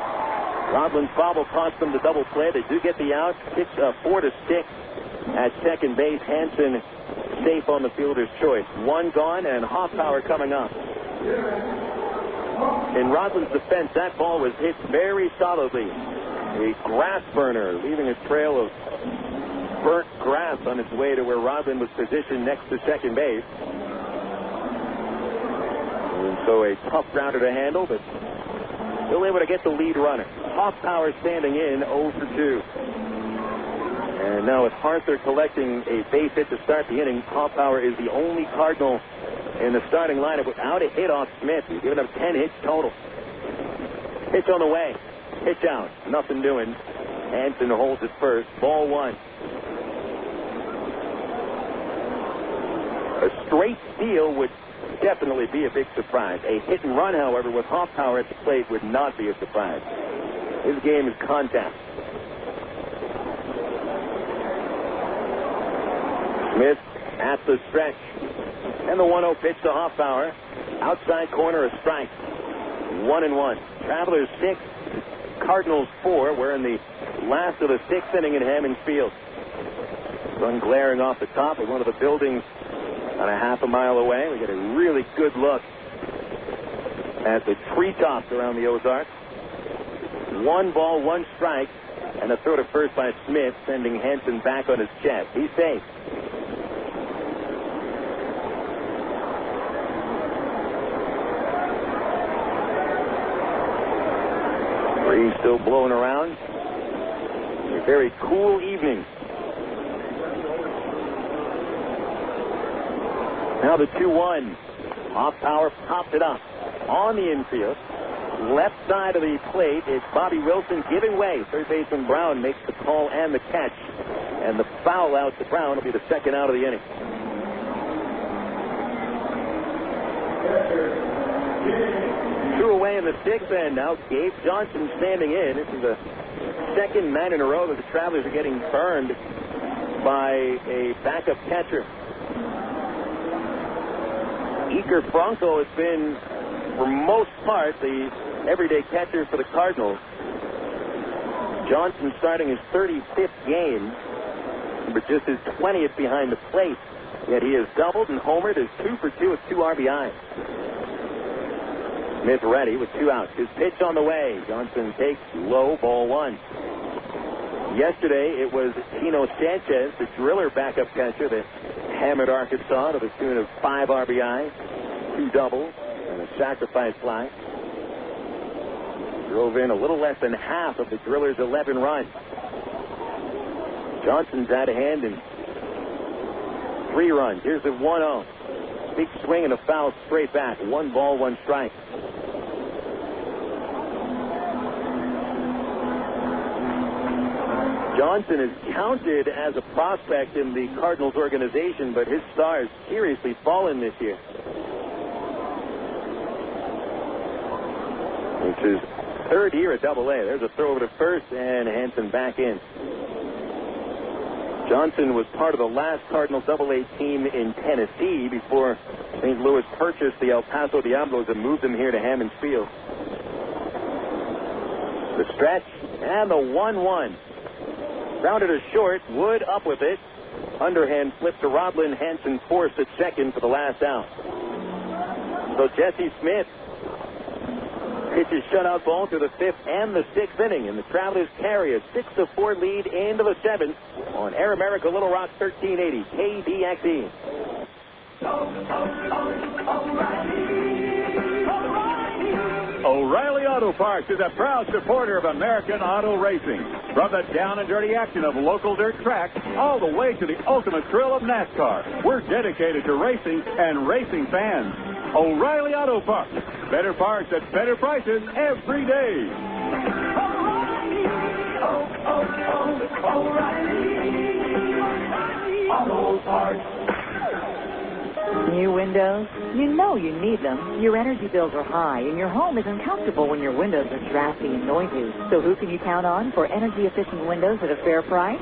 A: Rodland's bobble cost them the double play. They do get the out. It's 4-6 at second base. Hansen safe on the fielder's choice. One gone, and Hoffpauir coming up. In Rodland's defense, that ball was hit very solidly. A grass burner, leaving a trail of burnt grass on its way to where Rodland was positioned next to second base. And so a tough grounder to handle, but still able to get the lead runner. Hoffpauir standing in 0 for 2. And now with Arthur collecting a base hit to start the inning, Hoffpauir is the only Cardinal in the starting lineup without a hit off Smith. He's given up 10 hits total. Pitch on the way. Pitch out. Nothing doing. Hansen holds it first. Ball 1. A straight steal would definitely be a big surprise. A hit and run, however, with Hoffpauir at the plate would not be a surprise. His game is contact. Smith at the stretch. And the 1-0 pitch to Hoffpauir. Outside corner, a strike. 1-1. Travelers 6, Cardinals 4. We're in the last of the 6th inning in Hammond Field. Sun glaring off the top of one of the buildings on a half a mile away. We get a really good look at the treetops around the Ozarks. 1 ball, 1 strike, and a throw to first by Smith, sending Hansen back on his chest. He's safe. Breeze still blowing around. A very cool evening. Now the 2-1. Hoffpauir popped it up on the infield. Left side of the plate, it's Bobby Wilson giving way. Third baseman Brown makes the call and the catch. And the foul out to Brown will be the second out of the inning. Two away in the 6th, and now Gabe Johnson standing in. This is the second night in a row that the Travelers are getting burned by a backup catcher. Iker Franco has been, for most part, the everyday catcher for the Cardinals. Johnson starting his 35th game, but just his 20th behind the plate. Yet he has doubled and homered, is 2 for 2 with 2 RBIs. Smith ready with 2 outs. His pitch on the way. Johnson takes low, ball 1. Yesterday, it was Tino Sanchez, the driller backup catcher, that hammered Arkansas to the tune of 5 RBIs, 2 doubles, and a sacrifice fly. Drove in a little less than half of the drillers' 11 runs. Johnson's out of hand in 3 runs. Here's the 1-0. Big swing and a foul straight back. 1 ball, 1 strike. Johnson is counted as a prospect in the Cardinals organization, but his star has seriously fallen this year. It's his 3rd year at Double-A. There's a throw over to first, and Hansen back in. Johnson was part of the last Cardinals Double-A team in Tennessee before St. Louis purchased the El Paso Diablos and moved them here to Hammond Field. The stretch and the 1-1. Grounded to short. Wood up with it. Underhand flip to Rodland. Hansen forced at second for the last out. So Jesse Smith pitches shutout ball through the 5th and the 6th inning, and the Travelers carry a 6-4 lead into the 7th on Air America Little Rock 1380 KDXE.
O: O'Reilly Auto Parts is a proud supporter of American auto racing. From the down and dirty action of local dirt tracks all the way to the ultimate thrill of NASCAR, we're dedicated to racing and racing fans. O'Reilly Auto Parts. Better parts at better prices every day.
J: O'Reilly Auto Parts.
Q: New windows? You know you need them. Your energy bills are high, and your home isn't comfortable when your windows are drafty and noisy. So who can you count on for energy-efficient windows at a fair price?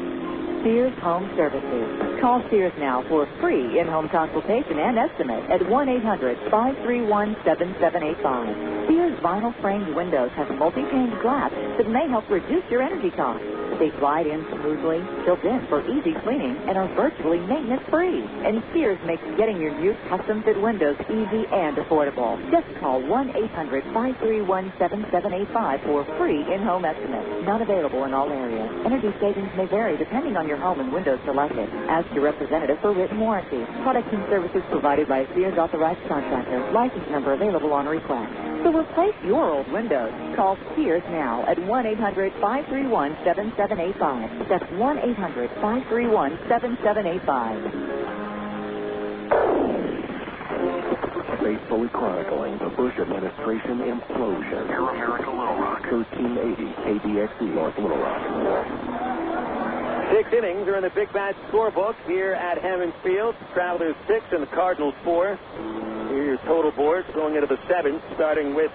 Q: Sears Home Services. Call Sears now for a free in-home consultation and estimate at 1-800-531-7785. Sears vinyl framed windows have multi-pane glass that may help reduce your energy costs. They glide in smoothly, tilt in for easy cleaning, and are virtually maintenance-free. And Sears makes getting your new custom-fit windows easy and affordable. Just call 1-800-531-7785 for a free in-home estimate. Not available in all areas. Energy savings may vary depending on your home and windows selected. Ask your representative for written warranty. Products and services provided by a Sears authorized contractor. License number available on request. So replace your old windows. Call Sears now at 1-800-531-7785. That's 1-800-531-7785.
K: Faithfully chronicling the Bush administration implosion. Air America Little Rock. 1380 KBXE North Little Rock.
A: 6 innings are in the Big Bad scorebook here at Hammond Field. Travelers 6 and the Cardinals 4. Here are your total boards going into the 7th, starting with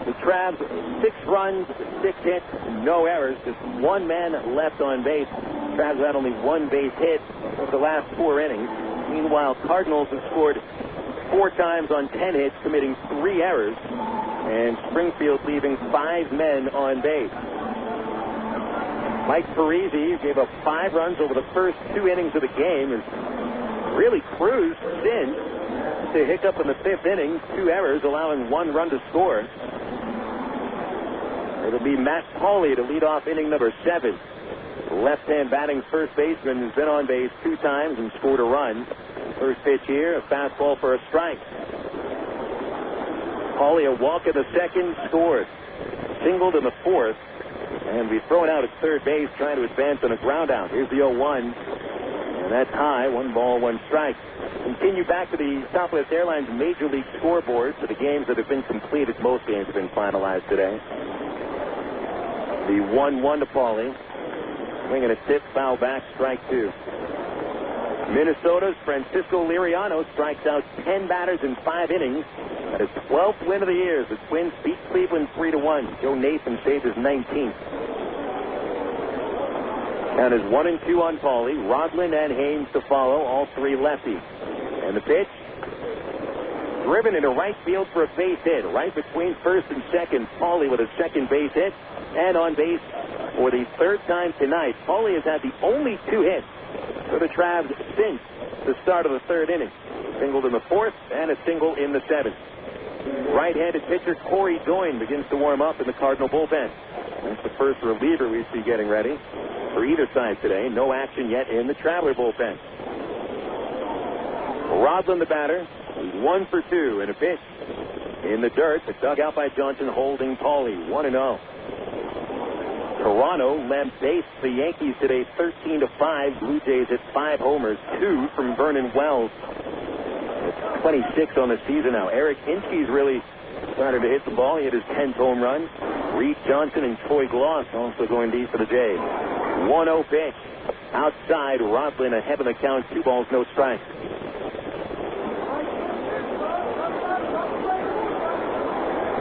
A: the Travs, 6 runs, 6 hits, no errors, just one man left on base. Travs had only one base hit over the last 4 innings. Meanwhile, Cardinals have scored 4 times on 10 hits, committing 3 errors, and Springfield leaving 5 men on base. Mike Parisi gave up 5 runs over the first 2 innings of the game, has really cruised in to hiccup in the 5th inning, 2 errors, allowing 1 run to score. It'll be Matt Pauley to lead off inning number 7. Left-hand batting first baseman has been on base 2 times and scored a run. First pitch here, a fastball for a strike. Pauley a walk in the 2nd, scored. Singled in the 4th, and be thrown out at third base trying to advance on a ground out. Here's the 0-1, and that's high. 1 ball, 1 strike. Continue back to the Southwest Airlines Major League scoreboard for the games that have been completed. Most games have been finalized today. The 1-1 to Pauley. Swing and a tip, foul back, strike 2. Minnesota's Francisco Liriano strikes out 10 batters in 5 innings. At his 12th win of the year, the Twins beat Cleveland 3-1. Joe Nathan saved his 19th. Count is 1-2 on Pauley. Rodlin and Haynes to follow, all 3 lefties. And the pitch, driven into right field for a base hit. Right between first and second, Pauley with a second base hit. And on base for the 3rd time tonight. Pauley has had the only 2 hits for the Travs since the start of the 3rd inning. Singled in the 4th and a single in the 7th. Right-handed pitcher Cory Doyne begins to warm up in the Cardinal bullpen. That's the first reliever we see getting ready for either side today. No action yet in the Traveler bullpen. Rodlin the batter, 1 for 2 and a pitch. In the dirt, the dugout by Johnson holding Pauley, 1-0. Toronto lambaste the Yankees today 13-5. Blue Jays hit 5 homers, 2 from Vernon Wells. It's 26 on the season now. Eric Hinsky's really started to hit the ball. He hit his 10th home run. Reed Johnson and Troy Gloss also going deep for the Jays. 1-0 pitch. Outside, Rodlin ahead of the count. 2 balls, no strikes.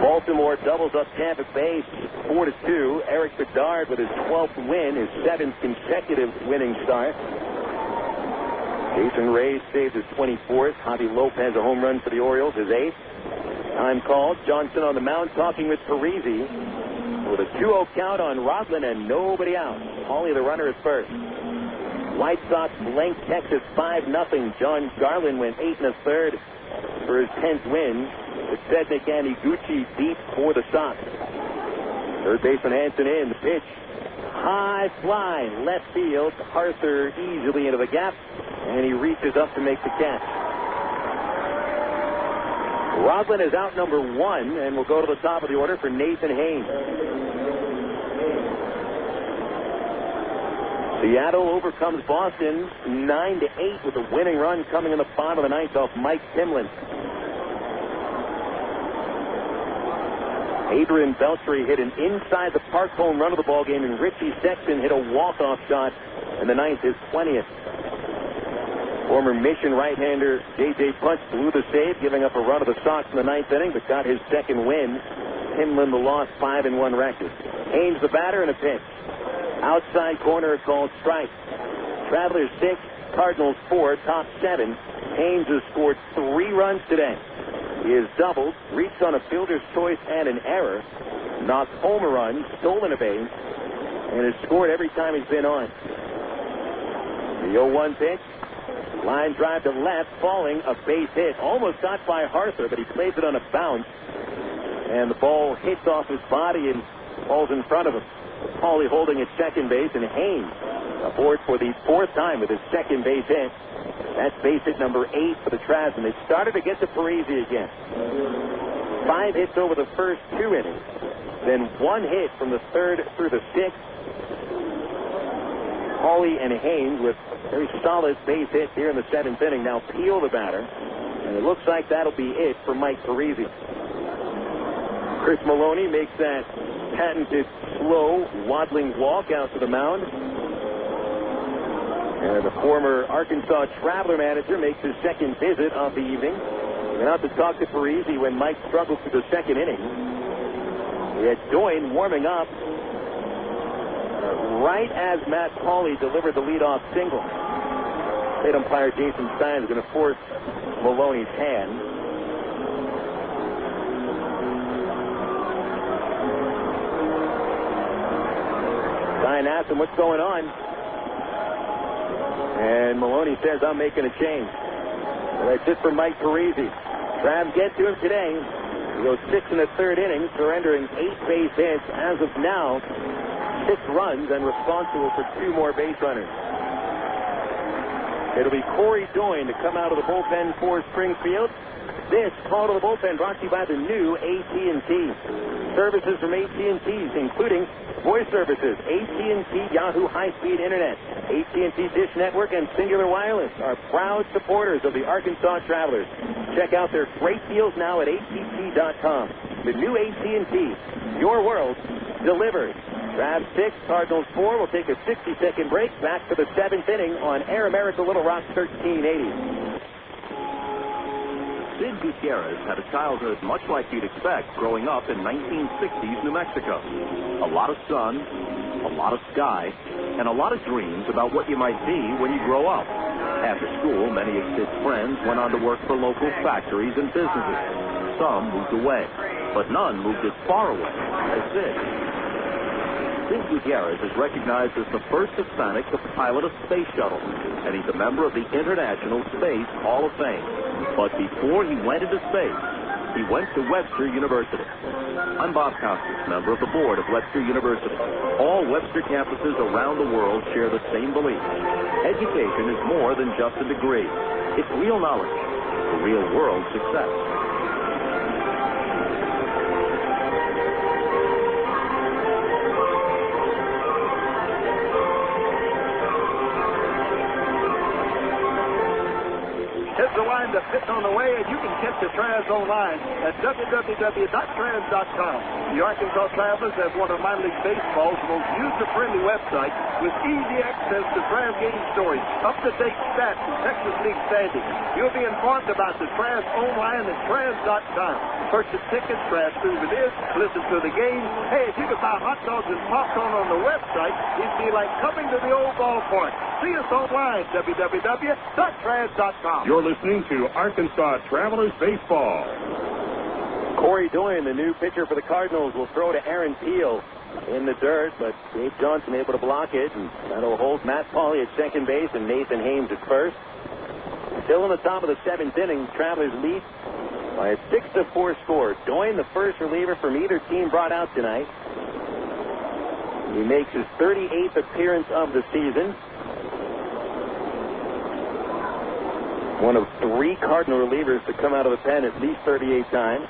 A: Baltimore doubles up Tampa Bay 4-2. Eric Bedard with his 12th win, his 7th consecutive winning start. Jason Reyes saved his 24th. Javi Lopez a home run for the Orioles, his 8th. Time called. Johnson on the mound talking with Parisi with a 2-0 count on Rodlin and nobody out. Pauley the runner at first. White Sox blanked Texas 5-0. John Garland went 8 1/3 for his 10th win. Sednick and Iguchi deep for the Sox. Third baseman Hanson in. The pitch. High fly. Left field. Arthur easily into the gap. And he reaches up to make the catch. Rodlin is out number 1. And we'll go to the top of the order for Nathan Haynes. Seattle overcomes Boston 9-8 with a winning run coming in the bottom of the 9th off Mike Timlin. Adrian Beltre hit an inside the park home run of the ball game, and Richie Sexton hit a walk-off shot in the 9th, his 20th. Former Mission right-hander J.J. Punch blew the save, giving up a run of the Sox in the 9th inning, but got his 2nd win. Timlin the loss, 5-1 record. Haynes the batter and a pitch. Outside corner called strike. Travelers 6, Cardinals 4, top 7. Haynes has scored 3 runs today. He has doubled, reached on a fielder's choice and an error, knocked home a run, stolen a base, and has scored every time he's been on. The 0-1 pitch. Line drive to left, falling, a base hit. Almost got by Harther, but he plays it on a bounce. And the ball hits off his body and falls in front of him. Paulie holding at second base, and Haynes aboard for the 4th time with his second base hit. That's base hit number 8 for the Travs, and they started to get to Parisi again. 5 hits over the first 2 innings. Then 1 hit from the 3rd through the 6th. Paulie and Haynes with very solid base hits here in the 7th inning. Now Peel the batter, and it looks like that'll be it for Mike Parisi. Chris Maloney makes that patented slow, waddling walk out to the mound. And the former Arkansas Traveler manager makes his second visit of the evening. He went out to talk to Parisi when Mike struggled through the 2nd inning. We had Doyne warming up right as Matt Paulie delivered the leadoff single. State umpire Jason Stein is going to force Maloney's hand. Stein asks him what's going on. And Maloney says, I'm making a change. Well, that's it for Mike Parisi. Travs get to him today. He goes 6 in the 3rd inning, surrendering 8 base hits. As of now, 6 runs and responsible for 2 more base runners. It'll be Cory Doyne to come out of the bullpen for Springfield. This call to the bullpen brought to you by the new AT&T. Services from AT&T, including voice services, AT&T Yahoo high-speed internet, AT&T Dish Network, and Singular Wireless are proud supporters of the Arkansas Travelers. Check out their great deals now at att.com. The new AT&T, your world delivered. Travs 6, Cardinals 4. We'll take a 60-second break. Back to the 7th inning on Air America Little Rock 1380.
K: Sid Gutierrez had a childhood much like you'd expect growing up in 1960s New Mexico. A lot of sun, a lot of sky, and a lot of dreams about what you might be when you grow up. After school, many of Sid's friends went on to work for local factories and businesses. Some moved away, but none moved as far away as Sid. Sid Gutierrez is recognized as the first Hispanic to pilot a space shuttle, and he's a member of the International Space Hall of Fame. But before he went into space, he went to Webster University. I'm Bob Costas, member of the board of Webster University. All Webster campuses around the world share the same belief. Education is more than just a degree. It's real knowledge for real-world success.
L: Here's the line that fits on the way, and you can catch the Travs online at www.trans.com. The Arkansas Travelers have one of minor league baseball's most user-friendly websites with easy access to Travs game stories, up-to-date stats, and Texas League standings. You'll be informed about the Travs online at trans.com. Purchase tickets, Travs souvenirs, listen to the game. Hey, if you could buy hot dogs and popcorn on the website, it'd be like coming to the old ballpark. See us online, www.trans.com.
O: You're listening to Arkansas Travelers Baseball.
A: Cory Doyne, the new pitcher for the Cardinals, will throw to Aaron Peel in the dirt, but Dave Johnson able to block it, and that'll hold Matt Paulie at second base and Nathan Haynes at first. Still in the top of the 7th inning, Travelers lead by a 6-4 score. Doyne, the first reliever from either team brought out tonight. He makes his 38th appearance of the season. One of 3 Cardinal relievers to come out of the pen at least 38 times.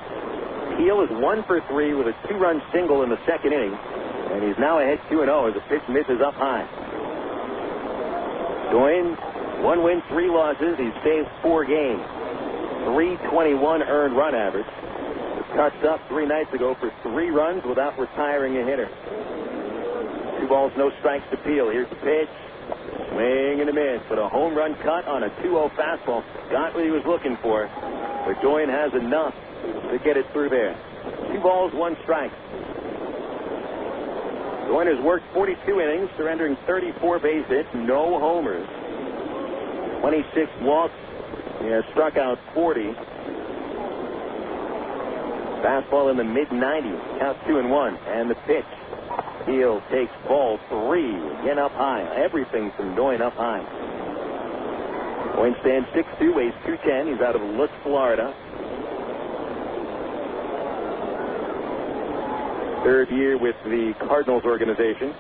A: Peel is 1 for 3 with a 2-run single in the 2nd inning, and he's now ahead 2-0 as the pitch misses up high. Doyne, 1 win, 3 losses. He's saved 4 games. 321 earned run average. Was touched up 3 nights ago for 3 runs without retiring a hitter. 2 balls, no strikes to Peel. Here's the pitch. Swing and a miss, but a home run cut on a 2-0 fastball. Got what he was looking for, but Doyne has enough to get it through there. 2 balls, 1 strike. Doyne has worked 42 innings, surrendering 34 base hits, no homers, 26 walks. He has struck out 40. Fastball in the mid-90s. Count 2-1. And the pitch. Heel takes ball 3. Again up high. Everything from Doyne up high. Doyne stands 6'2", weighs 210. He's out of Lutz, Florida. Third year with the Cardinals organization.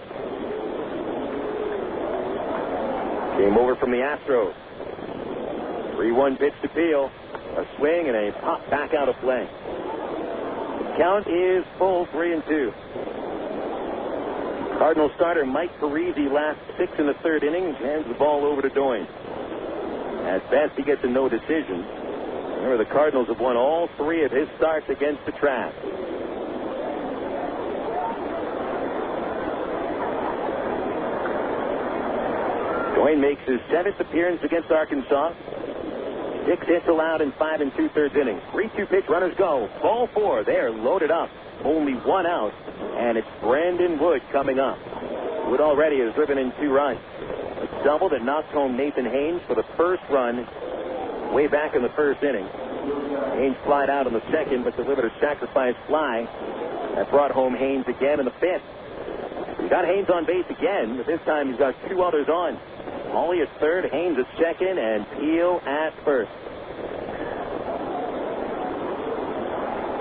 A: Came over from the Astros. 3-1 pitch to Peel. A swing and a pop back out of play. The count is full, 3-2. Cardinal starter Mike Parisi last 6 in the third inning, hands the ball over to Doyne. At best, he gets a no decision. Remember, the Cardinals have won all 3 of his starts against the Traps. Doyne makes his 7th appearance against Arkansas. 6 hits allowed in 5 2/3 innings. 3-2 pitch, runners go. Ball 4, they're loaded up. Only 1 out, and it's Brandon Wood coming up. Wood already has driven in 2 runs. A double that knocked home Nathan Haynes for the first run way back in the first inning. Haynes flied out in the second, but delivered a sacrifice fly that brought home Haynes again in the 5th. He got Haynes on base again, but this time he's got 2 others on. Hawley at third, Haynes at second, and Peel at first.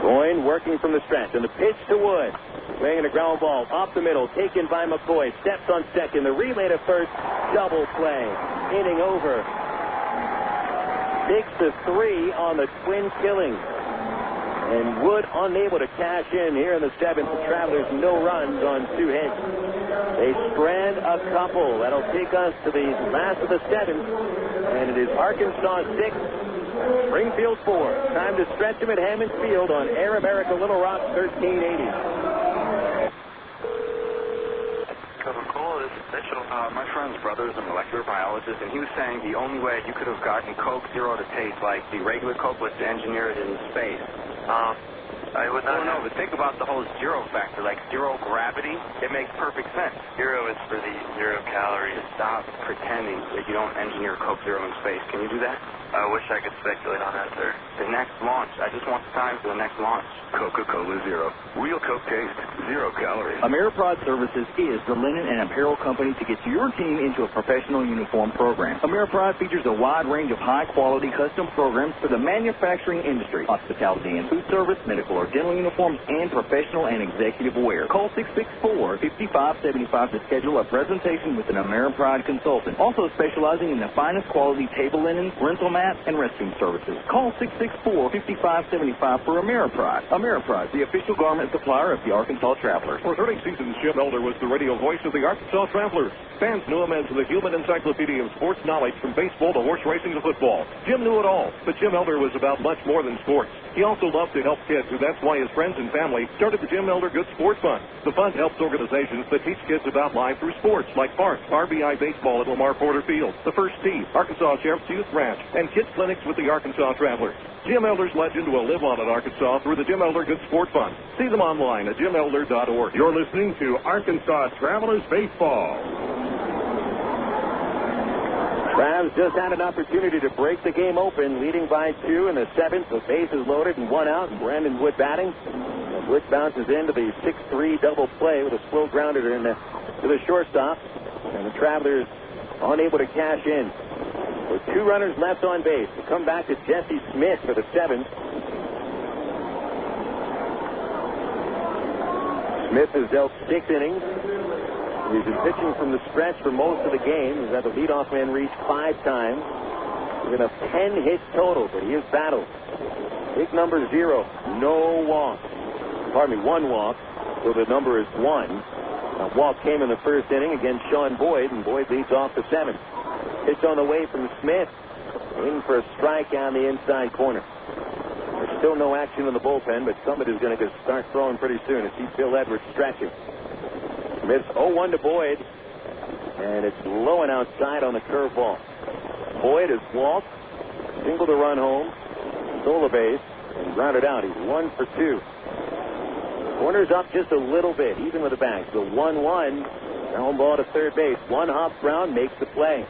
A: Doyne working from the stretch, and the pitch to Wood. Swinging a ground ball up the middle, taken by McCoy. Steps on second, the relay to first, double play. Inning over. 6-3 on the Twin killing. And Wood unable to cash in here in the 7th. The Travelers no runs on 2 hits. They strand a couple. That'll take us to the last of the 7th. And it is Arkansas 6, Springfield 4. Time to stretch him at Hammond Field on Air America Little Rock 1380.
C: Coca-Cola is essential. My friend's brother is a molecular biologist, and he was saying the only way you could have gotten Coke Zero to taste like the regular Coke was to engineer it in space. I would not know, but think about the whole zero factor, like zero gravity. It makes perfect sense. Zero is for the 0 calories. Stop pretending that you don't engineer Coke Zero in space. Can you do that? I wish I could speculate on that, sir. The next launch. I just want the time for the next launch.
K: Coca-Cola Zero. Real Coke taste, 0 calories.
S: Ameripride Services is the linen and apparel company to get your team into a professional uniform program. Ameripride features a wide range of high-quality custom programs for the manufacturing industry, hospitality and food service, medical or dental uniforms, and professional and executive wear. Call 664-5575 to schedule a presentation with an Ameripride consultant. Also specializing in the finest quality table linens, rental mats, and restroom services. Call 664-5575 for Ameripride. Ameripride, the official garment supplier of the Arkansas Travelers.
M: For 30 seasons, Jim Elder was the radio voice of the Arkansas Travelers. Fans knew him as the human encyclopedia of sports knowledge, from baseball to horse racing to football. Jim knew it all, but Jim Elder was about much more than sports. He also loved to help kids, and that's why his friends and family started the Jim Elder Good Sports Fund. The fund helps organizations that teach kids about life through sports, like Park, RBI Baseball at Lamar Porter Field, the First Tee, Arkansas Sheriff's Youth Ranch, and kids clinics with the Arkansas Travelers. Jim Elder's legend will live on in Arkansas through the Jim Elder Good Sport Fund. See them online at jimelder.org.
O: You're listening to Arkansas Travelers Baseball.
A: Travs just had an opportunity to break the game open, leading by 2 in the 7th. The base is loaded and 1 out, and Brandon Wood batting. And Wood bounces into the 6-3 double play with a slow grounder to the shortstop. And the Travelers unable to cash in. With 2 runners left on base, we come back to Jesse Smith for the 7th. Smith has dealt 6 innings. He's been pitching from the stretch for most of the game. He's had the leadoff man reach 5 times. He's in a 10 hit total, but he has battled. Big number 0, no walk. Pardon me, 1 walk, so the number is 1. A walk came in the first inning against Sean Boyd, and Boyd leads off the 7th. Pitch on the way from Smith, in for a strike on the inside corner. There's still no action in the bullpen, but somebody's going to start throwing pretty soon. I see Bill Edwards stretching. Smith 0-1 to Boyd, and it's low and outside on the curveball. Boyd has walked, singled a run home, stole a base, and grounded out. He's 1 for 2. Corners up just a little bit, even with the backs. The 1-1. Home ball to third base. One hop round makes the play.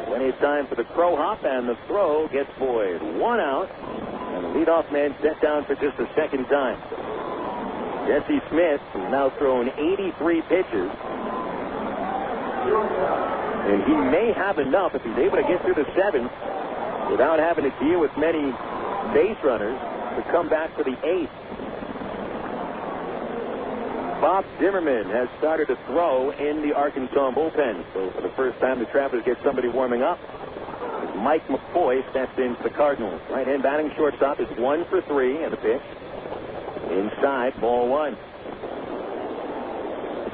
A: Plenty of time for the crow hop, and the throw gets void. One out, and the leadoff man set down for just the second time. Jesse Smith has now thrown 83 pitches. And he may have enough if he's able to get through the seventh without having to deal with many base runners to come back for the eighth. Bob Zimmerman has started to throw in the Arkansas bullpen. So for the first time, the Travelers get somebody warming up. Mike McCoy steps in for the Cardinals. Right-hand batting shortstop is 1 for 3 in the pitch. Inside, ball 1.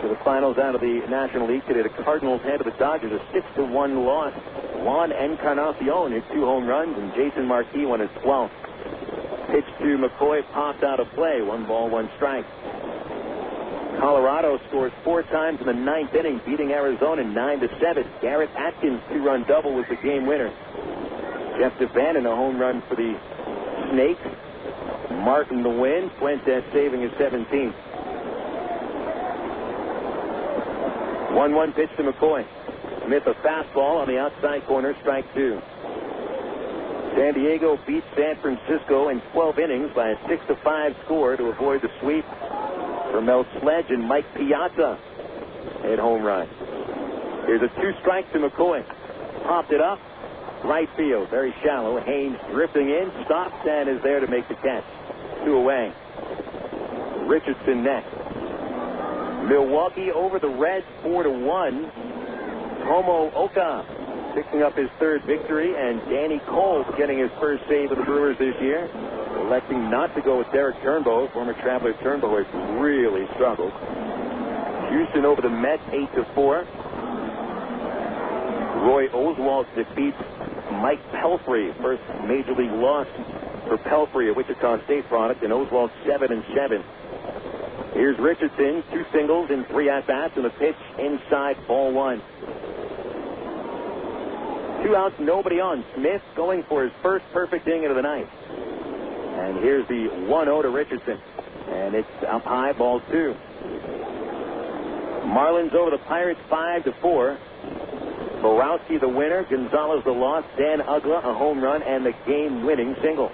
A: To the finals out of the National League today, the Cardinals head to the Dodgers, a 6-1 loss. Juan Encarnacion hit 2 home runs, and Jason Marquis won his 12th. Pitch to McCoy, popped out of play. 1 ball, 1 strike. Colorado scores 4 times in the 9th inning, beating Arizona 9-7. Garrett Atkins' 2-run double was the game winner. Jeff DeVannon, a home run for the Snakes. Martin the win. Fuentes saving his 17th. 1-1 pitch to McCoy. Smith a fastball on the outside corner, strike 2. San Diego beats San Francisco in 12 innings by a 6-5 score to avoid the sweep. For Mel Sledge and Mike Piazza at home run. Here's a 2 strike to McCoy. Popped it up. Right field, very shallow. Haynes drifting in, stops, and is there to make the catch. 2 away. Richardson next. Milwaukee over the Reds 4-1. Tomo Oka picking up his 3rd victory, and Danny Cole getting his first save of the Brewers this year. Electing not to go with Derek Turnbow. Former Traveler Turnbow has really struggled. Houston over the Mets 8-4. Roy Oswalt defeats Mike Pelfrey. First major league loss for Pelfrey, a Wichita State product, and Oswalt 7-7. Here's Richardson, 2 singles in 3 at-bats, and the pitch inside, ball 1. 2 outs, nobody on. Smith going for his first perfect inning of the night. And here's the 1-0 to Richardson. And it's up high, ball 2. Marlins over the Pirates 5-4. Borowski the winner, Gonzalez the loss, Dan Ugla a home run, and the game-winning single.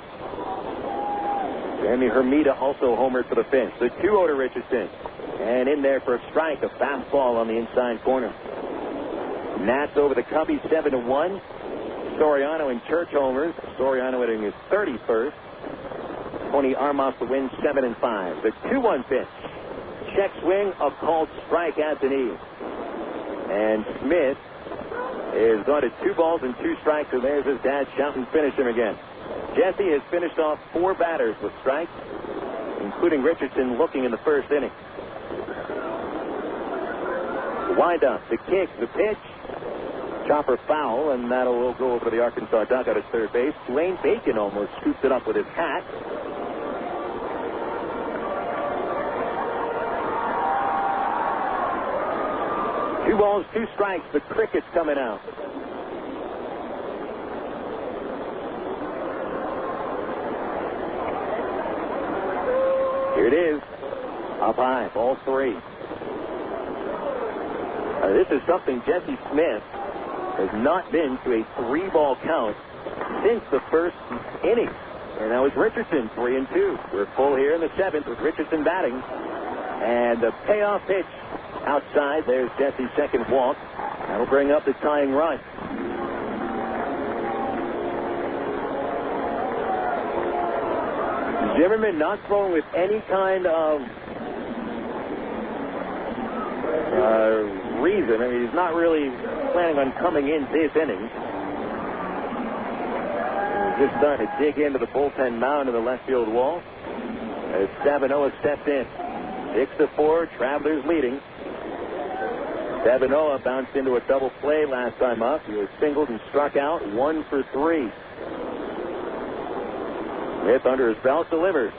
A: Jeremy Hermida also homered for the Finch. The 2-0 to Richardson. And in there for a strike, a fastball on the inside corner. Nats over the Cubbies 7-1. Soriano and Church homers. Soriano hitting his 31st. Tony Armas to win 7-5. The 2-1 pitch. Check swing, a called strike at the knee. And Smith is going to 2 balls and 2 strikes, and there's his dad shouting, finish him again. Jesse has finished off 4 batters with strikes, including Richardson looking in the 1st inning. The wind-up, the kick, the pitch. Chopper foul, and that'll go over to the Arkansas dugout at third base. Dwayne Bacon almost scooped it up with his hat. Two balls, 2 strikes. The cricket's coming out. Here it is. Up high, ball 3. This is something Jesse Smith has not been to a 3-ball count since the 1st inning. And that was Richardson, 3-2. We're full here in the 7th with Richardson batting. And the payoff pitch outside. There's Jesse's 2nd walk. That'll bring up the tying run. Zimmerman not throwing with any kind of reason. I mean, he's not really planning on coming in this inning. He's just starting to dig into the bullpen mound of the left field wall as Stavinoha steps in. 6-4, Travelers leading. Stavinoha bounced into a double play last time up. He was singled and struck out, 1 for 3. Smith under his belt delivers.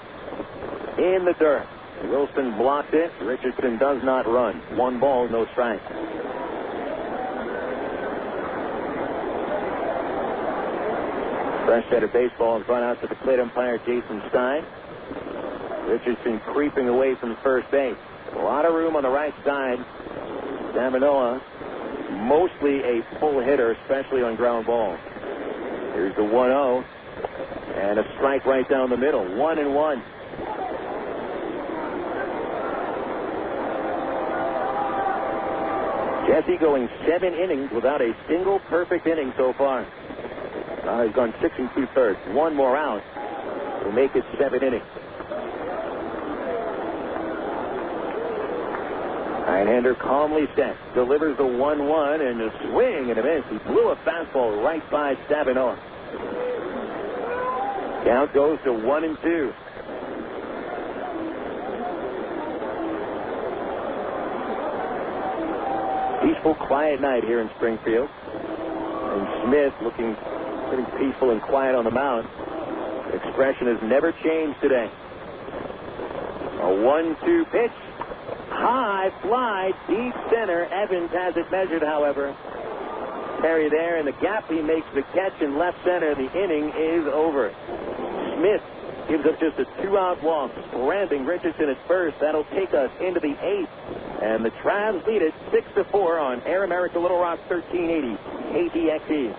A: In the dirt. Wilson blocked it. Richardson does not run. 1 ball, no strike. Fresh set of baseballs run out to the plate umpire, Jason Stein. Richardson creeping away from first base. A lot of room on the right side. Stavinoha, mostly a full hitter, especially on ground balls. Here's the 1-0. And a strike right down the middle. 1-1. Jesse going 7 innings without a single perfect inning so far. He's gone 6 2/3. One more out to make it 7 innings. Right-hander calmly set. Delivers the 1-1 and a swing and a miss. He blew a fastball right by Stavinoha. Count goes to 1-2. Peaceful, quiet night here in Springfield. And Smith looking pretty peaceful and quiet on the mound. Expression has never changed today. A 1-2 pitch. High fly, deep center. Evans has it measured, however. Perry there in the gap. He makes the catch in left center. The inning is over. Smith gives up just a 2-out walk, ramping Richardson at first. That'll take us into the 8th. And the Travs lead it 6-4 on Air America Little Rock 1380 KTXE.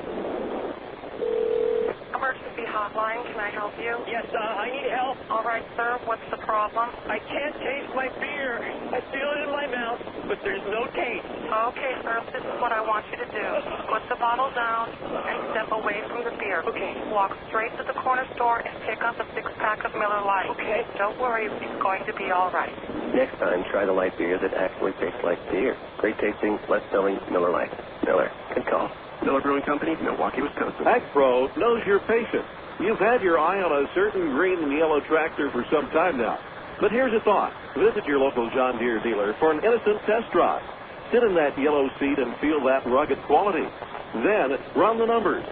D: Emergency hotline, can I help you?
E: Yes, I need help.
D: All right, sir, what's the problem?
E: I can't taste my beer. I feel it in my mouth, but there's no taste.
D: Okay, sir, this is what I want you to do. Put the bottle down and step away from the beer.
E: Okay.
D: Walk straight to the corner store and pick up a 6-pack of Miller Lite.
E: Okay.
D: Don't worry, it's going to be all right.
F: Next time, try the light beer that actually tastes like beer. Great tasting, less selling Miller Lite. Miller, good call. Miller Brewing Company, Milwaukee, Wisconsin.
M: AgPro knows you're patient. You've had your eye on a certain green and yellow tractor for some time now. But here's a thought. Visit your local John Deere dealer for an innocent test drive. Sit in that yellow seat and feel that rugged quality. Then run the numbers.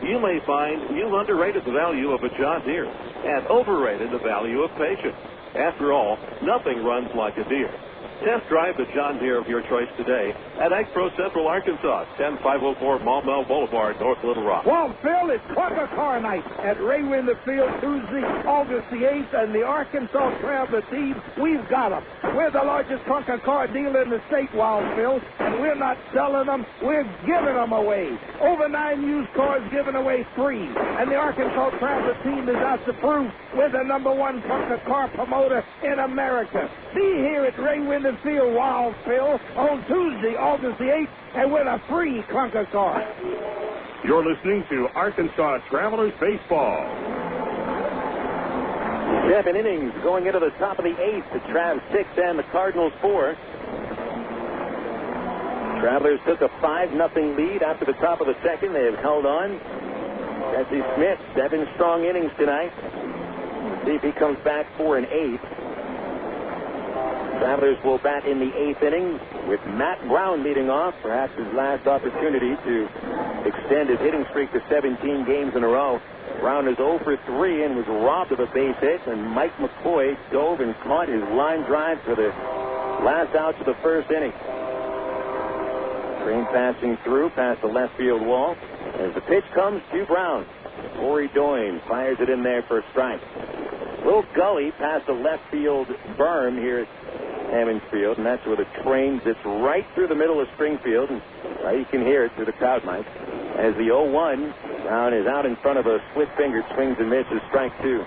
M: You may find you've underrated the value of a John Deere and overrated the value of patience. After all, nothing runs like a Deere. Test drive the John Deere of your choice today at AgPro Central Arkansas, 10504 Maumelle Boulevard, North Little Rock.
P: Well, Phil, it's Clunker Car Night at Ray Winder Field Tuesday, August the 8th, and the Arkansas Traveler team, we've got them. We're the largest Clunker car dealer in the state, Wild Phil, and we're not selling them, we're giving them away. Over 9 used cars given away free, and the Arkansas Traveler team is out to prove we're the #1 Clunker car promoter in America. Be here at Ray Winder Field, Wild Phil, on Tuesday, August the 8th, and win a free Clunker car.
O: You're listening to Arkansas Travelers Baseball.
A: 7 innings going into the top of the 8th. The Travs 6 and the Cardinals 4. Travelers took a 5-0 lead after the top of the 2nd. They have held on. Jesse Smith, 7 strong innings tonight. See if he comes back for an 8th. Travelers will bat in the 8th inning with Matt Brown leading off, perhaps his last opportunity to extend his hitting streak to 17 games in a row. Brown is 0 for 3 and was robbed of a base hit, and Mike McCoy dove and caught his line drive for the last outs of the 1st inning. Train passing through past the left field wall. As the pitch comes to Brown, Cory Doyne fires it in there for a strike. Little gully past the left field berm here at Hammons Field, and that's where the train zips right through the middle of Springfield, and you can hear it through the crowd mic. As the 0-1, Brown is out in front of a split-fingered swings and misses, strike 2.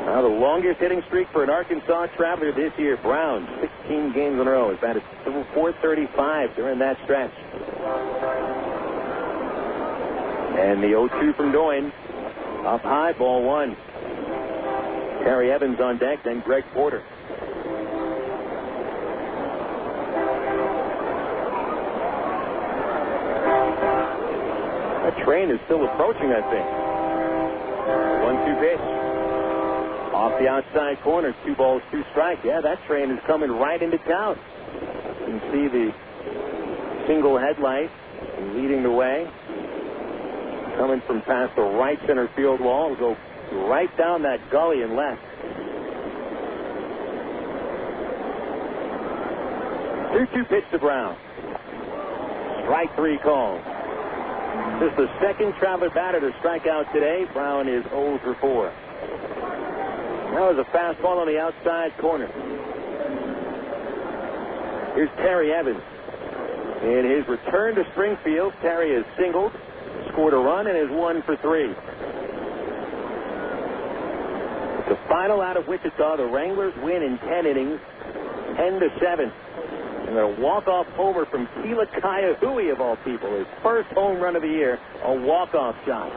A: Now the longest hitting streak for an Arkansas Traveler this year, Brown, 16 games in a row. He's batted .435 during that stretch. And the 0-2 from Doyne, up high, ball 1. Harry Evans on deck, then Greg Porter. That train is still approaching, I think. 1-2 pitch. Off the outside corner, 2 balls, 2 strikes. Yeah, that train is coming right into town. You can see the single headlight leading the way. Coming from past the right center field wall, will go right down that gully and left. 2-2 pitch to Brown. Strike 3 called. This is the 2nd Traveler batter to strike out today. Brown is 0 for 4. That was a fastball on the outside corner. Here's Terry Evans. In his return to Springfield, Terry has singled, scored a run, and is 1 for 3. The final out of Wichita, the Wranglers win in 10 innings, 10-7. And a walk-off homer from Keela Kaiahui, of all people. His first home run of the year, a walk-off shot.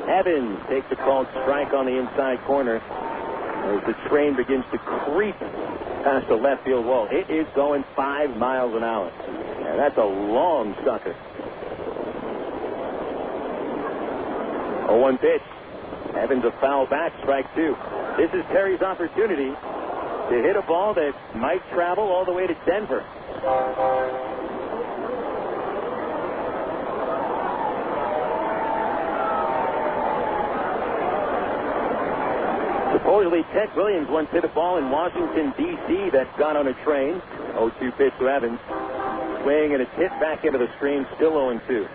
A: Evans takes a called strike on the inside corner as the train begins to creep past the left field wall. It is going 5 miles an hour. And that's a long sucker. 0-1 pitch. Evans a foul back, strike 2. This is Terry's opportunity to hit a ball that might travel all the way to Denver. Supposedly, Ted Williams once hit a ball in Washington, D.C. that got on a train. 0-2 pitch to Evans. Swing and it's hit back into the screen, still 0-2.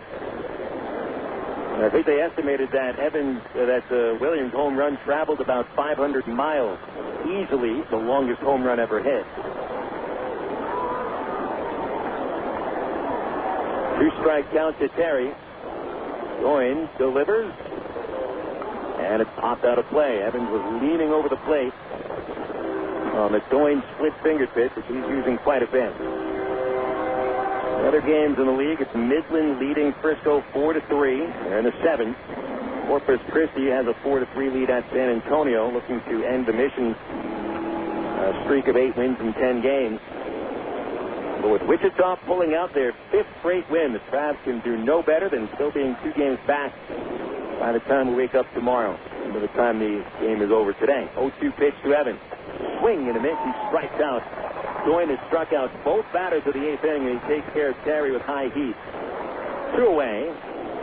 A: I think they estimated that Williams' home run traveled about 500 miles. Easily the longest home run ever hit. 2-strike count to Terry. Doyne delivers. And it popped out of play. Evans was leaning over the plate on the Doyne split finger pitch, which he's using quite a bit. Other games in the league, it's Midland leading Frisco 4-3. They're in the 7th. Corpus Christi has a 4-3 lead at San Antonio, looking to end the Mission's streak of 8 wins in 10 games. But with Wichita pulling out their 5th straight win, the Travs can do no better than still being 2 games back by the time we wake up tomorrow, and by the time the game is over today. 0-2 pitch to Evans. Swing and a miss. He strikes out. Doyne has struck out both batters of the 8th inning, and he takes care of Terry with high heat. 2 away,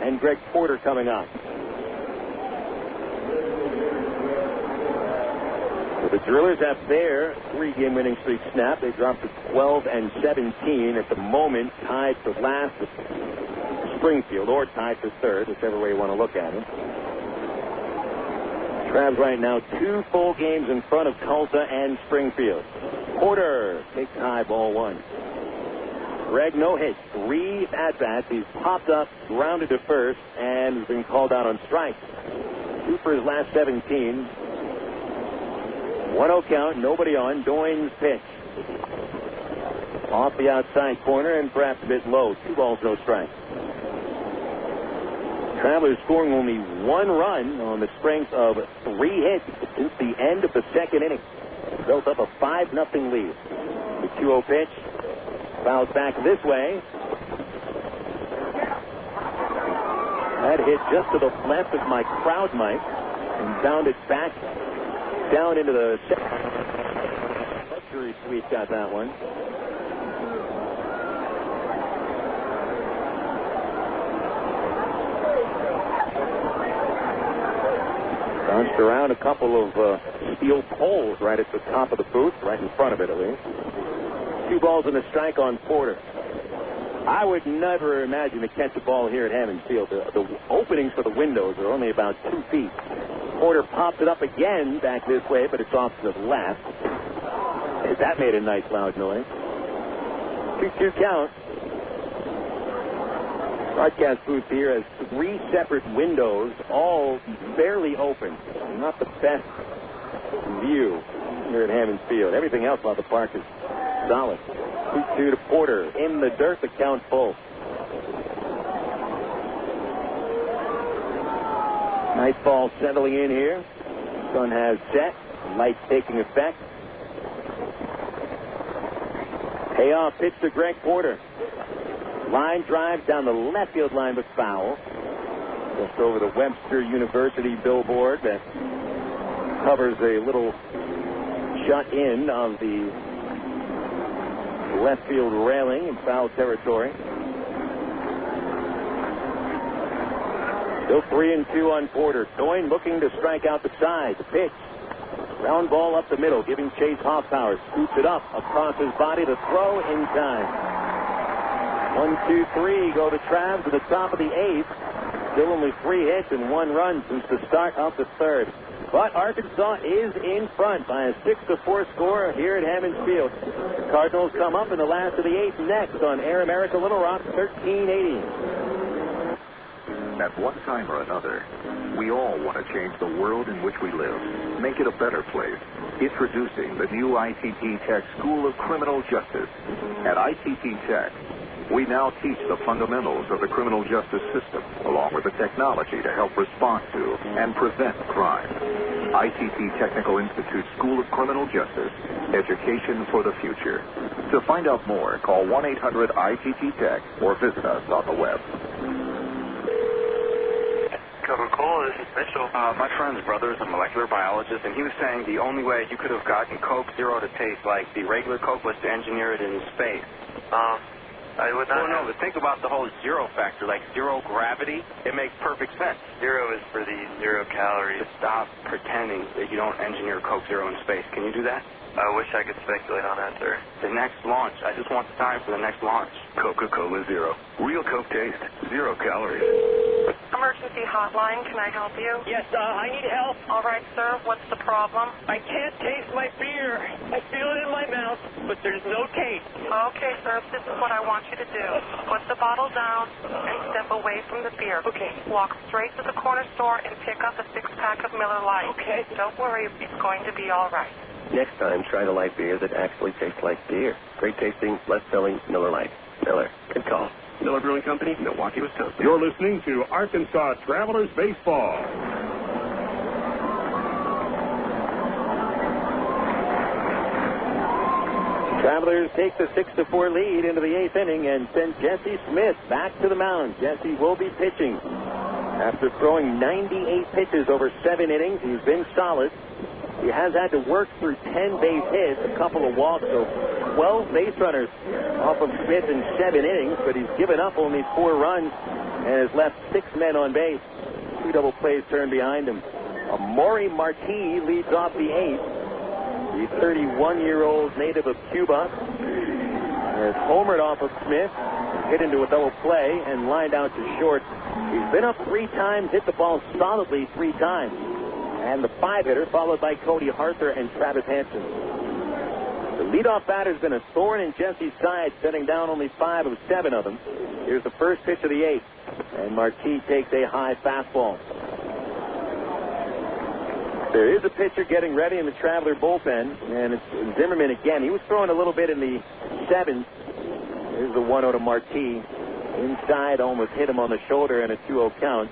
A: and Greg Porter coming up. So the Drillers have their 3-game winning streak snapped. They dropped to 12-17 at the moment, tied for last with Springfield, or tied for third, whichever way you want to look at it. Travs right now 2 full games in front of Tulsa and Springfield. Porter takes high, ball 1. Greg no hit, 3 at-bats. He's popped up, grounded to first, and has been called out on strikes. 2 for his last 17. 1-0 count, nobody on. Doyne's pitch. Off the outside corner and perhaps a bit low. 2 balls, no strikes. Travelers scoring only 1 run on the strength of 3 hits since the end of the 2nd inning. Built up a 5-0 lead. The 2-0 pitch. Fouls back this way. That hit just to the left of my crowd mic and bounded back down into the luxury suite. Got that one. Bounced around a couple of steel poles right at the top of the booth, right in front of it at least. 2 balls and a strike on Porter. I would never imagine to catch a ball here at Hammond Field. The openings for the windows are only about 2 feet. Porter pops it up again back this way, but it's off to the left. That made a nice loud noise. 2-2 count. Broadcast booth here has 3 separate windows, all barely open. Not the best view here at Hammond Field. Everything else about the park is solid. 2-2 to Porter. In the dirt, the count full. Nice ball settling in here. Sun has set. Light taking effect. Payoff pitch to Greg Porter. Line drive down the left field line, but foul. Just over the Webster University billboard that covers a little shut-in of the left field railing in foul territory. Still 3-2 on Porter. Doyne looking to strike out the side. The pitch. Round ball up the middle, giving chase Hoffpauir. Scoops it up across his body. The throw in time. 1-2-3 go the Travs to the top of the 8th. Still only 3 hits and 1 run since the start of the 3rd. But Arkansas is in front by a 6-4 score here at Hammond Field. The Cardinals come up in the last of the 8th next on Air America Little Rock 1380.
K: At one time or another, we all want to change the world in which we live, make it a better place. Introducing the new ITT Tech School of Criminal Justice. At ITT Tech, we now teach the fundamentals of the criminal justice system, along with the technology to help respond to and prevent crime. ITT Technical Institute School of Criminal Justice, education for the future. To find out more, call 1-800-ITT-TECH or visit us on the web.
C: Coca-Cola, this is Mitchell. My friend's brother is a molecular biologist, and he was saying the only way you could have gotten Coke Zero to taste like the regular Coke was to engineer it in space. I would not. No, but think about the whole zero factor, like zero gravity. It makes perfect sense. Zero is for the 0 calories. Stop pretending that you don't engineer Coke Zero in space. Can you do that? I wish I could speculate on that, sir. The next launch. I just want the time for the next launch. Coca-Cola Zero. Real Coke taste. 0 calories.
D: Emergency hotline, can I help you?
E: Yes, I need help.
D: All right, sir. What's the problem?
E: I can't taste my beer. I feel it in my mouth, but there's no taste.
D: Okay, sir. This is what I want you to do. Put the bottle down and step away from the beer.
E: Okay.
D: Walk straight to the corner store and pick up a 6-pack of Miller Lite.
E: Okay.
D: Don't worry. It's going to be all right.
F: Next time, try the light beer that actually tastes like beer. Great tasting, less filling Miller Lite. Miller. Good call. Miller Brewing Company, Milwaukee, Wisconsin.
H: You're listening to Arkansas Travelers Baseball.
A: Travelers take the 6-4 lead into the 8th inning and send Jesse Smith back to the mound. Jesse will be pitching. After throwing 98 pitches over 7 innings, he's been solid. He has had to work through 10 base hits, a couple of walks, so 12 base runners off of Smith in 7 innings, but he's given up only 4 runs and has left 6 men on base. 2 double plays turned behind him. Amaury Marti leads off the 8th. The 31-year-old native of Cuba has homered off of Smith, hit into a double play, and lined out to short. He's been up 3 times, hit the ball solidly 3 times. And the 5-hitter, followed by Cody Harther and Travis Hansen. The leadoff batter has been a thorn in Jesse's side, setting down only 5 of 7 of them. Here's the first pitch of the 8th, and Marti takes a high fastball. There is a pitcher getting ready in the Traveler bullpen, and it's Zimmerman again. He was throwing a little bit in the 7th. Here's the 1-0 to Marti. Inside, almost hit him on the shoulder, and a 2-0 count.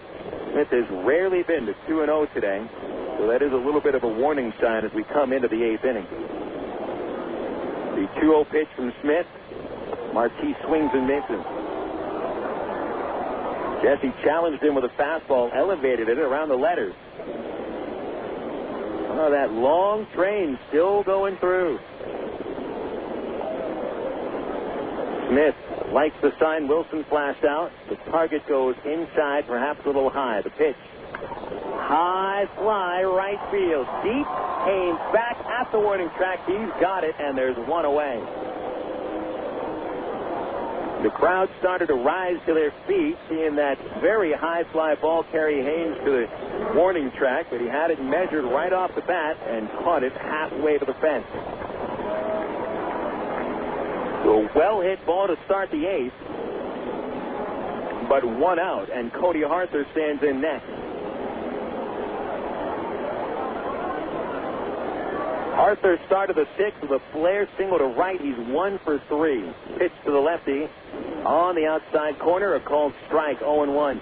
A: Smith has rarely been to 2-0 today, so that is a little bit of a warning sign as we come into the 8th inning. The 2-0 pitch from Smith. Marti swings and misses. Jesse challenged him with a fastball, elevated it around the letters. Oh, that long train still going through. Smith likes the sign Wilson flashed out. The target goes inside, perhaps a little high. The pitch. High fly, right field. Deep. Haynes back at the warning track. He's got it, and there's 1 away. The crowd started to rise to their feet, seeing that very high fly ball carry Haynes to the warning track, but he had it measured right off the bat and caught it halfway to the fence. So a well-hit ball to start the 8th, but 1 out, and Cody Harther stands in next. Arthur started the 6th with a flare single to right. He's 1 for 3. Pitch to the lefty on the outside corner. A called strike, 0-1.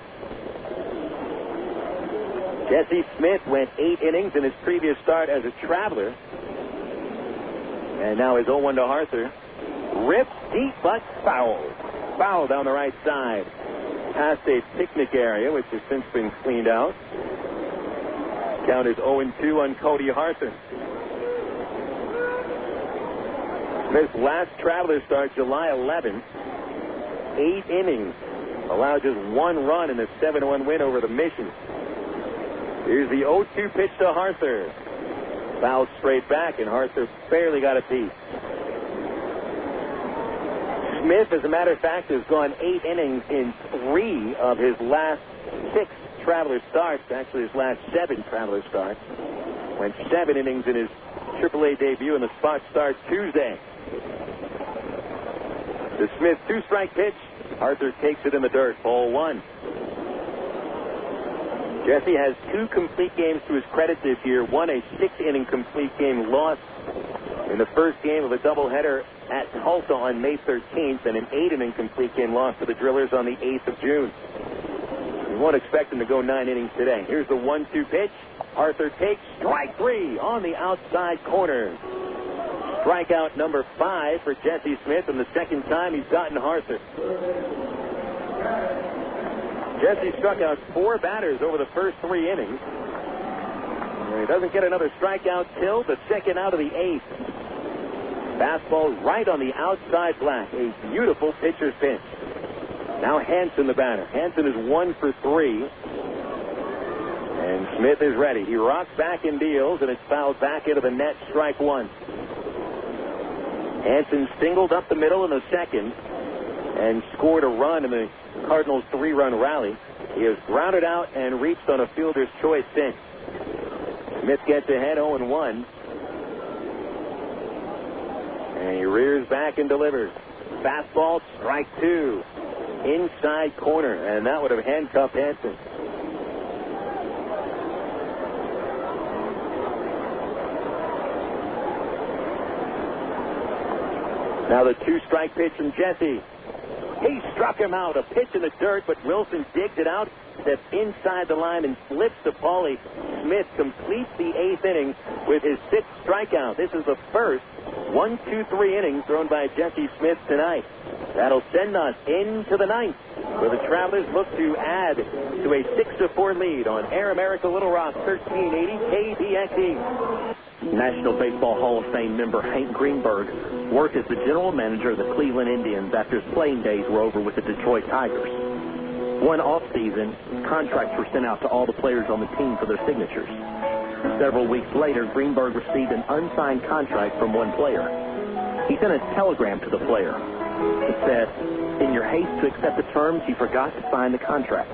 A: Jesse Smith went 8 innings in his previous start as a Traveler. And now his 0-1 to Arthur. Ripped deep, but foul. Foul down the right side. Past a picnic area, which has since been cleaned out. Count is 0-2 on Cody Harther. Smith's last Traveler start, July 11th. 8 innings. Allowed just 1 run in a 7-1 win over the Mission. Here's the 0-2 pitch to Harther. Fouled straight back, and Harther barely got a piece. Smith, as a matter of fact, has gone 8 innings in 3 of his last 6 Traveler starts, actually his last 7 Traveler starts. Went 7 innings in his AAA debut, and the spot starts Tuesday. The Smith 2-strike pitch. Arthur takes it in the dirt. Ball 1. Jesse has 2 complete games to his credit this year. Won a 6-inning complete game loss in the first game of a doubleheader at Tulsa on May 13th, and an 8-inning complete game loss to the Drillers on the 8th of June. We won't expect him to go 9 innings today. Here's the 1-2 pitch. Arthur takes strike 3 on the outside corner. Strikeout number 5 for Jesse Smith, and the second time he's gotten Arthur. Jesse struck out 4 batters over the first 3 innings. And he doesn't get another strikeout till the second out of the 8th. Fastball right on the outside black. A beautiful pitcher's pitch. Now Hansen the batter. Hansen is 1 for 3. And Smith is ready. He rocks back and deals, and it's fouled back into the net. Strike 1. Hansen singled up the middle in the second and scored a run in the Cardinals' 3-run rally. He has grounded out and reached on a fielder's choice since. Smith gets ahead 0-1. And he rears back and delivers. Fastball, strike 2. Inside corner, and that would have handcuffed Hansen. Now the 2-strike pitch from Jesse. He struck him out. A pitch in the dirt, but Wilson digs it out, steps inside the line, and flips to Paulie. Smith completes the 8th inning with his 6th strikeout. This is the first 1, 2, 3 innings thrown by Jesse Smith tonight. That'll send us into the 9th, where the Travelers look to add to a 6-4 lead on Air America Little Rock 1380 KBXE.
G: National Baseball Hall of Fame member Hank Greenberg worked as the general manager of the Cleveland Indians after his playing days were over with the Detroit Tigers. One off-season, contracts were sent out to all the players on the team for their signatures. Several weeks later, Greenberg received an unsigned contract from one player. He sent a telegram to the player. It said, "In your haste to accept the terms, you forgot to sign the contract."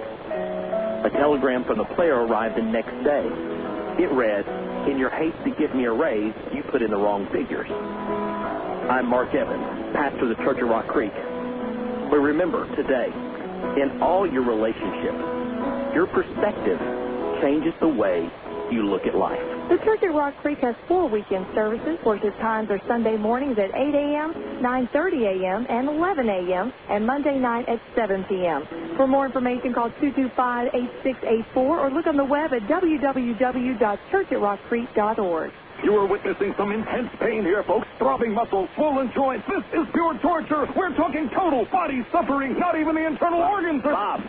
G: A telegram from the player arrived the next day. It read, "In your haste to give me a raise, you put in the wrong figures." I'm Mark Evans, pastor of the Church of Rock Creek. But remember, today, in all your relationships, your perspective changes the way you look at life.
T: The Church at Rock Creek has 4 weekend services. Worship times are Sunday mornings at 8 a.m., 9:30 a.m., and 11 a.m., and Monday night at 7 p.m. For more information, call 225-8684 or look on the web at www.churchatrockcreek.org.
H: You are witnessing some intense pain here, folks. Throbbing muscles, swollen joints. This is pure torture. We're talking total body suffering. Not even the internal organs are...
F: Bob,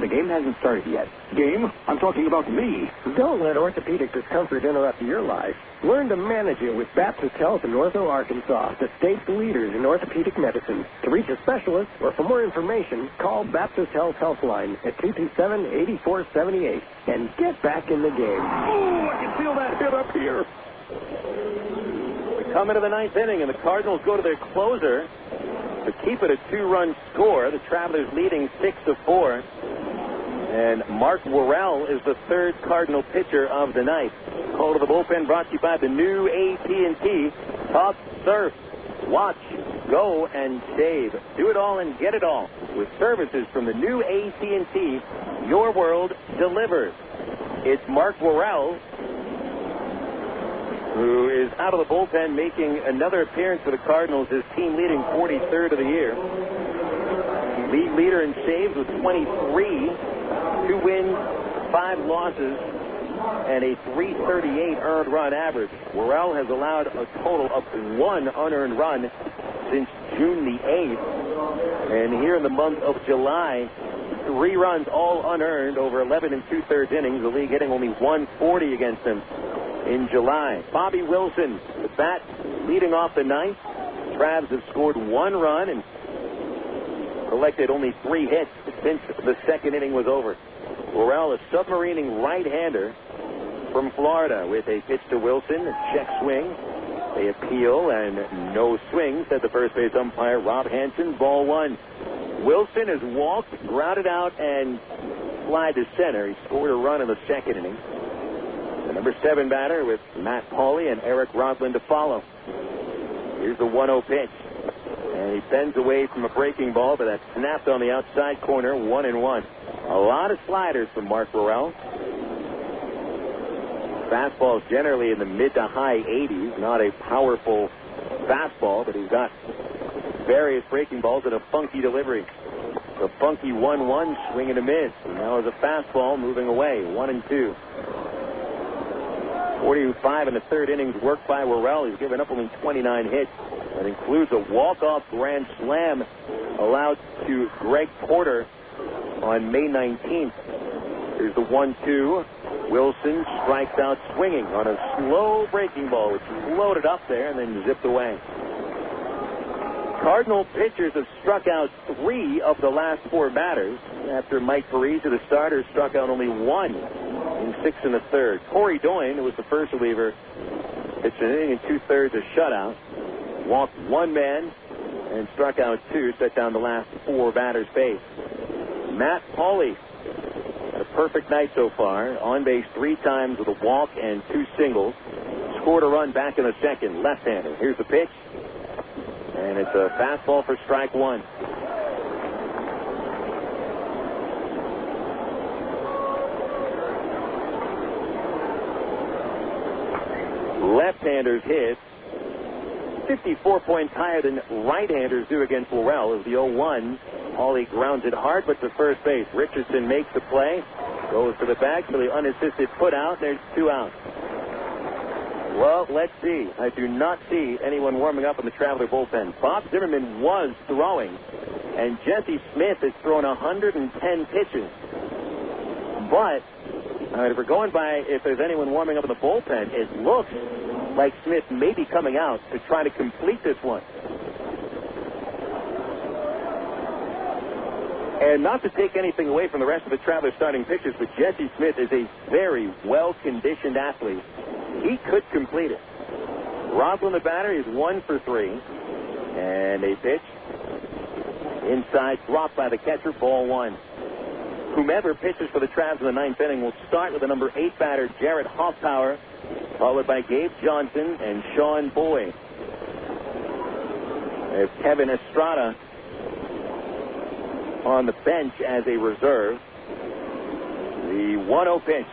F: the game hasn't started yet.
H: Game? I'm talking about me.
F: Don't let orthopedic discomfort interrupt your life. Learn to manage it with Baptist Health in Ortho, Arkansas, the state's leaders in orthopedic medicine. To reach a specialist or for more information, call Baptist Health Helpline at 227-8478 and get back in the game.
H: Oh, I can feel that hit up here.
A: We come into the 9th inning, and the Cardinals go to their closer to keep it a 2-run score. The Travelers leading 6-4. And Mark Worrell is the 3rd Cardinal pitcher of the night. Call to the bullpen brought to you by the new AT&T. Talk, surf, watch, go, and save. Do it all and get it all with services from the new AT&T. Your world delivers. It's Mark Worrell, who is out of the bullpen, making another appearance for the Cardinals, his team leading 43rd of the year. League leader in saves with 23, 2 wins, 5 losses, and a .338 earned run average. Worrell has allowed a total of 1 unearned run since June the 8th. And here in the month of July, 3 runs, all unearned, over 11 2/3 innings. The league hitting only 140 against him in July. Bobby Wilson, the bat leading off the 9th. Travs have scored 1 run and collected only 3 hits since the 2nd inning was over. Worrell, a submarining right-hander from Florida, with a pitch to Wilson, a check swing. They appeal, and no swing, said the first base umpire, Rob Hansen. Ball 1. Wilson has walked, grounded out, and slide to center. He scored a run in the second inning. The number 7 batter with Matt Pauley and Eric Rodlin to follow. Here's the 1-0 pitch. And he bends away from a breaking ball, but that snapped on the outside corner, 1-1. A lot of sliders from Mark Worrell. Fastball is generally in the mid to high 80s. Not a powerful fastball, but he's got various breaking balls and a funky delivery. The funky 1-1 swing and a miss. And now is a fastball moving away, 1-2. 45 in the third innings work by Worrell. He's given up only 29 hits. That includes a walk-off grand slam allowed to Greg Porter on May 19th. Here's the 1-2. Wilson strikes out swinging on a slow breaking ball, which floated up there and then zipped away. Cardinal pitchers have struck out 3 of the last 4 batters after Mike Parisi, the starter, struck out only 1 in 6 1/3. Cory Doyne, who was the first reliever, pitched an inning and 2/3, a shutout, walked 1 man and struck out 2, set down the last 4 batters' base. Matt Pauley had a perfect night so far, on base 3 times with a walk and 2 singles. Scored a run back in the second, left-hander. Here's the pitch. And it's a fastball for strike 1. Left-handers hit 54 points higher than right-handers do against Worrell. As the 0-1, Hawley grounds it hard, but to first base. Richardson makes the play, goes to the bag for the unassisted put out. There's 2 outs. Well, let's see. I do not see anyone warming up in the Traveler bullpen. Bob Zimmerman was throwing, and Jesse Smith has thrown 110 pitches. But if we're going by if there's anyone warming up in the bullpen, it looks like Smith may be coming out to try to complete this one. And not to take anything away from the rest of the Traveler starting pitchers, but Jesse Smith is a very well-conditioned athlete. He could complete it. Rodlin, the batter, is 1 for 3. And a pitch. Inside, dropped by the catcher, ball 1. Whomever pitches for the Travs in the 9th inning will start with the number 8 batter, Jarrett Hoffpauir, followed by Gabe Johnson and Sean Boyd. There's Kevin Estrada on the bench as a reserve. The 1-0 pitch.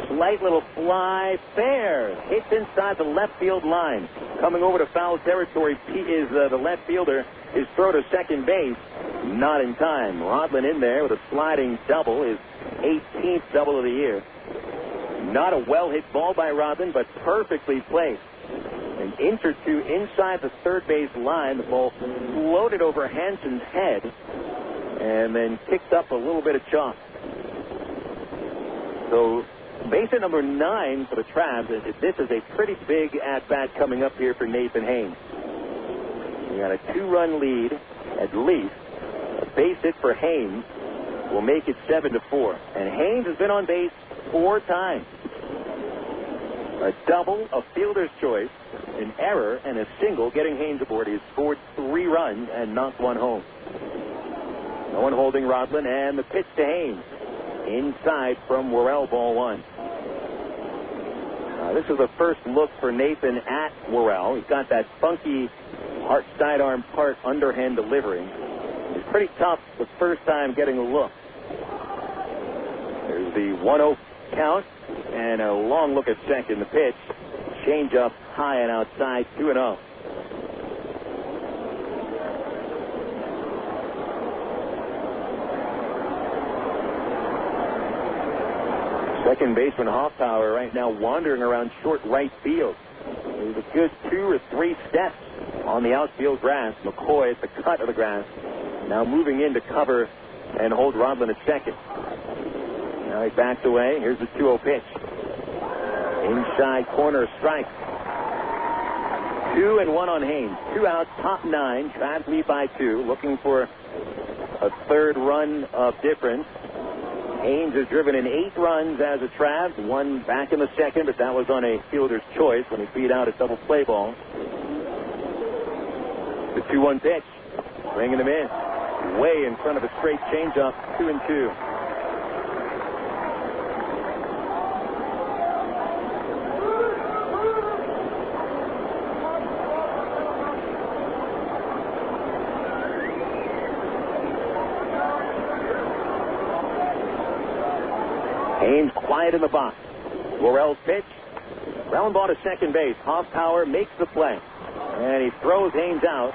A: Slight little fly, fair. Hits inside the left field line. Coming over to foul territory is the left fielder. His throw to second base, not in time. Rodlin in there with a sliding double, his 18th double of the year. Not a well-hit ball by Rodlin, but perfectly placed. An inch or 2 inside the third base line. The ball floated over Hanson's head and then kicked up a little bit of chalk. So base hit number 9 for the Travs. This is a pretty big at-bat coming up here for Nathan Haynes. He got a 2-run lead at least. A base hit for Haynes will make it 7-4. And Haynes has been on base 4 times. A double, a fielder's choice, an error, and a single getting Haynes aboard. He has scored 3 runs and knocked 1 home. No one holding Rodlin, and the pitch to Haynes. Inside from Worrell, ball 1. This is the first look for Nathan at Worrell. He's got that funky sidearm part underhand delivery. It's pretty tough the first time getting a look. There's the 1-0 count and a long look at second. The pitch, change up high and outside, 2-0. Second baseman Hoffpauir right now wandering around short right field. There's a good 2 or 3 steps on the outfield grass. McCoy at the cut of the grass. Now moving in to cover and hold Rodlin at second. Now he backs away. Here's the 2-0 pitch. Inside corner strike. 2-1 on Haynes. 2 outs, top 9. Travs lead by 2. Looking for a 3rd run of difference. Haynes has driven in 8 runs as a Travs, 1 back in the second, but that was on a fielder's choice when he beat out a double play ball. The 2-1 pitch, swing and a miss, way in front of a straight changeup, 2-2. Haynes quiet in the box. Worrell's pitch. Ground ball to second base. Hoffpauir makes the play. And he throws Haynes out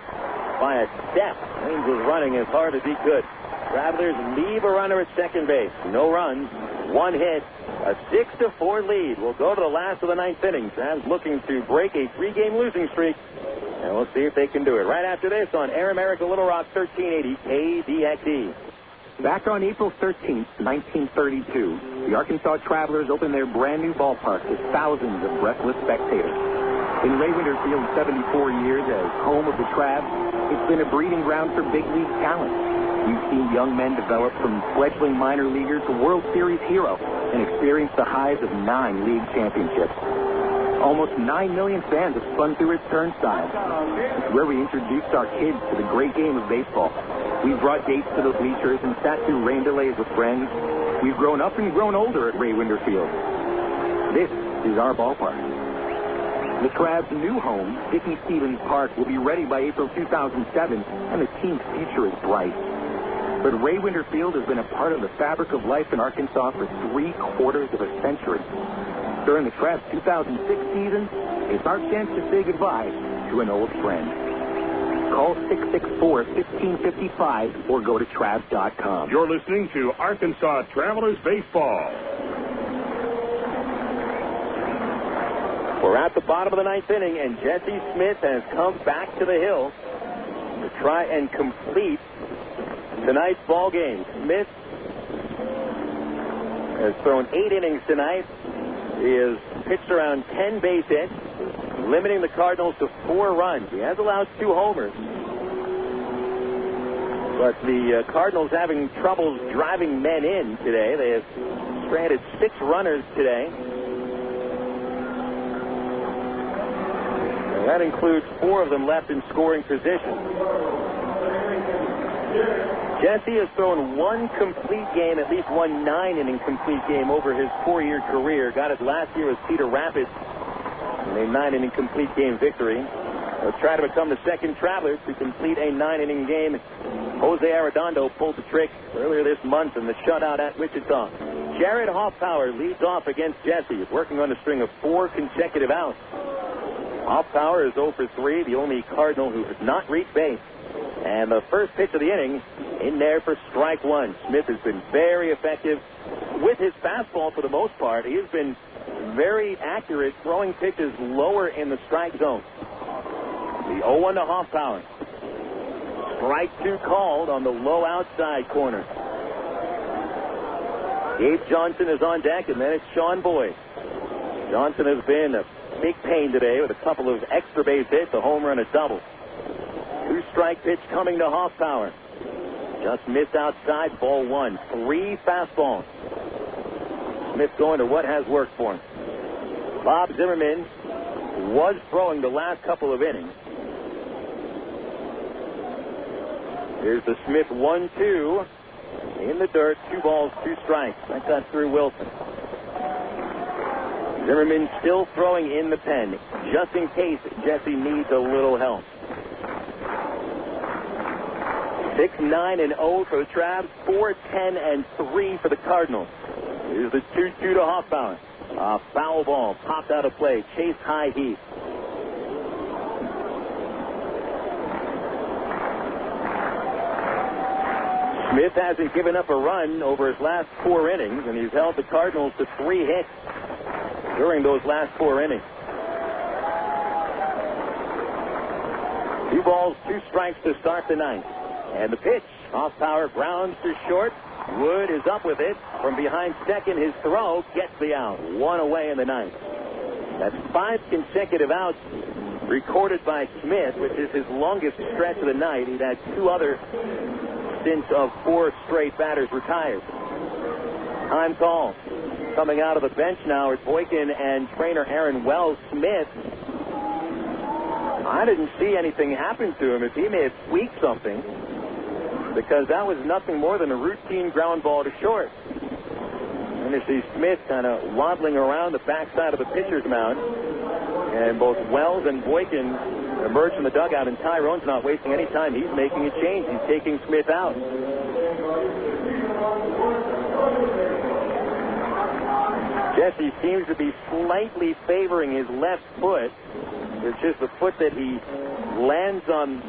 A: by a step. Haynes was running as hard as he could. Travelers leave a runner at second base. No runs, one hit, a 6-4 lead. We'll go to the last of the ninth inning. Travs looking to break a 3-game losing streak. And we'll see if they can do it. Right after this on Air America Little Rock 1380 KDXE.
I: Back on April 13th, 1932, the Arkansas Travelers opened their brand-new ballpark to thousands of breathless spectators. In Ray Winter Field's 74 years as home of the Travs, it's been a breeding ground for big league talent. You've seen young men develop from fledgling minor leaguer to World Series hero and experience the highs of 9 league championships. Almost 9 million fans have spun through its turnstiles. It's where we introduced our kids to the great game of baseball. We've brought dates to the bleachers and sat through rain delays with friends. We've grown up and grown older at Ray Winter Field. This is our ballpark. The Travs' new home, Dickey Stevens Park, will be ready by April 2007, and the team's future is bright. But Ray Winter Field has been a part of the fabric of life in Arkansas for 3/4 of a century. During the Travs' 2006 season, it's our chance to say goodbye to an old friend. Call 664-1555 or go to Travs.com.
O: You're listening to Arkansas Travelers Baseball.
A: We're at the bottom of the ninth inning, and Jesse Smith has come back to the hill to try and complete tonight's ball game. Smith has thrown 8 innings tonight. He has pitched around 10 base hits, limiting the Cardinals to 4 runs. He has allowed 2 homers. But the Cardinals having troubles driving men in today. They have stranded 6 runners today. And that includes 4 of them left in scoring position. Jesse has thrown 1 complete game, at least 1 9-inning complete game over his 4-year career. Got it last year with Cedar Rapids in a 9-inning complete game victory. They'll try to become the second Traveler to complete a 9-inning game. Jose Arredondo pulled the trick earlier this month in the shutout at Wichita. Jarrett Hoffpauir leads off against Jesse, working on a string of 4 consecutive outs. Hoffpauir is 0 for 3, the only Cardinal who has not reached base. And the first pitch of the inning, in there for strike 1. Smith has been very effective with his fastball for the most part. He has been very accurate throwing pitches lower in the strike zone. The 0-1 to Hoffpauir. Strike 2 called on the low outside corner. Gabe Johnson is on deck, and then it's Sean Boyd. Johnson has been a big pain today with a couple of extra base hits, a home run, a double. 2-strike pitch coming to Hoffpauir. Just missed outside, ball 1. 3 fastballs. Smith going to what has worked for him. Bob Zimmerman was throwing the last couple of innings. Here's the Smith 1-2 in the dirt. 2 balls, 2 strikes. That got through Wilson. Zimmerman still throwing in the pen, just in case Jesse needs a little help. 6-9-0 for the Travs, 4-10-3 for the Cardinals. Here's the 2-2 to Hoffpauir. A foul ball popped out of play, chased high heat. Smith hasn't given up a run over his last 4 innings, and he's held the Cardinals to 3 hits during those last 4 innings. 2 balls, 2 strikes to start the ninth. And the pitch, Hoffpauir grounds to short. Wood is up with it. From behind second, his throw gets the out. 1 away in the ninth. That's 5 consecutive outs recorded by Smith, which is his longest stretch of the night. He'd had 2 other stints of 4 straight batters retired. Time call. Coming out of the bench now is Boykin and trainer Aaron Wells. Smith, I didn't see anything happen to him. If he may have tweaked something, because that was nothing more than a routine ground ball to short. And you see Smith kind of waddling around the backside of the pitcher's mound. And both Wells and Boykin emerge from the dugout, and Tyrone's not wasting any time. He's making a change. He's taking Smith out. Jesse seems to be slightly favoring his left foot. It's just the foot that he lands on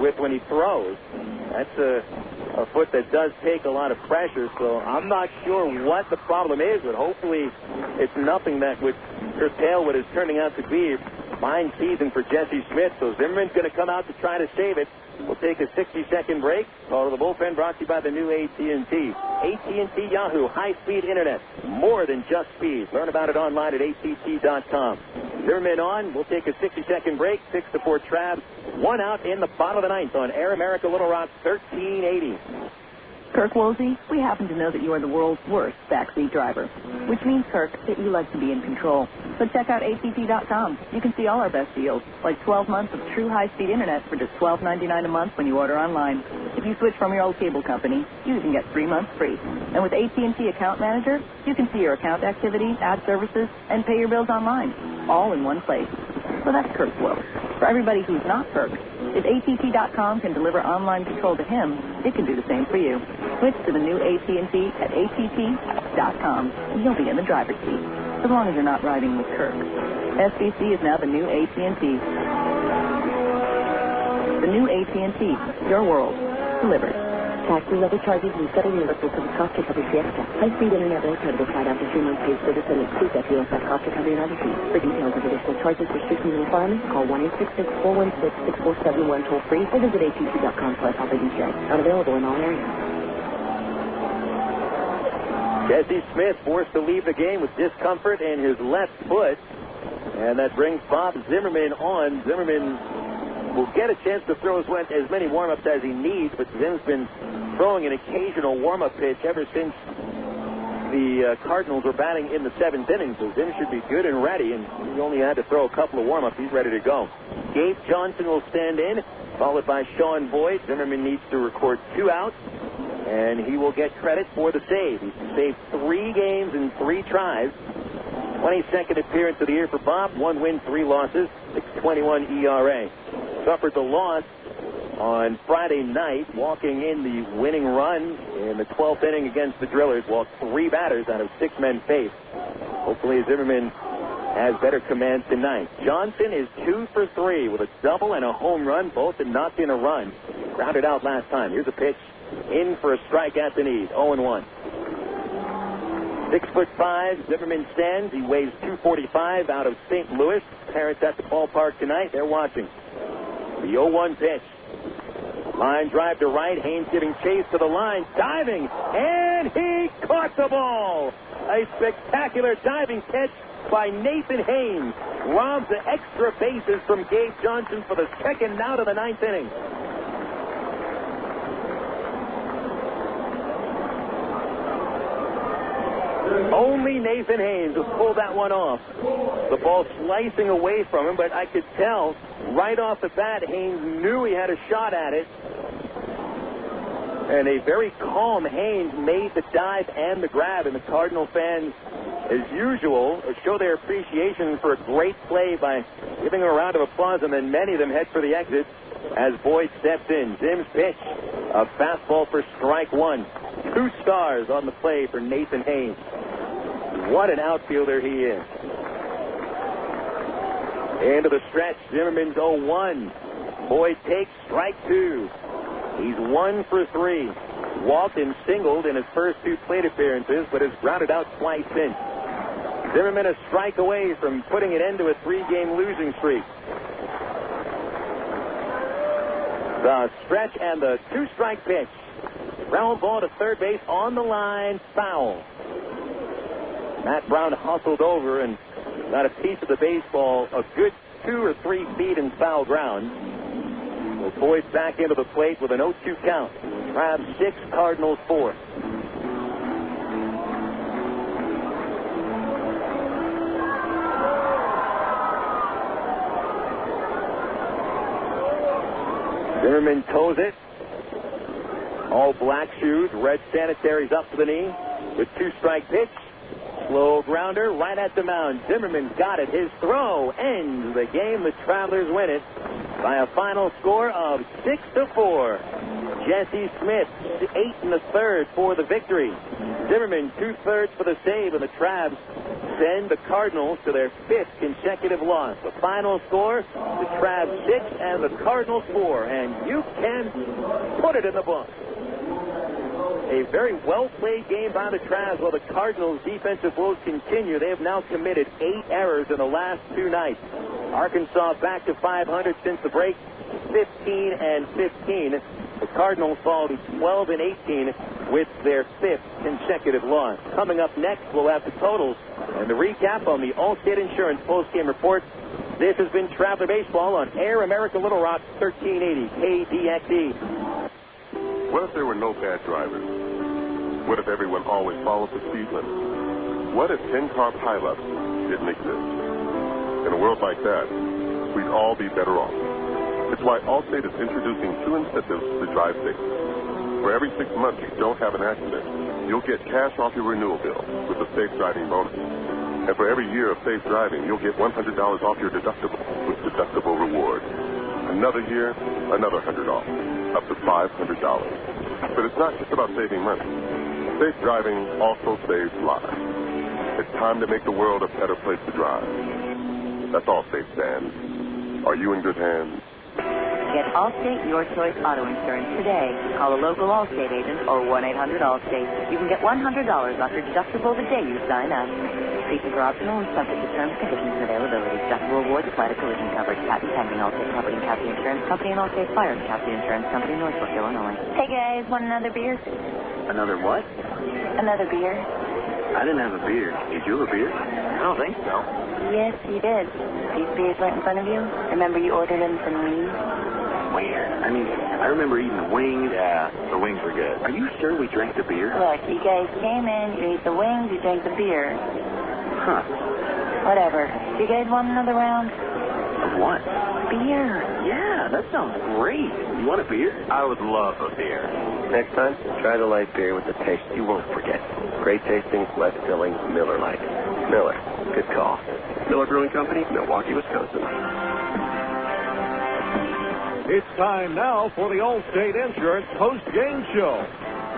A: with when he throws. That's a foot that does take a lot of pressure, so I'm not sure what the problem is, but hopefully it's nothing that would curtail what is turning out to be a fine season for Jesse Smith. So Zimmerman's going to come out to try to save it. We'll take a 60-second break. Call to the bullpen brought to you by the new AT&T. AT&T Yahoo high-speed internet. More than just speed. Learn about it online at att.com. Zimmerman on. We'll take a 60-second break. 6-4 Travs. 1 out in the bottom of the ninth on Air America Little Rock 1380.
Q: Kirk Woolsey, we happen to know that you are the world's worst backseat driver, which means, Kirk, that you like to be in control. So check out att.com. You can see all our best deals, like 12 months of true high-speed internet for just $12.99 a month when you order online. If you switch from your old cable company, you even get 3 months free. And with AT&T Account Manager, you can see your account activity, add services, and pay your bills online, all in one place. So that's Kirk's world. For everybody who's not Kirk, if att.com can deliver online control to him, it can do the same for you. Switch to the new AT&T at att.com, and you'll be in the driver's seat, as long as you're not riding with Kirk. SBC is now the new AT&T. The new AT&T, your world, delivered.
N: Taxes, other charges, and federal reimbursement for the cost recovery fee extra. High-speed internet will credit applied after 3 months paid service and excludes FUSF cost recovery and other fees. For details of additional charges, restrictions, and requirements, call 1-866-416-6471 toll-free or visit att.com/authorization. Not available in all areas.
A: Jesse Smith forced to leave the game with discomfort in his left foot, and that brings Bob Zimmerman on. Zimmerman will get a chance to throw as many warm-ups as he needs, but Zim's been throwing an occasional warm-up pitch ever since the Cardinals were batting in the 7th inning, so Zim should be good and ready, and he only had to throw a couple of warm-ups. He's ready to go. Gabe Johnson will stand in, followed by Sean Boyd. Zimmerman needs to record 2 outs, and he will get credit for the save. He's saved 3 games in 3 tries. 22nd appearance of the year for Bob. 1 win, 3 losses, 6.21 ERA. Suffered the loss on Friday night, walking in the winning run in the 12th inning against the Drillers, walked 3 batters out of 6 men faced. Hopefully Zimmerman has better command tonight. Johnson is 2 for 3 with a double and a home run, both had knocked in a run. Grounded out last time. Here's a pitch in for a strike at the knees, 0-1. 6'5", Zimmerman stands. He weighs 245 out of St. Louis. Parents at the ballpark tonight. They're watching. The 0-1 pitch. Line drive to right. Haynes giving chase to the line. Diving. And he caught the ball. A spectacular diving catch by Nathan Haynes. Robs the extra bases from Gabe Johnson for the 2nd out of the 9th inning. Only Nathan Haynes has pulled that one off. The ball slicing away from him, but I could tell right off the bat Haynes knew he had a shot at it. And a very calm Haynes made the dive and the grab, and the Cardinal fans, as usual, show their appreciation for a great play by giving him a round of applause, and then many of them head for the exit as Boyd steps in. Zim's pitch, a fastball for strike 1. 2 stars on the play for Nathan Haynes. What an outfielder he is. Into the stretch, Zimmerman's 0-1. Boyd takes strike 2. He's 1 for 3. Walked and singled in his first 2 plate appearances, but has grounded out twice since. Zimmerman a strike away from putting an end to a 3-game losing streak. The stretch and the 2-strike pitch. Ground ball to third base on the line, foul. Matt Brown hustled over and got a piece of the baseball, a good 2 or 3 feet in foul ground. Well, Boyd back into the plate with an 0-2 count. Travs 6, Cardinals 4. Zimmerman toes it. All black shoes, red sanitaries up to the knee. With 2-strike pitch. Slow grounder right at the mound. Zimmerman's got it. His throw ends the game. The Travelers win it by a final score of 6-4. Jesse Smith, 8 1/3 for the victory. Zimmerman, 2/3 for the save, and the Travs send the Cardinals to their 5th consecutive loss. The final score, the Travs 6 and the Cardinals 4. And you can put it in the book. A very well-played game by the Travs while the Cardinals' defensive woes continue. They have now committed 8 errors in the last 2 nights. Arkansas back to 500 since the break, 15-15. The Cardinals fall to 12-18 with their 5th consecutive loss. Coming up next, we'll have the totals and the recap on the Allstate Insurance postgame report. This has been Traveler Baseball on Air America Little Rock, 1380 KDXE.
B: What if there were no bad drivers? What if everyone always followed the speed limit? What if 10-car pileups didn't exist? In a world like that, we'd all be better off. It's why Allstate is introducing 2 incentives to drive safe. For every 6 months you don't have an accident, you'll get cash off your renewal bill with the Safe Driving bonus. And for every year of safe driving, you'll get $100 off your deductible with Deductible Reward. Another year, another $100 off, up to $500. But it's not just about saving money. Safe driving also saves lives. It's time to make the world a better place to drive. That's Allstate stands. Are you in good hands?
V: Get Allstate Your Choice Auto Insurance today. Call a local Allstate agent or 1-800-ALLSTATE. You can get $100 off your deductible the day you sign up. Features are optional and subject to terms, conditions, and availability. Deductible rewards apply to collision coverage. Patent pending. Allstate Property and Casualty Insurance Company and Allstate Fire and Casualty Insurance Company, Northbrook, Illinois. Hey guys, want another beer?
C: Another what?
V: Another beer.
C: I didn't have a beer. Did you have a beer? I don't think so.
V: Yes, you did. These beers right in front of you. Remember you ordered them from me?
C: Where? I mean, I remember eating the wings. Yeah, the wings were good. Are you sure we drank the beer?
V: Look, you guys came in, you ate the wings, you drank the beer.
C: Huh.
V: Whatever. Do you guys want another round?
C: Of what?
V: Beer.
C: Yeah, that sounds great. You want a beer? I would love a beer.
F: Next time, try the light beer with the taste you won't forget. Great tasting, less filling, Miller Lite. Miller. Good call. Miller Brewing Company, Milwaukee, Wisconsin.
M: It's time now for the Allstate Insurance post-game show.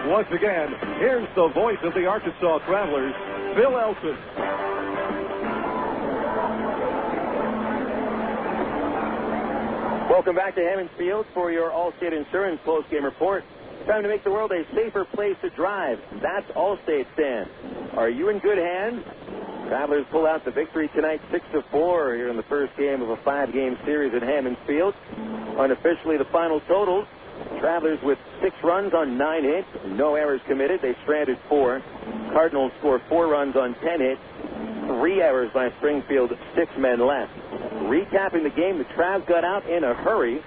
M: Once again, here's the voice of the Arkansas Travelers, Bill Elson.
A: Welcome back to Hammond Field for your Allstate Insurance postgame report. Time to make the world a safer place to drive. That's Allstate stand. Are you in good hands? Travelers pull out the victory tonight, 6-4 here in the first game of a 5-game series at Hammond Field. Unofficially, the final totals: Travelers with 6 runs on 9 hits, no errors committed. They stranded 4. Cardinals score 4 runs on 10 hits, 3 errors by Springfield, 6 men left. Recapping the game, the Travs got out in a hurry.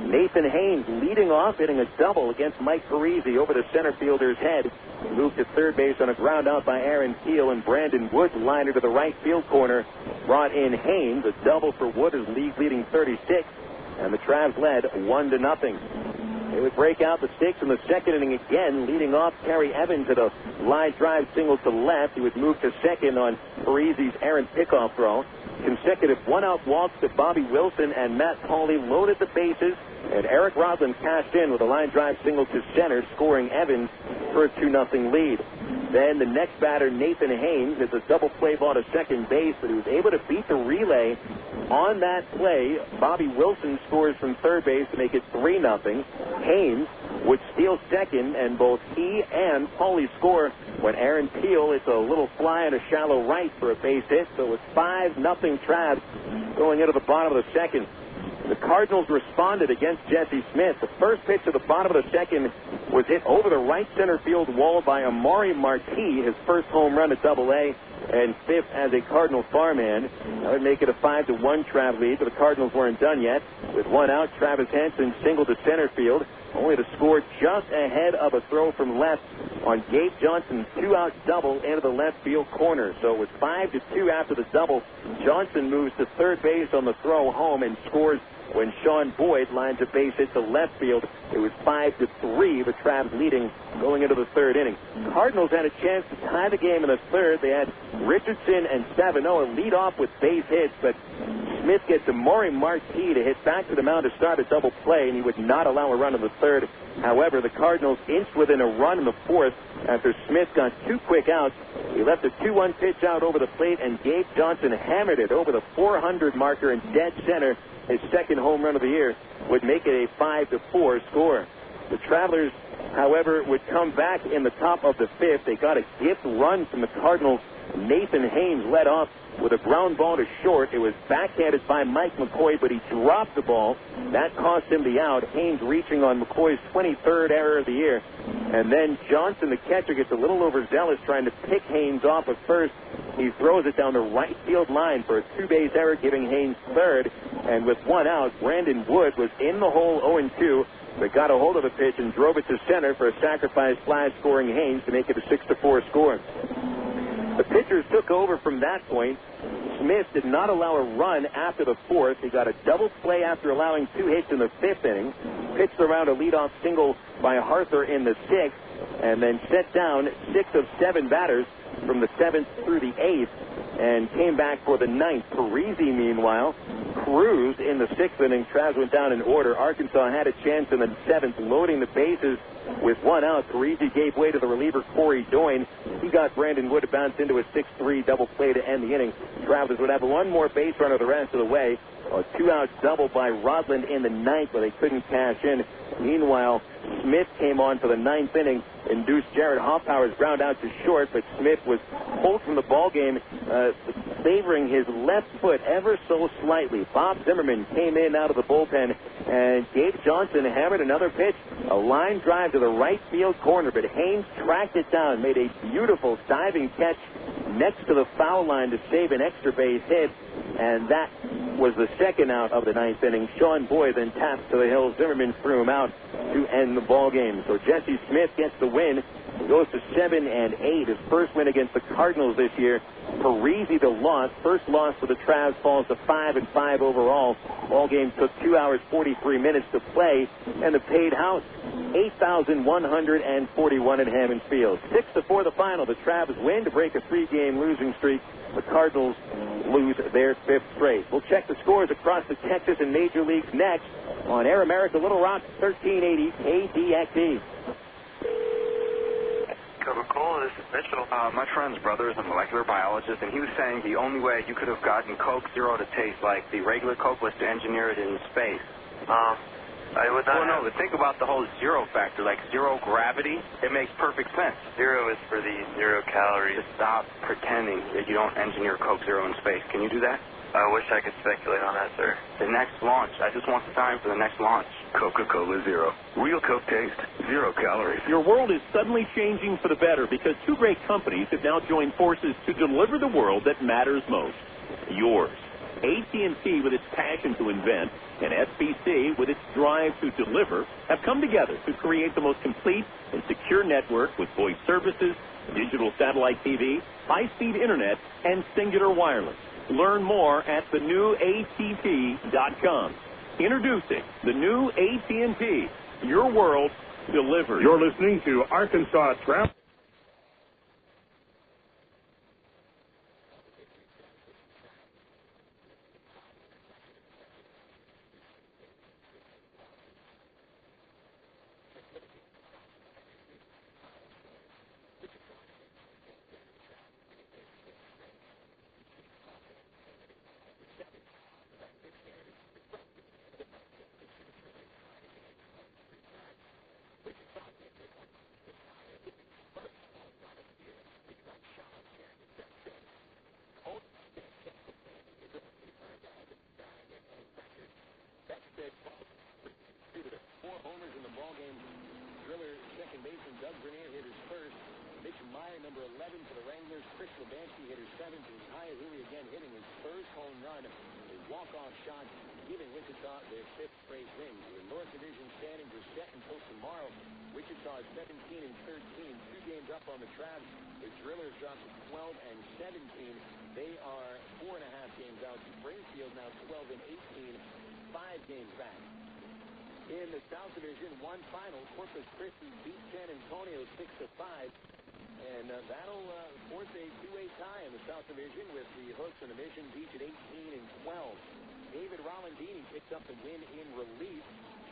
A: Nathan Haynes leading off, hitting a double against Mike Parisi over the center fielder's head. Moved to third base on a ground out by Aaron Keel, and Brandon Wood's liner to the right field corner brought in Haynes. A double for Wood, his league-leading 36, and the Travs led 1-0. They would break out the stakes in the second inning again, leading off Kerry Evans at a line drive single to left. He would move to second on Parisi's errant pickoff throw. Consecutive one-out walks to Bobby Wilson and Matt Pauley loaded the bases, and Eric Rodland cashed in with a line drive single to center, scoring Evans for a 2-0 lead. Then the next batter, Nathan Haynes, hits a double play ball to second base, but he was able to beat the relay on that play. Bobby Wilson scores from third base to make it 3-0. Haynes would steal second, and both he and Pauley score when Aaron Keel hits a little fly on a shallow right for a base hit. So it's 5-0 Travs going into the bottom of the second. The Cardinals responded against Jesse Smith. The first pitch of the bottom of the second was hit over the right center field wall by Amari Marti, his first home run at Double-A, and 5th as a Cardinal farmhand. That would make it a 5-1 Trav lead, but the Cardinals weren't done yet. With one out, Travis Hansen singled to center field, only to score just ahead of a throw from left on Gabe Johnson's 2-out double into the left field corner. So it was 5-2 after the double. Johnson moves to third base on the throw home and scores when Sean Boyd lines a base hit to left field. It was 5-3, the Travs leading going into the third inning. Cardinals had a chance to tie the game in the third. They had Richardson and Stavinoha lead off with base hits, but Smith gets a Maury Marquis to hit back to the mound to start a double play, and he would not allow a run in the third. However, the Cardinals inched within a run in the fourth after Smith got 2 quick outs. He left a 2-1 pitch out over the plate, and Gabe Johnson hammered it over the 400 marker in dead center. His second home run of the year would make it a 5-4 score. The Travelers, however, would come back in the top of the fifth. They got a gift run from the Cardinals. Nathan Haynes led off with a ground ball to short. It was backhanded by Mike McCoy, but he dropped the ball. That cost him the out. Haynes reaching on McCoy's 23rd error of the year. And then Johnson, the catcher, gets a little overzealous trying to pick Haynes off at first. He throws it down the right field line for a 2-base error, giving Haynes third. And with 1 out, Brandon Wood was in the hole 0-2, but got a hold of the pitch and drove it to center for a sacrifice fly, scoring Haynes to make it a 6-4 score. The pitchers took over from that point. Smith did not allow a run after the fourth. He got a double play after allowing 2 hits in the fifth inning. Pitched around a leadoff single by Harther in the sixth, and then set down 6 of 7 batters from the 7th through the 8th, and came back for the 9th. Parisi, meanwhile, cruised in the 6th inning. Travs went down in order. Arkansas had a chance in the 7th, loading the bases with 1 out. Parisi gave way to the reliever Cory Doyne. He got Brandon Wood to bounce into a 6-3 double play to end the inning. Travelers would have 1 more base runner the rest of the way. A 2-out double by Rodland in the 9th, but they couldn't cash in. Meanwhile, Smith came on for the 9th inning, induced Jarrett Hoffpauir's ground out to short, but Smith was pulled from the ballgame, favoring his left foot ever so slightly. Bob Zimmerman came in out of the bullpen, and Gabe Johnson hammered another pitch, a line drive to the right field corner, but Haynes tracked it down, made a beautiful diving catch next to the foul line to save an extra base hit, and that was the 2nd out of the 9th inning. Sean Boyd then tapped to the hill. Zimmerman threw him out to end the ball game. So Jesse Smith gets the win. He goes to 7-8. His first win against the Cardinals this year. Parisi the loss. First loss for the Travs falls to 5-5 overall. Ball game took 2 hours 43 minutes to play, and the paid house 8,141 at Hammond Field. 6-4 the final. The Travs win to break a 3-game losing streak. The Cardinals lose their 5th straight. We'll check the scores across the Texas and Major Leagues next on Air America Little Rock 1380 KDXE.
C: Coca-Cola, this is Mitchell. My friend's brother is a molecular biologist, and he was saying the only way you could have gotten Coke Zero to taste like the regular Coke was to engineer it in space. I would not. Well, no, but think about the whole zero factor, like zero gravity. It makes perfect sense. Zero is for the 0 calories. Just stop pretending that you don't engineer Coke Zero in space. Can you do that? I wish I could speculate on that, sir. The next launch. I just want the time for the next launch. Coca-Cola Zero. Real Coke taste. 0 calories.
R: Your world is suddenly changing for the better because 2 great companies have now joined forces to deliver the world that matters most. Yours. AT&T, with its passion to invent, and SBC, with its drive to deliver, have come together to create the most complete and secure network with voice services, digital satellite TV, high-speed internet, and singular wireless. Learn more at thenewatt.com. Introducing the new AT&T. Your world delivered.
H: You're listening to Arkansas Travel.
F: Springfield now 12-18, 5 games back. In the South Division 1 final, Corpus Christi beat San Antonio 6-5.
J: And that'll force a two-way tie in the South Division with the Hooks and the Missions each at 18 and 12. David Rolandini picks up the win in relief.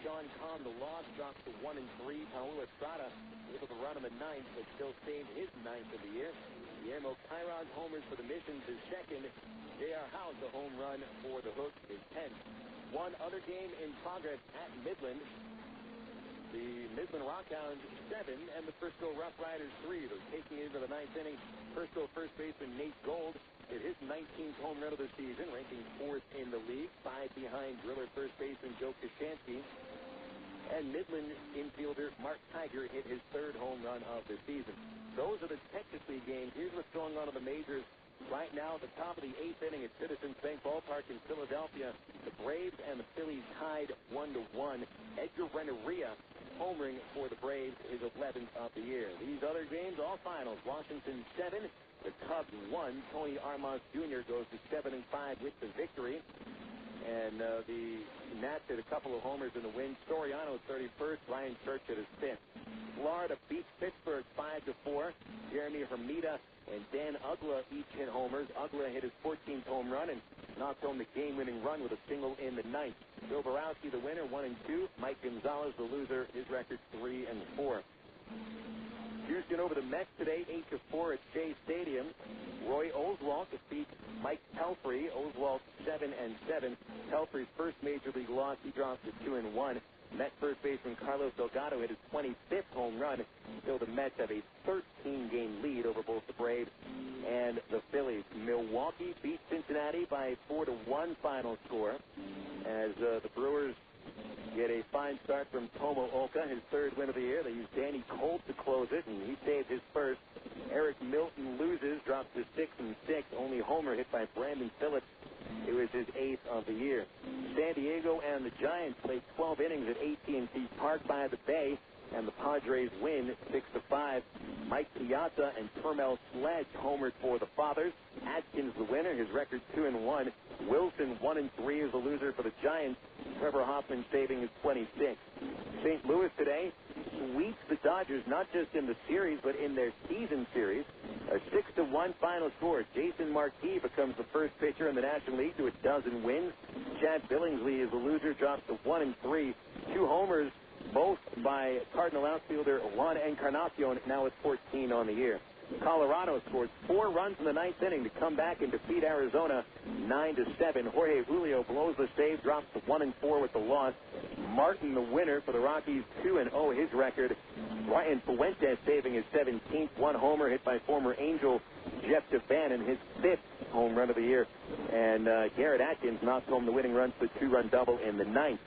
J: Sean Kahn, the loss, drops to 1 and 3. Paul Estrada able to run in the ninth, but still saved his ninth of the year. Guillermo Chiron homers for the Missions is second. J.R. House, a home run for the Hooks, is 10th. One other game in progress at Midland. The Midland Rockhounds 7 and the Frisco Rough Riders 3. They're taking into the ninth inning. Frisco first baseman Nate Gold hit his 19th home run of the season, ranking 4th in the league, 5 behind Driller first baseman Joe Kashansky. And Midland infielder Mark Tiger hit his 3rd home run of the season. Those are the Texas League games. Here's what's going on in the majors. Right now, at the top of the 8th inning at Citizens Bank Ballpark in Philadelphia, the Braves and the Phillies tied 1-1. Edgar Renteria homering for the Braves, his 11th of the year. These other games, all finals. Washington 7, the Cubs 1. Tony Armas Jr. goes to 7-5 with the victory. And the Nats hit a couple of homers in the win. Soriano 31st, Ryan Church at his 5th. Florida beats Pittsburgh 5-4. Jeremy Hermida and Dan Ugla each hit homers. Ugla hit his 14th home run and knocked home the game-winning run with a single in the ninth. Bill Borowski, the winner, 1-2. Mike Gonzalez, the loser, his record 3-4. Houston over the Mets today, 8-4 at Shea Stadium. Roy Oswalt defeats Mike Pelfrey. Oswalt 7-7. Pelfrey's first major league loss, he drops to 2-1. Met first baseman Carlos Delgado hit his 25th home run. Still, the Mets have a 13-game lead over both the Braves and the Phillies. Milwaukee beat Cincinnati by a 4-1 final score as the Brewers get a fine start from Tomo Oka, his 3rd win of the year. They used Danny Colt to close it, and he saved his first. Eric Milton loses, drops to 6-6. Only homer hit by Brandon Phillips. It was his 8th of the year. San Diego and the Giants played 12 innings at AT&T Park by the Bay, and the Padres win 6-5. Mike Piazza and Termel Sledge homered for the Fathers. Atkins the winner, his record 2-1. Wilson 1-3 is the loser for the Giants. Trevor Hoffman saving his 26th. St. Louis today sweeps the Dodgers not just in the series but in their season series. A 6-1 final score. Jason Marquis becomes the first pitcher in the National League to a dozen wins. Chad Billingsley is the loser, drops to 1-3. 2 homers, both by Cardinal outfielder Juan Encarnacion, now with 14 on the year. Colorado scored 4 runs in the 9th inning to come back and defeat Arizona 9-7. Jorge Julio blows the save, drops to 1-4 with the loss. Martin, the winner for the Rockies, 2-0 his record. Ryan Fuentes saving his 17th. 1 homer hit by former Angel Jeff DeVan, his 5th home run of the year. And Garrett Atkins knocked home the winning run for the 2-run double in the 9th.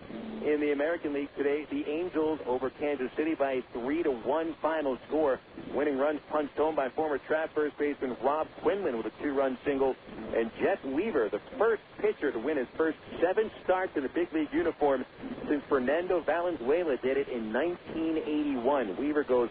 J: In the American League today, the Angels over Kansas City by a 3-1 final score. Winning runs punched home by former Trap first baseman Rob Quinlan with a 2-run single. And Jeff Weaver, the first pitcher to win his first 7 starts in the big league uniform since Fernando Valenzuela did it in 1981. Weaver goes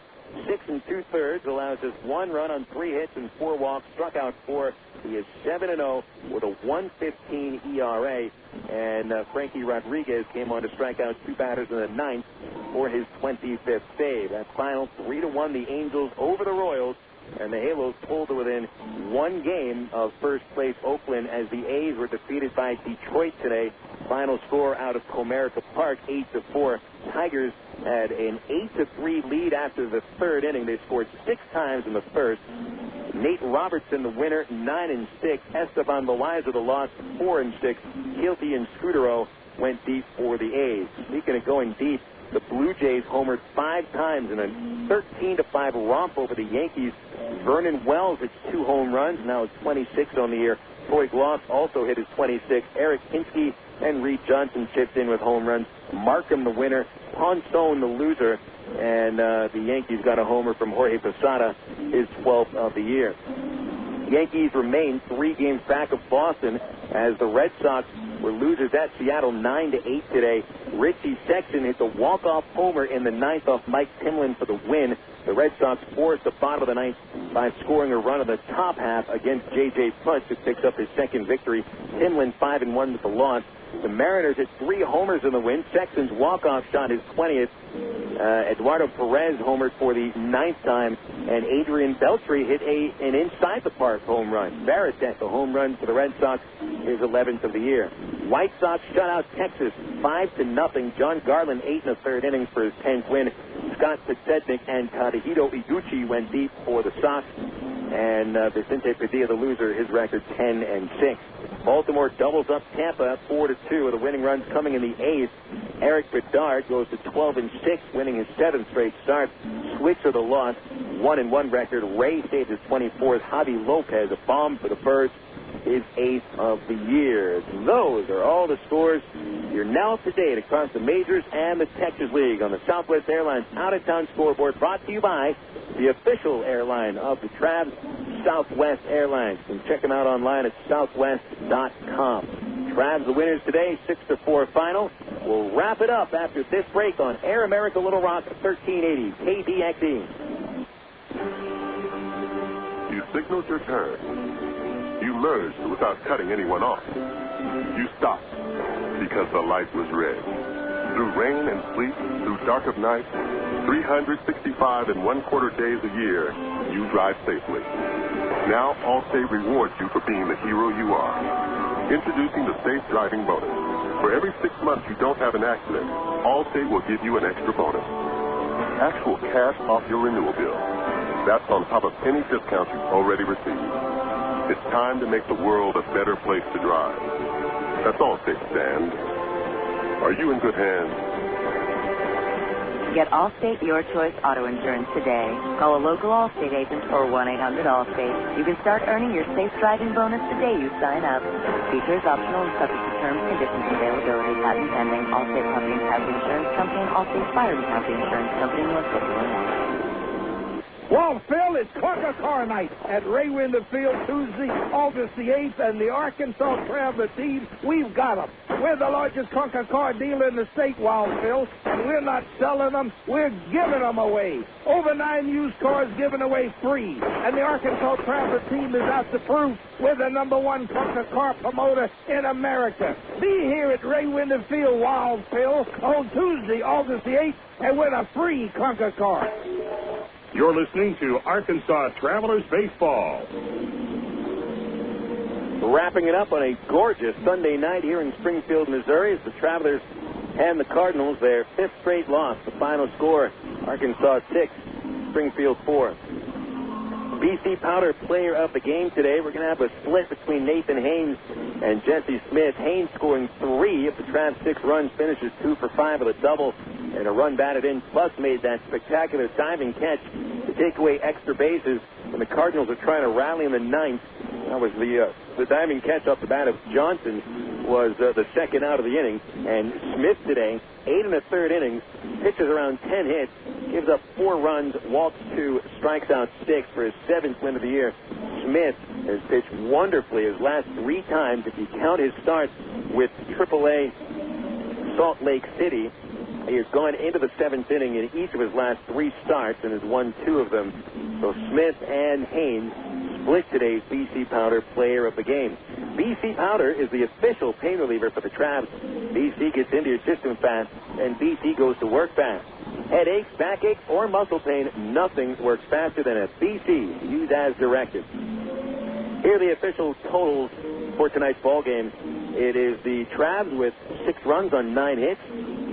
J: 6 2/3, allows just 1 run on 3 hits and 4 walks, struck out 4. He is 7-0 with a 1.15 ERA. And Frankie Rodriguez came on to strike out 2 batters in the 9th for his 25th save. That final 3-1, the Angels over the Royals. And the Halos pulled to within 1 game of first place Oakland as the A's were defeated by Detroit today. Final score out of Comerica Park, 8-4. Tigers had an 8-3 lead after the 3rd inning. They scored 6 times in the first. Nate Robertson, the winner, 9-6. Esteban Loaiza, the loss, 4-6. Kilty and Scudero went deep for the A's. Speaking of going deep, the Blue Jays homered 5 times in a 13-5 romp over the Yankees. Vernon Wells hits 2 home runs, now it's 26 on the year. Troy Gloss also hit his 26. Eric Hinsky and Reed Johnson chipped in with home runs. Markham, the winner. Ponson, the loser. And the Yankees got a homer from Jorge Posada, his 12th of the year. Yankees remain 3 games back of Boston as the Red Sox were losers at Seattle 9-8 today. Richie Sexton hits a walk-off homer in the 9th off Mike Timlin for the win. The Red Sox forced the bottom of the 9th by scoring a run in the top half against J.J. Punch, who picks up his 2nd victory. Timlin 5-1 with the loss. The Mariners hit 3 homers in the win. Sexton's walk-off shot his 20th.
A: Eduardo Perez homered for the 9th time, and Adrian Beltre hit an inside-the-park home run. Varitek, a home run for the Red Sox, his 11th of the year. White Sox shut out Texas 5-0. John Garland 8 1/3 innings for his 10th win. Scott Podsednik and Tadahito Iguchi went deep for the Sox. And Vicente Padilla, the loser, his record 10-6. Baltimore doubles up Tampa 4-2 with the winning runs coming in the 8th. Eric Bedard goes to 12-6, winning his 7th straight start. Switzer the loss, 1-1 record. Ray saved his 24th. Javi Lopez, a bomb for the Birds, his 8th of the year. Those are all the scores. You're now up to date across the majors and the Texas League on the Southwest Airlines Out-of-Town Scoreboard, brought to you by the official airline of the Travs, Southwest Airlines. You can check them out online at southwest.com. Travs the winners today, 6-4 final. We'll wrap it up after this break on Air America Little Rock 1380 KDXE.
B: You signaled your turn. You merged without cutting anyone off. You stopped because the light was red. Through rain and sleet, through dark of night, 365 1/4 days a year, you drive safely. Now Allstate rewards you for being the hero you are. Introducing the Safe Driving Bonus. For every 6 months you don't have an accident, Allstate will give you an extra bonus. Actual cash off your renewal bill. That's on top of any discounts you've already received. It's time to make the world a better place to drive. That's Allstate stand. Are you in good hands?
V: Get Allstate Your Choice Auto Insurance today. Call a local Allstate agent or 1-800-ALLSTATE. You can start earning your safe driving bonus the day you sign up. Features optional and subject to terms, conditions, availability, patent pending. Allstate Property and Casualty Insurance Company and Allstate Fire and Casualty Insurance Company, Northbrook, Illinois.
P: Well, Phil, it's Clunker Car Night at Ray Winder Field, Tuesday, August the 8th, and the Arkansas Traveler team, we've got them. We're the largest Clunker car dealer in the state, Wild Phil, and we're not selling them, we're giving them away. Over 9 used cars given away free, and the Arkansas Traveler team is out to prove we're the #1 Clunker car promoter in America. Be here at Ray Winder Field, Wild Phil, on Tuesday, August the 8th, and win a free Clunker car.
H: You're listening to Arkansas Travelers Baseball.
A: Wrapping it up on a gorgeous Sunday night here in Springfield, Missouri, as the Travelers and the Cardinals, their 5th straight loss. The final score, Arkansas 6, Springfield 4. BC Powder player of the game today. We're going to have a split between Nathan Haynes and Jesse Smith. Haynes scoring 3 of the Travs' 6 runs, finishes 2 for 5 with a double and a run batted in, plus made that spectacular diving catch to take away extra bases when the Cardinals are trying to rally in the 9th. That was the diving catch off the bat of Johnson was the second out of the inning. And Smith today, 8 1/3 innings, pitches around 10 hits, gives up 4 runs, walks 2, strikes out 6 for his 7th win of the year. Smith has pitched wonderfully his last 3 times, if you count his starts with AAA Salt Lake City. He has gone into the 7th inning in each of his last 3 starts and has won 2 of them. So Smith and Haynes split today's BC Powder player of the game. BC Powder is the official pain reliever for the Travs. BC gets into your system fast, and BC goes to work fast. Headaches, backache, or muscle pain, nothing works faster than a BC. Use as directed. Here are the official totals for tonight's ball game. It is the Travs with 6 runs on 9 hits,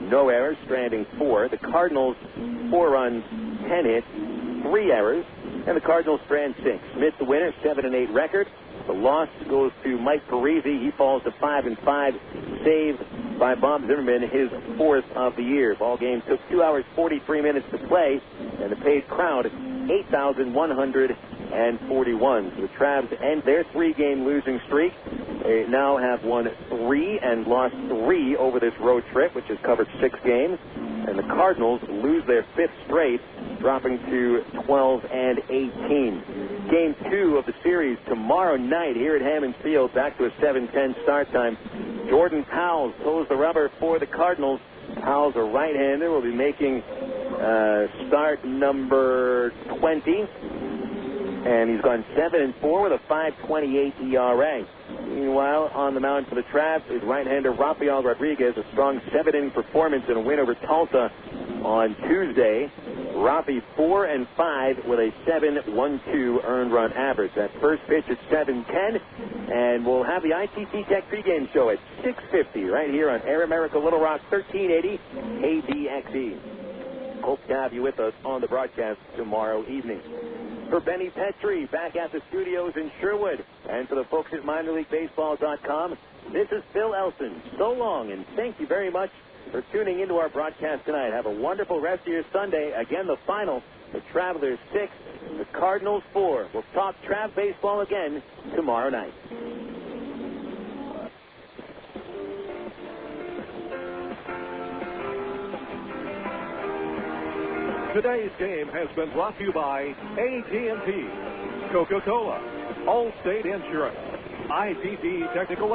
A: no errors, stranding 4. The Cardinals, 4 runs, 10 hits, 3 errors, and the Cardinals strand 6. Smith the winner, 7-8 record. The loss goes to Mike Parisi. He falls to 5-5, saved by Bob Zimmerman, his 4th of the year. Ball game took 2 hours 43 minutes to play, and the paid crowd 8,141. So the Travs end their 3-game losing streak. They now have won 3 and lost 3 over this road trip, which has covered 6 games. And the Cardinals lose their 5th straight, dropping to 12-18. Game 2 of the series tomorrow night here at Hammond Field, back to a 7:10 start time. Jordan Powell toes the rubber for the Cardinals. Powell's a right-hander, will be making start number 20. And he's gone 7-4 with a 5.28 ERA. Meanwhile, on the mound for the Travs is right-hander Rafael Rodriguez, a strong 7-inning performance in a win over Tulsa on Tuesday. Rafi 4 and 5 with a 7.12 earned run average. That first pitch at 7:10, and we'll have the ITT Tech pregame show at 6:50 right here on Air America Little Rock 1380 ADXE. Hope to have you with us on the broadcast tomorrow evening. For Benny Petrie, back at the studios in Sherwood, and for the folks at minorleaguebaseball.com, this is Phil Elson. So long, and thank you very much for tuning into our broadcast tonight. Have a wonderful rest of your Sunday. Again, the final, the Travelers 6, the Cardinals 4. We'll talk Trav baseball again tomorrow night.
M: Today's game has been brought to you by AT&T, Coca-Cola, Allstate Insurance, ITT Technical